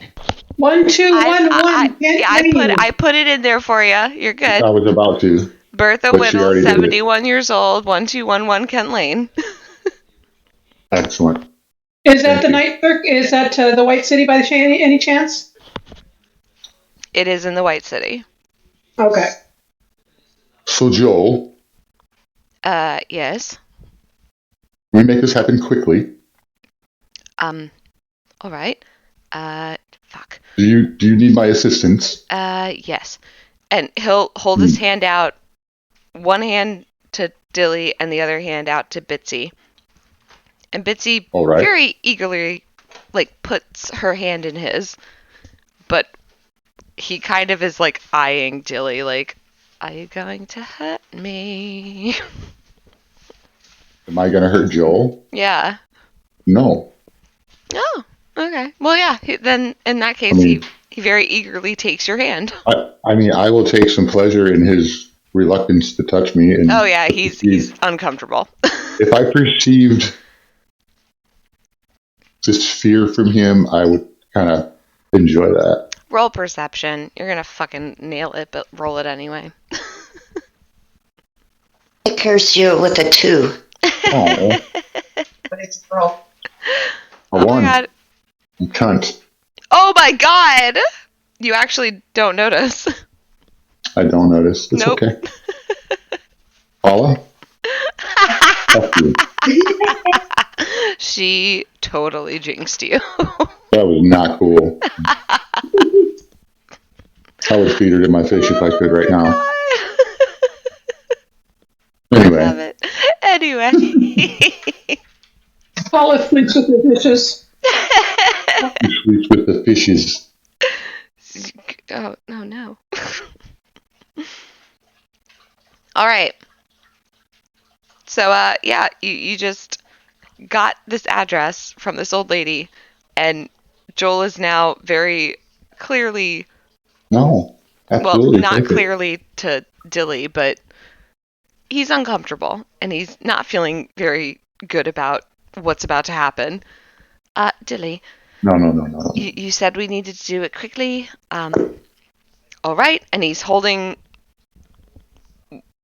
1211. I put it in there for you. You're good. I was about to, Bertha but she Whittle, already did it. 71 years old, 1211 Kent Lane. Excellent. Is that Thank the you. night clerk? Is that the White City by any chance? It is in the White City. Okay. So, Joel, Yes. we make this happen quickly. All right. Fuck. Do you need my assistance? Yes. And he'll hold his hand out, one hand to Dilly and the other hand out to Bitsy. And Bitsy All right. very eagerly, puts her hand in his. But he kind of is, eyeing Dilly, are you going to hurt me? Am I going to hurt Joel? Yeah. No. Oh, okay. Well, yeah, then in that case, he very eagerly takes your hand. I will take some pleasure in his reluctance to touch me. And Oh, yeah, he's uncomfortable. if I perceived this fear from him, I would kind of enjoy that. Roll perception. You're gonna fucking nail it, but roll it anyway. I curse you with a 2. Oh, But it's a roll. Oh one. my god. You cunt. Oh my god! You actually don't notice. I don't notice. It's Nope. okay. Paula? Fuck you. She totally jinxed you. That was not cool. I would feed her to my fish if I could right now. Love Anyway, it. Anyway. Paula sleeps with the fishes. she sleeps with the fishes. Oh, no. All right. So, yeah, you just got this address from this old lady, and Joel is now very clearly, No, absolutely. well, not take it. clearly to Dilly, but he's uncomfortable, and he's not feeling very good about what's about to happen. Dilly, No. you said we needed to do it quickly. All right, and he's holding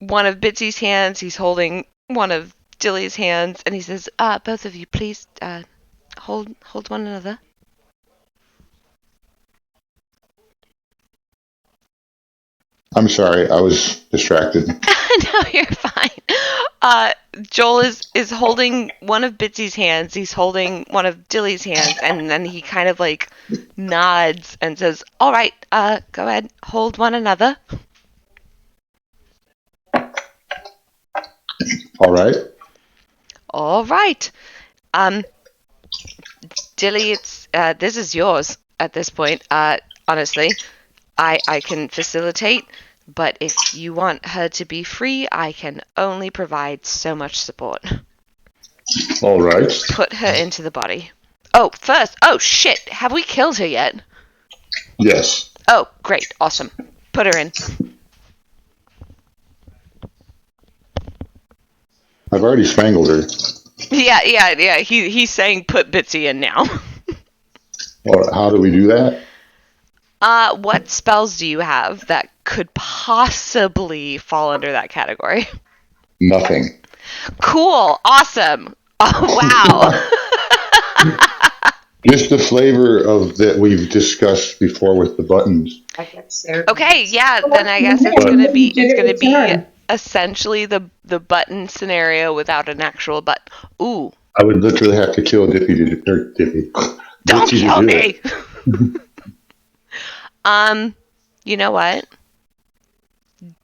one of Bitsy's hands, he's holding one of Dilly's hands, and he says, both of you, please, hold one another. I'm sorry, I was distracted. No, you're fine. Joel is holding one of Bitsy's hands, he's holding one of Dilly's hands, and then he kind of nods and says, all right, go ahead, hold one another. All right. All right. Dilly, it's this is yours at this point. Honestly, I can facilitate, but if you want her to be free, I can only provide so much support. All right. Put her into the body. Oh, first. Oh shit! Have we killed her yet? Yes. Oh, great, awesome. Put her in. I've already strangled her. Yeah. He's saying put Bitsy in now. Or how do we do that? What spells do you have that could possibly fall under that category? Nothing. Cool, awesome. Oh wow. Just the flavor of that we've discussed before with the buttons. Okay, yeah, then I guess it's gonna be essentially the button scenario without an actual button. Ooh, I would literally have to kill Dippy Dippy. don't Dipsy to kill do me. it. You know what?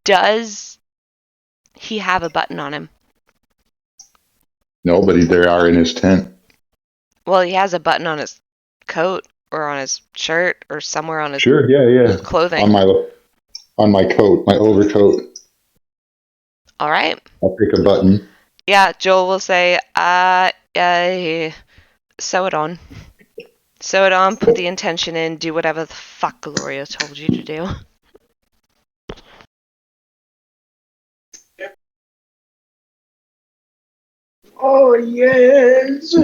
Does he have a button on him? Nobody there are in his tent. Well, he has a button on his coat or on his shirt or somewhere on his Sure, yeah. clothing. On my coat, my overcoat. All right. I'll pick a button. Yeah, Joel will say, sew it on. Sew it on, put the intention in, do whatever the fuck Gloria told you to do. Oh, yes.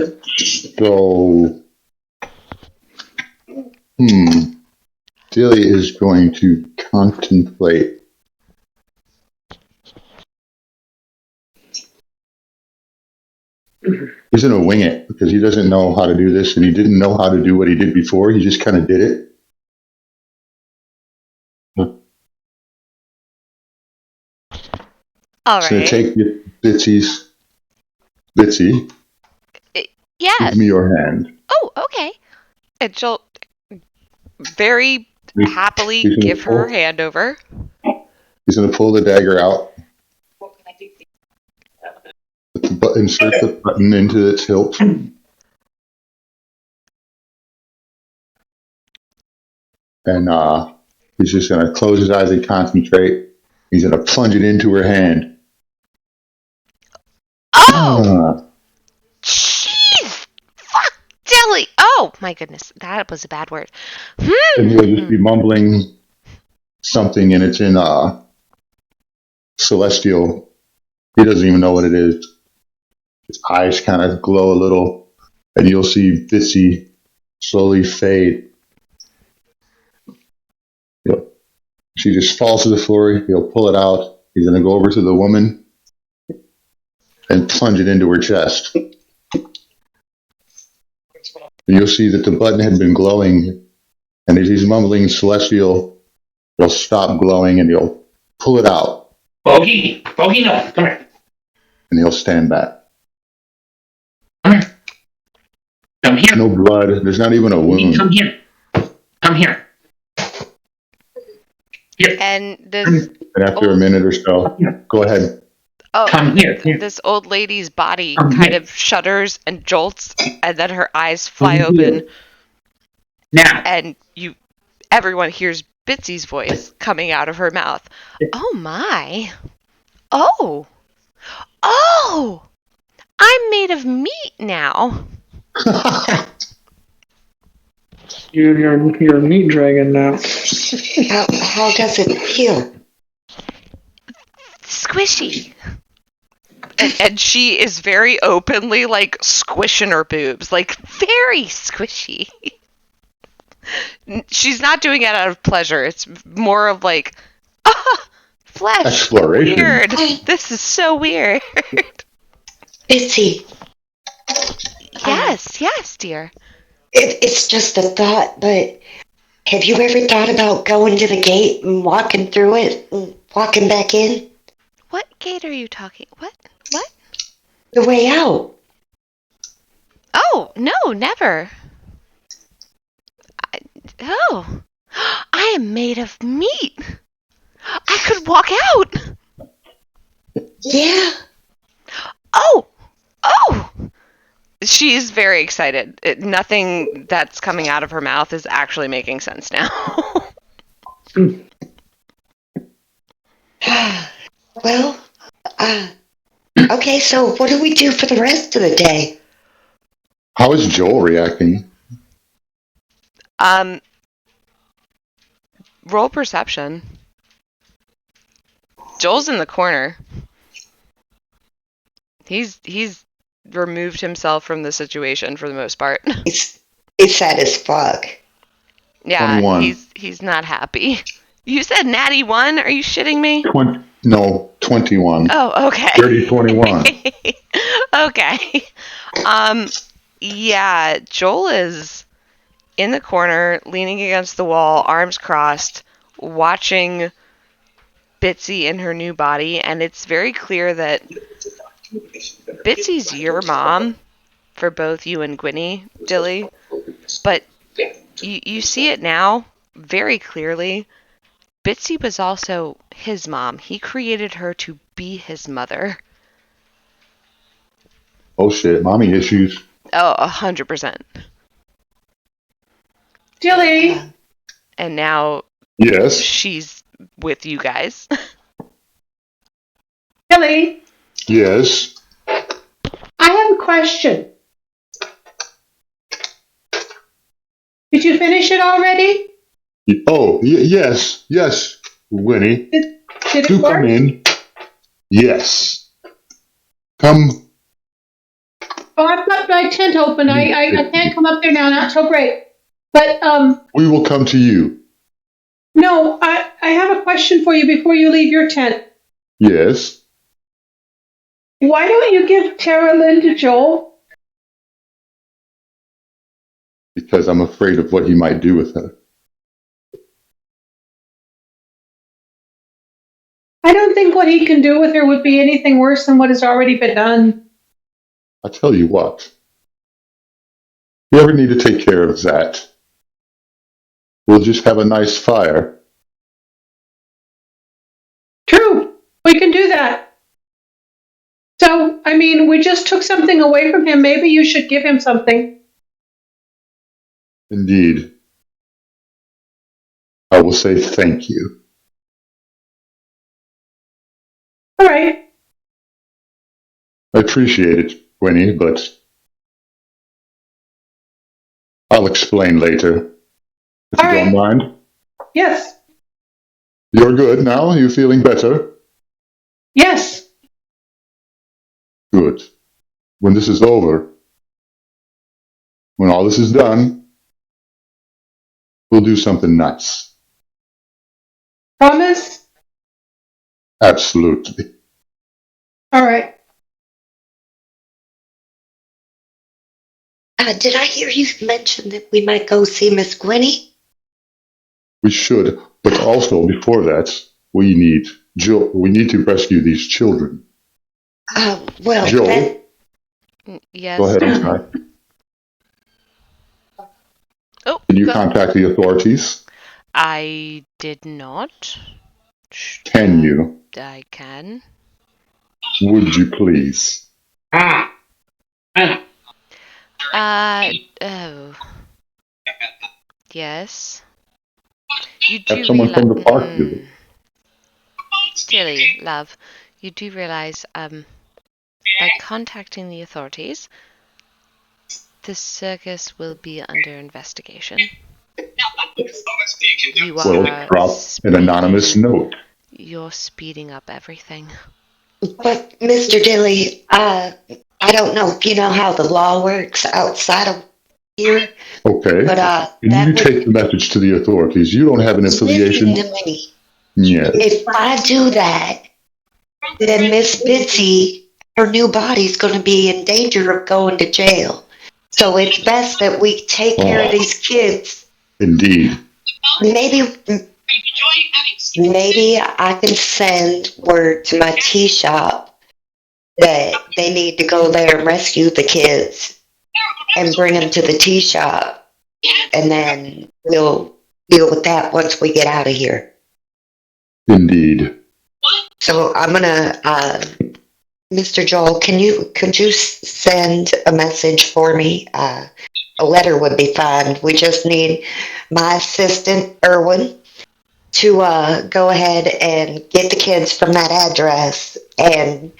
So, Dilly is going to contemplate. He's going to wing it because he doesn't know how to do this, and he didn't know how to do what he did before. He just kind of did it. All He's going right. to take Bitsy, Yes. give me your hand. Oh, okay. And she'll very happily He's gonna give her pull- hand over. He's going to pull the dagger out, insert the button into its hilt. And he's just going to close his eyes and concentrate. He's going to plunge it into her hand. Oh! Jeez! Fuck, Dilly! Oh, my goodness. That was a bad word. And he'll just be mumbling something, and it's in celestial. He doesn't even know what it is. His eyes kind of glow a little, and you'll see Bitsy slowly fade. She just falls to the floor. He'll pull it out. He's going to go over to the woman and plunge it into her chest. And you'll see that the button had been glowing, and as he's mumbling celestial, it'll stop glowing, and he'll pull it out, Bogey, no, come here. and he'll stand back. Come here. Come here. No blood. There's not even a wound. Come here. Come here. Here. And this And after a minute or so, go ahead. Come here. this old lady's body Come kind here. of shudders and jolts, and then her eyes fly Come here. open, Now. and everyone hears Bitsy's voice coming out of her mouth. Oh my! Oh! I'm made of meat now. You're a meat dragon now. How does it feel? Squishy. And she is very openly like squishing her boobs, like very squishy. She's not doing it out of pleasure. It's more of like, flesh. Exploration. Weird. This is so weird. Bitsy, Yes, dear. it's just a thought, but have you ever thought about going to the gate and walking through it and walking back in? What gate are you talking? What? The way out. Oh, no, never. I am made of meat. I could walk out. Yeah. Oh! She is very excited. Nothing that's coming out of her mouth is actually making sense now. Well, okay, so what do we do for the rest of the day? How is Joel reacting? Roll perception. Joel's in the corner. He's removed himself from the situation for the most part. It's sad as fuck. Yeah, 21. he's not happy. You said natty 1? Are you shitting me? 21. Oh, okay. 30-21. Okay. Yeah, Joel is in the corner, leaning against the wall, arms crossed, watching Bitsy in her new body, and it's very clear that Bitsy's your mom for both you and Gwynny, Dilly, but you see it now very clearly. Bitsy was also his mom. He created her to be his mother. Oh shit, mommy issues. Oh, 100%. Dilly, And now Yes. she's with you guys. Dilly, Yes. I have a question. Did you finish it already? Oh, yes. Yes, Winnie. Did it Do work? come in. Yes. Come. Oh, I've got my tent open. I can't come up there now, not till break. But We will come to you. no, I have a question for you before you leave your tent. Yes. Why don't you give Tara Lynn to Joel? Because I'm afraid of what he might do with her. I don't think what he can do with her would be anything worse than what has already been done. I tell you what. If you ever need to take care of that, we'll just have a nice fire. True, we can do that. So, I mean, we just took something away from him. Maybe you should give him something. Indeed. I will say thank you. All right. I appreciate it, Winnie, but I'll explain later. If All you don't right. mind. Yes. You're good now? Are you feeling better? Yes. Good. When this is over, when all this is done, we'll do something nice. Promise? Absolutely. All right. Did I hear you mention that we might go see Miss Gwynny? We should, but also before that, we need to rescue these children. Well, Joel, Yes. go ahead, I'm sorry. Oh, Can you contact the authorities? I did not. Can you? I can. Would you please? Oh. Yes. You do Have someone from the park do it. Silly, love. You do realize, by contacting the authorities, the circus will be under investigation. You Well, are drop an anonymous note. You're speeding up everything. But, Mr. Dilly, I don't know if you know how the law works outside of here, Okay. but Can you take the message to the authorities? You don't have an affiliation. Listen to me. Yes. If I do that, then Miss Bitsy, her new body's going to be in danger of going to jail. So it's best that we take care of these kids. Indeed. Maybe I can send word to my tea shop that they need to go there and rescue the kids and bring them to the tea shop. And then we'll deal with that once we get out of here. Indeed. So I'm gonna, Mr. Joel, could you send a message for me? A letter would be fine. We just need my assistant, Erwin, to go ahead and get the kids from that address. And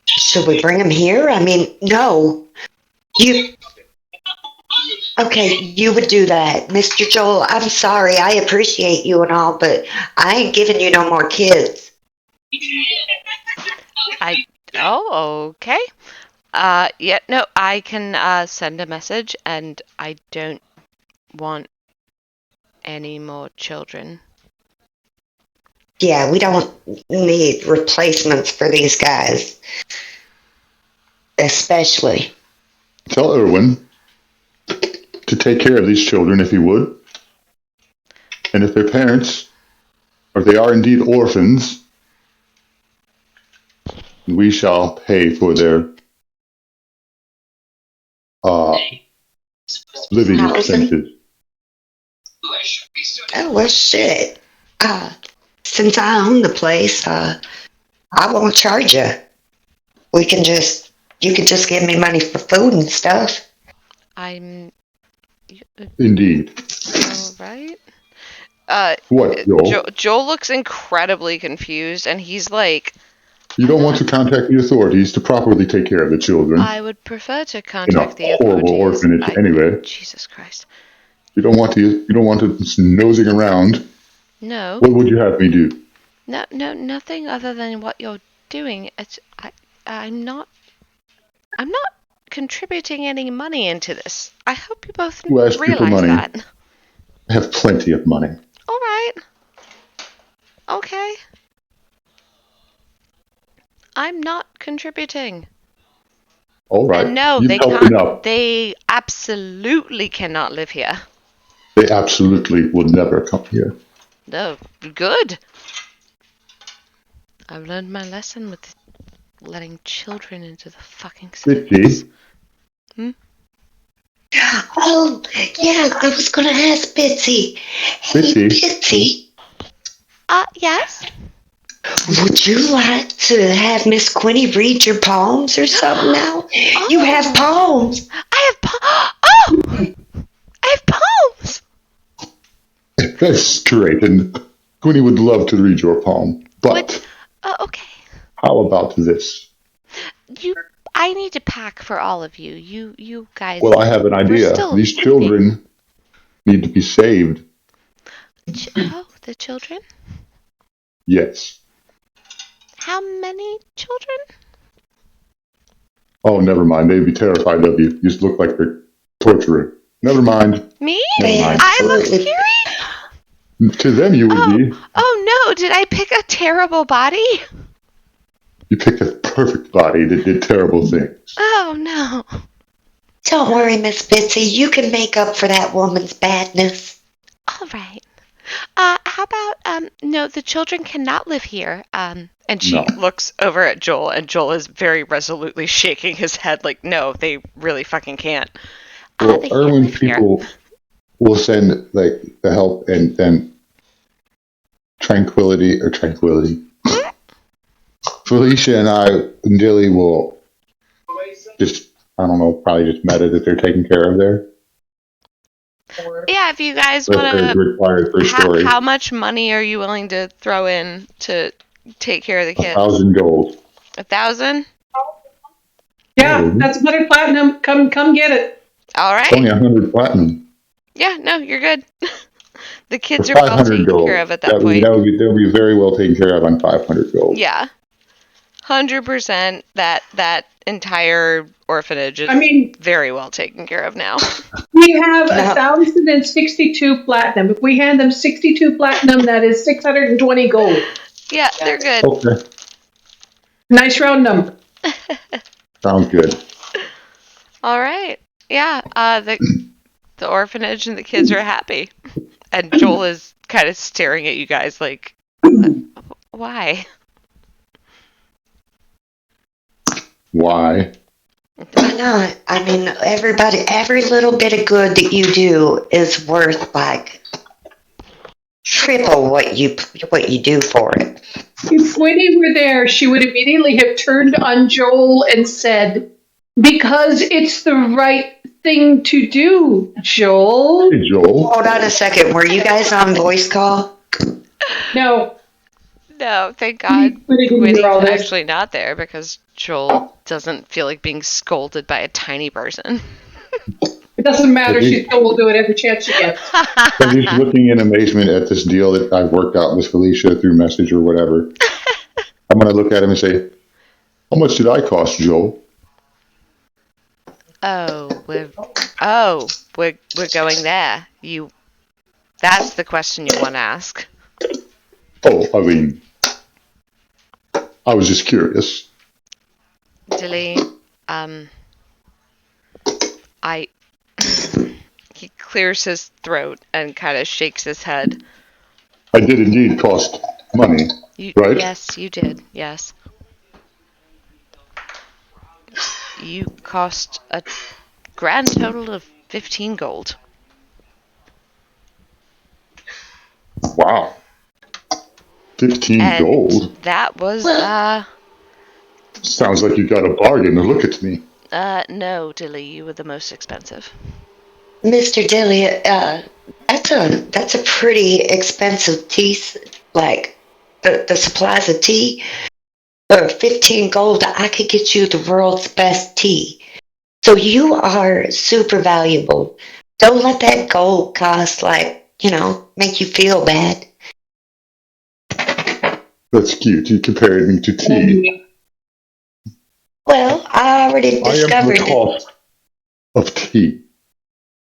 should we bring them here? I mean, no. Okay, you would do that. Mr. Joel, I'm sorry. I appreciate you and all, but I ain't giving you no more kids. Okay. Yeah, no, I can send a message, and I don't want any more children. Yeah, we don't need replacements for these guys. Especially. Tell Erwin to to take care of these children if he would. And if their parents, or if they are indeed orphans, we shall pay for their living Housing? expenses. Oh, well, shit. Since I own the place, I won't charge you. You can just give me money for food and stuff. I'm Indeed. all right. What, Joel? Joel looks incredibly confused, and he's like, You don't want to contact the authorities to properly take care of the children I would prefer to in a contact the horrible authorities. orphanage anyway. Jesus Christ. You don't want to nosing around. No. What would you have me do? No, nothing other than what you're doing. I'm not contributing any money into this. I hope you both Who asked you for realize money? that. I have plenty of money. All right. Okay. I'm not contributing. All right. And no, You've they helped can't. enough. They absolutely cannot live here. They absolutely will never come here. No, good. I've learned my lesson with letting children into the fucking circus. Bitsy, Oh, yeah, I was going to ask Bitsy. Hey, Bitsy. Bitsy, Yes? would you like to have Miss Quinny read your poems or something now? You have poems. I have poems! That's great, and Quinny would love to read your poem. But Okay. how about this? I need to pack for all of you. You guys. Well, I have an idea. still These sleeping. children need to be saved. The children? Yes. How many children? Oh, never mind. They'd be terrified of you. You just look like they're torturing. Never mind. Me? Never mind. I look Absolutely. scary? To them, you would be. Oh no, did I pick a terrible body? You picked a perfect body that did terrible things. Oh no. Don't worry, Miss Bitsy. You can make up for that woman's badness. All right. How about, no, the children cannot live here. And she No. looks over at Joel, and Joel is very resolutely shaking his head like, no, they really fucking can't. Well, They can't Irwin live here. people will send like the help and then tranquility. Felicia and I and Dilly will just, I don't know, probably just meta that they're taken care of there. Yeah, if you guys That's want to, required for story. how much money are you willing to throw in to take care of the kids? 1,000 gold. 1,000? Yeah, that's 100 platinum. Come get it. All right. Only 100 platinum. Yeah, no, you're good. The kids For are well 500 taken gold. care of at that point. They'll be very well taken care of on 500 gold. Yeah. 100% that entire orphanage is very well taken care of now. We have 1,062 platinum. If we hand them 62 platinum, that is 620 gold. Yeah, they're good. Okay. Nice round number. Sounds good. All right. Yeah, the orphanage and the kids are happy. And Joel is kind of staring at you guys like, why? Why? Why not? I mean, every little bit of good that you do is worth like triple what you do for it. If Winnie were there, she would immediately have turned on Joel and said, "Because it's the right thing to do, Joel." Hey, Joel. Hold on a second. Were you guys on voice call? No. No, thank God Winnie didn't Winnie's hear all this. actually not there because Joel doesn't feel like being scolded by a tiny person. It doesn't matter. She still will do it every chance she gets. So he's looking in amazement at this deal that I've worked out with Felicia through message or whatever. I'm going to look at him and say, how much did I cost, Joel? We're going there. That's the question you want to ask. Oh, I mean, I was just curious. Dilly, he clears his throat and kind of shakes his head. I did indeed cost money, right? Yes, you did. Yes. You cost a grand total of 15 gold. Wow. 15 And gold? that was, Sounds like you got a bargain. Look at me. no, Dilly, you were the most expensive. Mr. Dilly, that's a pretty expensive tea. Like the supplies of tea for 15 gold. I could get you the world's best tea. So you are super valuable. Don't let that gold cost make you feel bad. That's cute. You compared me to tea. Well, I already I am discovered the that, cost of tea.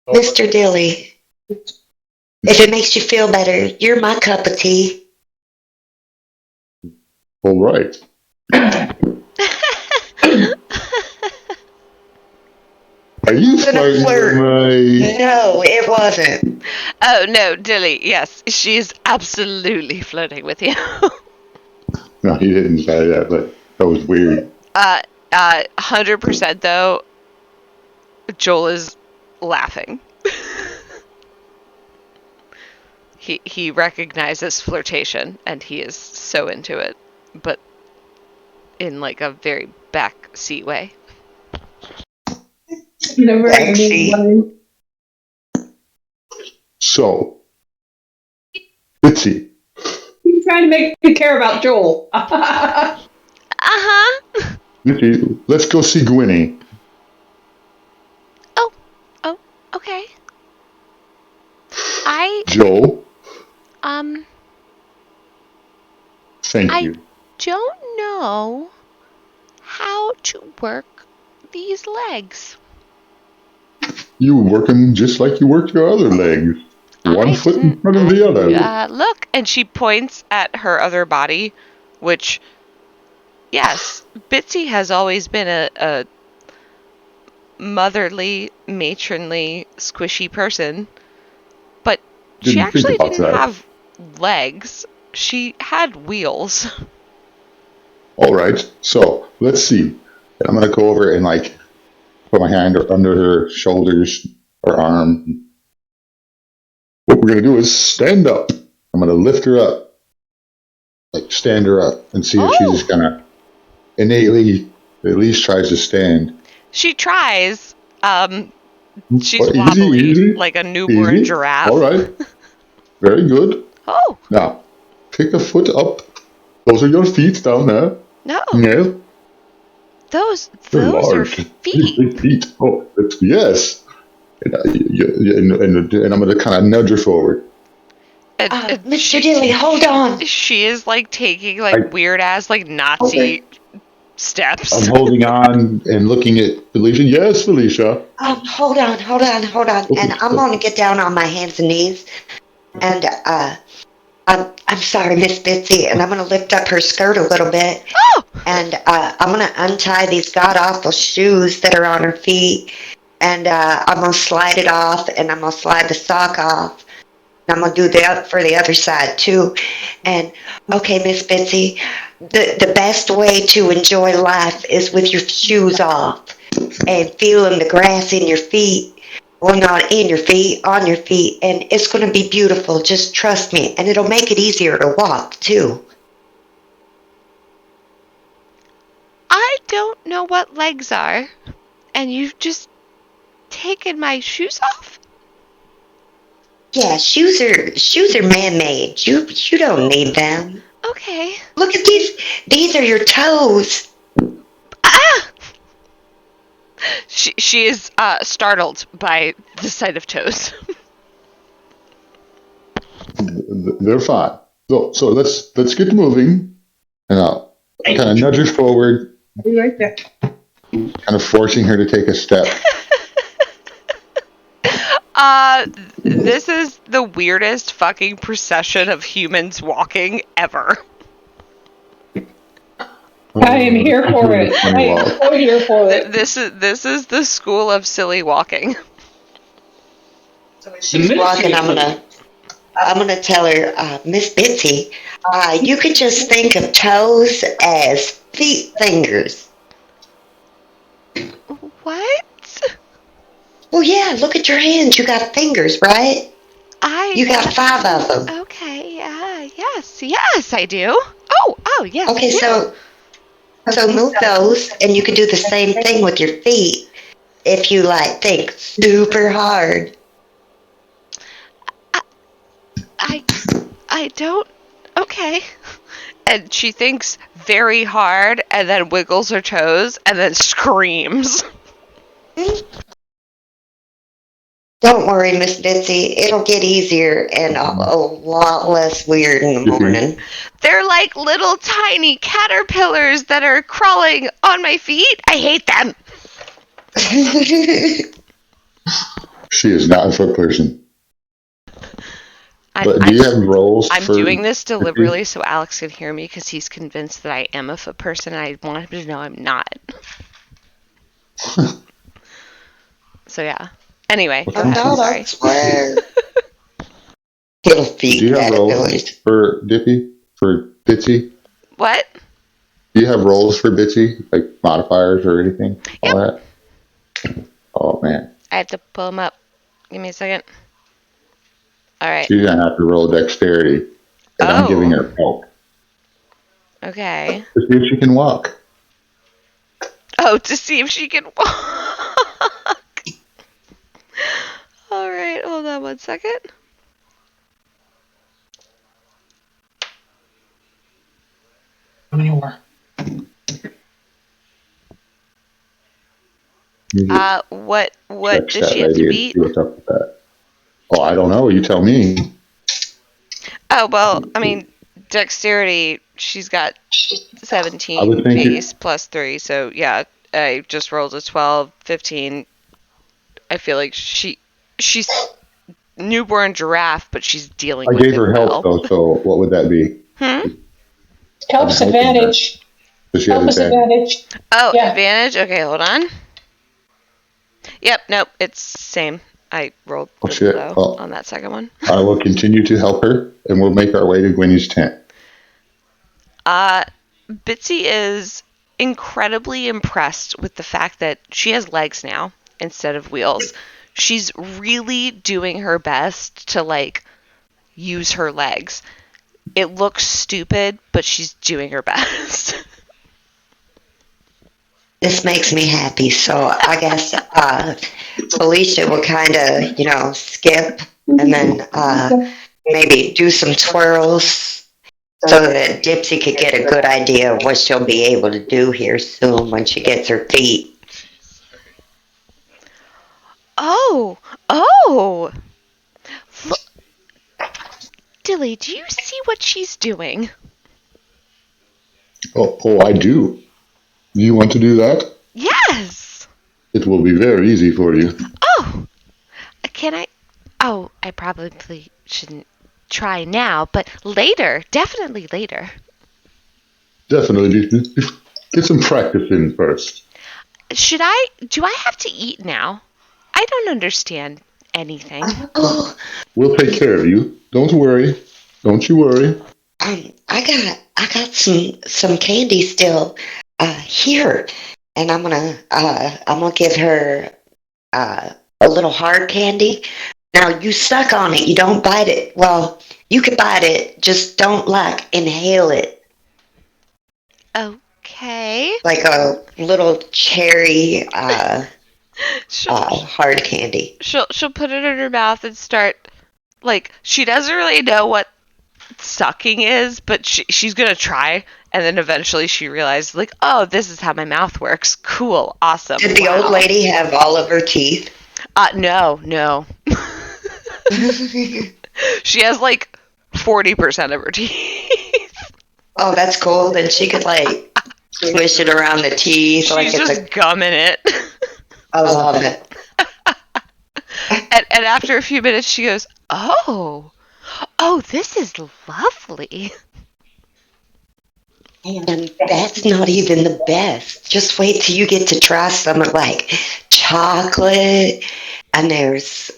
Mr. Dilly. If it makes you feel better, you're my cup of tea. All right. Are you flirting flirt. with my... No, it wasn't. Oh, no, Dilly, yes, she is absolutely flirting with you. No, he didn't say that, but that was weird. 100% though, Joel is laughing. He recognizes flirtation and he is so into it, but in like a very backseat way. Never Sexy. anybody. So, Bitsy, He's trying to make you care about Joel. Uh-huh. Bitsy, let's go see Gwynny. Oh, okay. Joel, I thank you. don't know how to work these legs. You work them just like you work your other legs. One foot in front of the other. Look, and she points at her other body, which, yes, Bitsy has always been a motherly, matronly, squishy person, but she Didn't think actually about didn't that. have legs. She had wheels. All right, so let's see. I'm gonna go over and like put my hand under her shoulders or arm. What we're gonna do is stand up. I'm gonna lift her up, like stand her up, and see if she's just gonna innately at least tries to stand. She tries. She's Well, wobbly, easy, like a newborn easy. giraffe. All right, very good. Oh, Now, pick a foot up. Those are your feet down there. no. Yeah, Those they're are large. feet. Big feet. Oh, yes. And, and I'm going to kind of nudge her forward. Mr. Dilly, hold on. She is like taking like weird ass like Nazi steps. I'm holding on and looking at Felicia. Yes, Felicia. Hold on. And I'm going to get down on my hands and knees. And I'm sorry, Miss Bitsy. And I'm going to lift up her skirt a little bit. Oh! And I'm going to untie these god-awful shoes that are on her feet. And I'm going to slide it off. And I'm going to slide the sock off. And I'm going to do that for the other side, too. And, okay, Miss Bitsy, the best way to enjoy life is with your shoes off and feeling the grass in your feet. Well, not in your feet, on your feet. And it's going to be beautiful. Just trust me. And it'll make it easier to walk, too. I don't know what legs are, and you've just taken my shoes off? Yeah, shoes are man-made. You don't need them. Okay. Look at these. These are your toes. Ah! She is startled by the sight of toes. They're fine. So let's get moving. And I'll kind of nudge her forward, I'll be right there. kind of forcing her to take a step. This is the weirdest fucking procession of humans walking ever. I am here for it. I am so here for it. This is the school of silly walking. she's walking, I'm gonna tell her, Miss Bitsy, you could just think of toes as feet fingers. What? Well, yeah, look at your hands. You got fingers, right? I. You got 5 of them. Okay. Yes, I do. Oh, yes, I Okay, do. so move those, and you can do the same thing with your feet if you like think super hard. I, I don't. Okay. And she thinks very hard, and then wiggles her toes, and then screams. Don't worry, Miss Bitsy. It'll get easier and a lot less weird in the morning. They're like little tiny caterpillars that are crawling on my feet. I hate them. She is not a foot person. I'm, But do you have roles I'm for doing this deliberately so Alex can hear me because he's convinced that I am a foot person. I want him to know I'm not. So yeah. Anyway, go ahead. No, Sorry. I swear. Little feet Do you have roles caterpillars. for Dippy? For Bitsy? What? Do you have roles for Bitsy? Like modifiers or anything? All that? Oh, man. I have to pull him up. Give me a second. All right. She's going to have to roll dexterity. And I'm giving her help. Okay. To see if she can walk. Oh, to see if she can walk. All right. Hold on one second. How many more? What Check does that she have to lady and beat? see what's up with that. Oh, I don't know. You tell me. Oh, well, I mean, dexterity, she's got I 17 would think base plus 3, so yeah, I just rolled a 12, 15. I feel like she's newborn giraffe, but she's dealing I with gave it her well. help, though, so what would that be? Helps I'm helping her. advantage. Does she have Help is advantage? advantage. Oh, Yeah. advantage? Okay, hold on. Yep, nope, it's same. I rolled Oh, really shit. low Well, on that second one. I will continue to help her, and we'll make our way to Gwynny's tent. Bitsy is incredibly impressed with the fact that she has legs now instead of wheels. She's really doing her best to like use her legs. It looks stupid, but she's doing her best. This makes me happy. So I guess Felicia will kind of, skip and then maybe do some twirls so that Dipsy could get a good idea of what she'll be able to do here soon when she gets her feet. Oh! Dilly, do you see what she's doing? Oh, I do. Do you want to do that? Yes! It will be very easy for you. Oh! Can I? Oh, I probably shouldn't try now, but later. Definitely later. Definitely. Get some practice in first. Do I have to eat now? I don't understand anything. Oh, We'll take care of you. Don't worry. Don't you worry. I got some candy still here, and I'm gonna give her a little hard candy. Now you suck on it. You don't bite it. Well, you can bite it. Just don't inhale it. Okay. Like a little cherry She'll, hard candy. she'll put it in her mouth and start like she doesn't really know what sucking is, but she's gonna try, and then eventually she realizes like, oh, this is how my mouth works. Cool, awesome. Did the old lady have all of her teeth? No. She has like 40% of her teeth. Oh, that's cool. Then she could swish it around the teeth She's like it's just gumming it. I love it. And after a few minutes, she goes, oh, this is lovely. And that's not even the best. Just wait till you get to try some of chocolate, And there's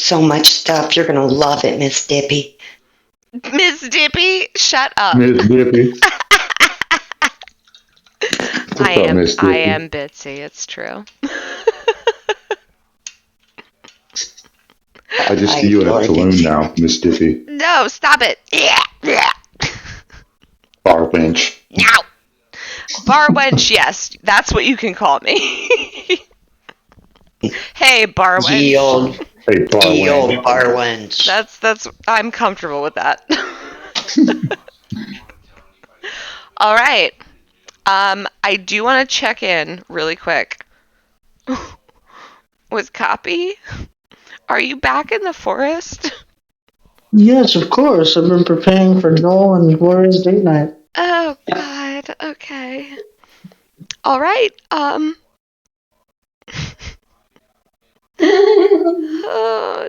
so much stuff. You're gonna love it, Miss Dippy. Miss Dippy, shut up. Miss Dippy. I up, Miss Dippy? am Bitsy, it's true. I just see you at a saloon now, Miss Dippy. No, stop it. Yeah. Bar bench. Now. Bar wench, yes. That's what you can call me. Hey, bar wench. Ye old Hey, bar wench. That's I'm comfortable with that. All right. I do want to check in really quick. With Copy? Are you back in the forest? Yes, of course. I've been preparing for Joel and Gloria's date night. Oh God. Okay. All right. Oh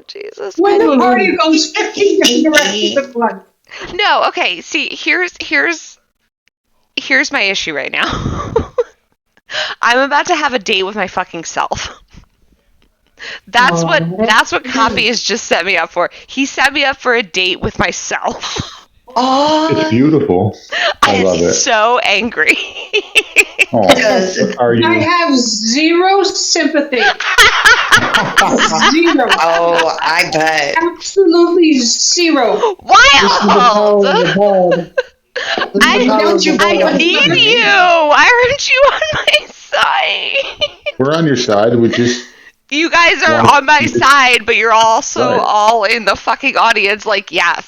Jesus. When the party goes 15 different directions at once. No. Okay. See, here's my issue right now. I'm about to have a date with my fucking self. That's what Copy has just set me up for. He set me up for a date with myself. Oh, it's beautiful. I love it. So angry. Oh, are you? I have zero sympathy. Zero. Oh, I bet. Absolutely zero. Wild! I need you! Why aren't you on my side? We're on your side. We just. You guys are on my side, but you're also all in the fucking audience. Like, yeah,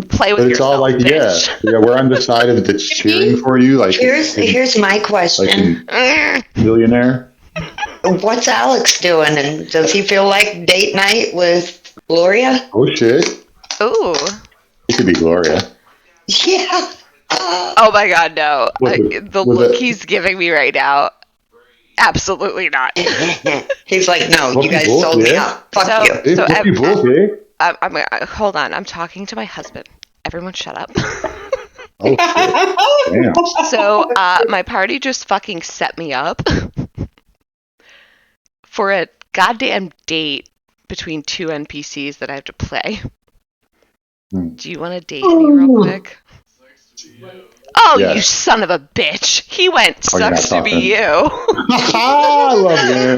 play with yourself. But it's all like, bitch. yeah, we're on the side of that's cheering for you. Like, here's my question. Like millionaire. What's Alex doing? And does he feel like date night with Gloria? Oh shit. Ooh. It could be Gloria. Yeah. Oh my God, no! The look he's giving me right now. Absolutely not. He's like, no, you guys sold me out. Fuck you. I'm hold on. I'm talking to my husband. Everyone shut up. Oh, shit. Damn. So, my party just fucking set me up for a goddamn date between two NPCs that I have to play. Do you want to date me real quick? Oh, yes. You son of a bitch. He went, sucks to be you. I love you.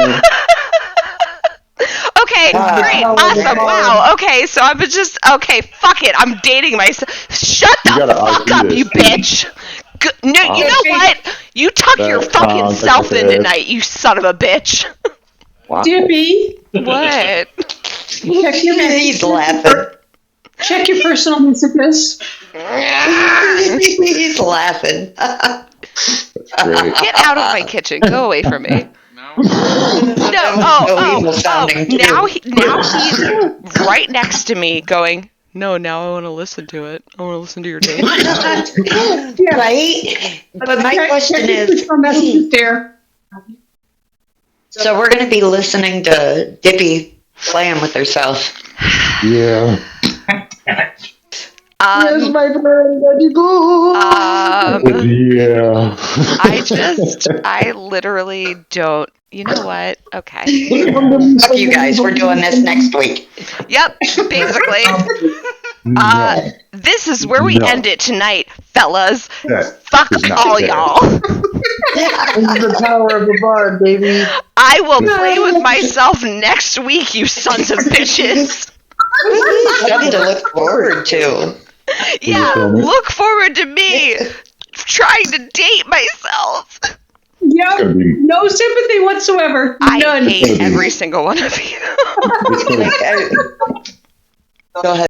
Okay, great, awesome, wow. Okay, so I'm just, okay, fuck it. I'm dating myself. Shut the fuck up, you bitch. No, you know what? You tuck your fucking self in tonight, you son of a bitch. Wow. Dippy. What? He's laughing. Check your personal messages. He's laughing. Get out of my kitchen. Go away from me. No. Now he's right next to me going, no, now I want to listen to it. I want to listen to your tape. Right? But my question is, there. So we're going to be listening to Dippy playing with herself. Yeah. Yes, my friend, let you go. Yeah. I literally don't. You know what? Okay. Fuck you guys. We're doing this next week. Yep, basically. This is where we end it tonight, fellas. Fuck all y'all. This is the power of the bar, baby. I will play with myself next week, you sons of bitches. Something to look forward to. Yeah, look forward to me trying to date myself. Yep, no sympathy whatsoever. None. I hate every single one of you. Go ahead.